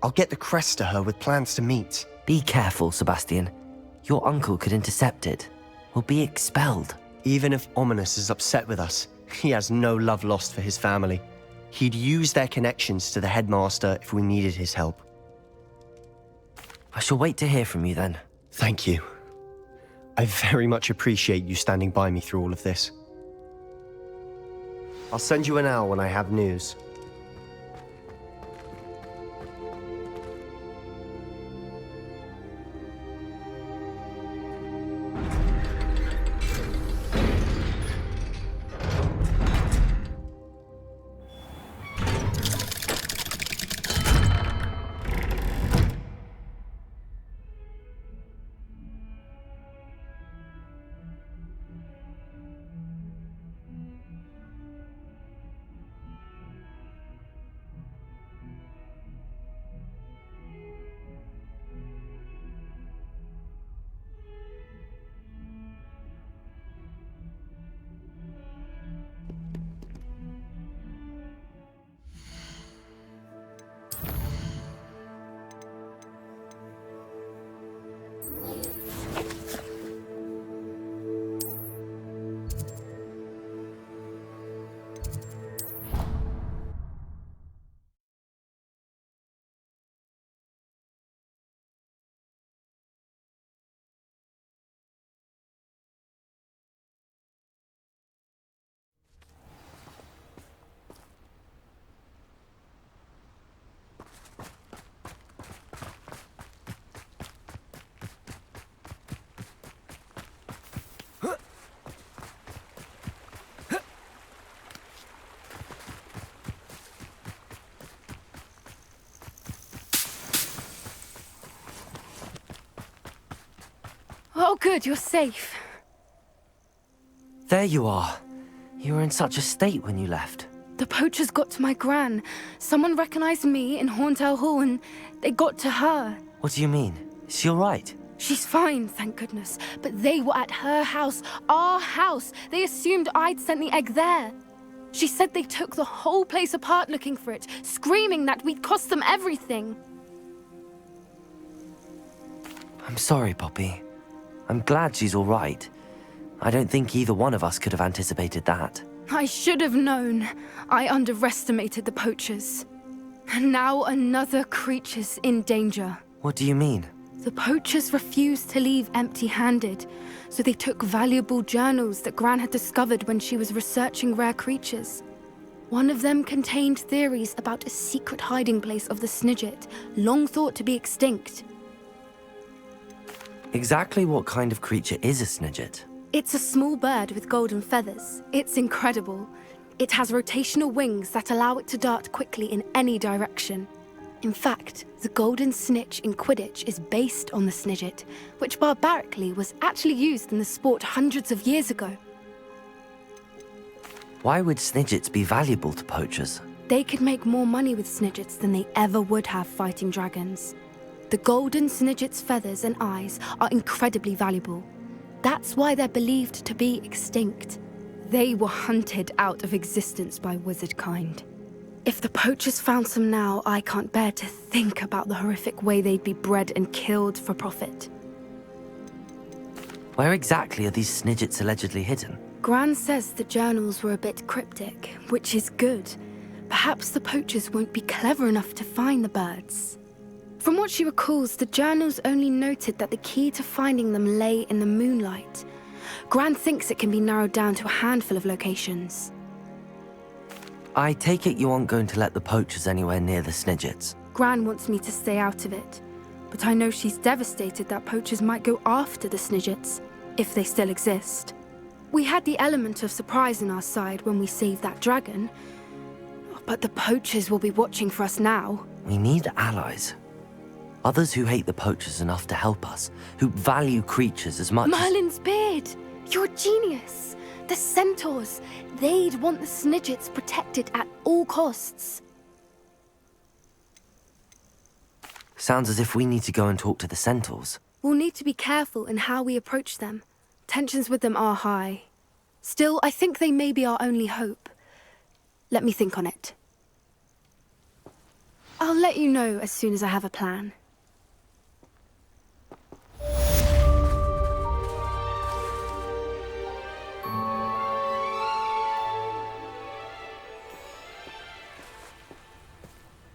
I'll get the crest to her with plans to meet. Be careful, Sebastian. Your uncle could intercept it. We'll be expelled. Even if Ominous is upset with us, he has no love lost for his family. He'd use their connections to the headmaster if we needed his help. I shall wait to hear from you then. Thank you. I very much appreciate you standing by me through all of this. I'll send you an owl when I have news. Oh, good, you're safe. There you are. You were in such a state when you left. The poachers got to my gran. Someone recognized me in Horntail Hall and they got to her. What do you mean? Is she all right? She's fine, thank goodness. But they were at her house, our house. They assumed I'd sent the egg there. She said they took the whole place apart looking for it, screaming that we'd cost them everything. I'm sorry, Poppy. I'm glad she's all right. I don't think either one of us could have anticipated that. I should have known. I underestimated the poachers. And now another creature's in danger. What do you mean? The poachers refused to leave empty-handed, so they took valuable journals that Gran had discovered when she was researching rare creatures. One of them contained theories about a secret hiding place of the Snidget, long thought to be extinct. Exactly what kind of creature is a Snidget? It's a small bird with golden feathers. It's incredible. It has rotational wings that allow it to dart quickly in any direction. In fact, the golden snitch in Quidditch is based on the Snidget, which barbarically was actually used in the sport hundreds of years ago. Why would Snidgets be valuable to poachers? They could make more money with Snidgets than they ever would have fighting dragons. The golden Snidget's feathers and eyes are incredibly valuable. That's why they're believed to be extinct. They were hunted out of existence by wizard kind. If the poachers found some now, I can't bear to think about the horrific way they'd be bred and killed for profit. Where exactly are these Snidgets allegedly hidden? Gran says the journals were a bit cryptic, which is good. Perhaps the poachers won't be clever enough to find the birds. From what she recalls, the journals only noted that the key to finding them lay in the moonlight. Gran thinks it can be narrowed down to a handful of locations. I take it you aren't going to let the poachers anywhere near the Snidgets. Gran wants me to stay out of it, but I know she's devastated that poachers might go after the Snidgets, if they still exist. We had the element of surprise on our side when we saved that dragon, but the poachers will be watching for us now. We need allies. Others who hate the poachers enough to help us, who value creatures as much Merlin's beard! You're a genius! The centaurs, they'd want the Snidgets protected at all costs. Sounds as if we need to go and talk to the centaurs. We'll need to be careful in how we approach them. Tensions with them are high. Still, I think they may be our only hope. Let me think on it. I'll let you know as soon as I have a plan.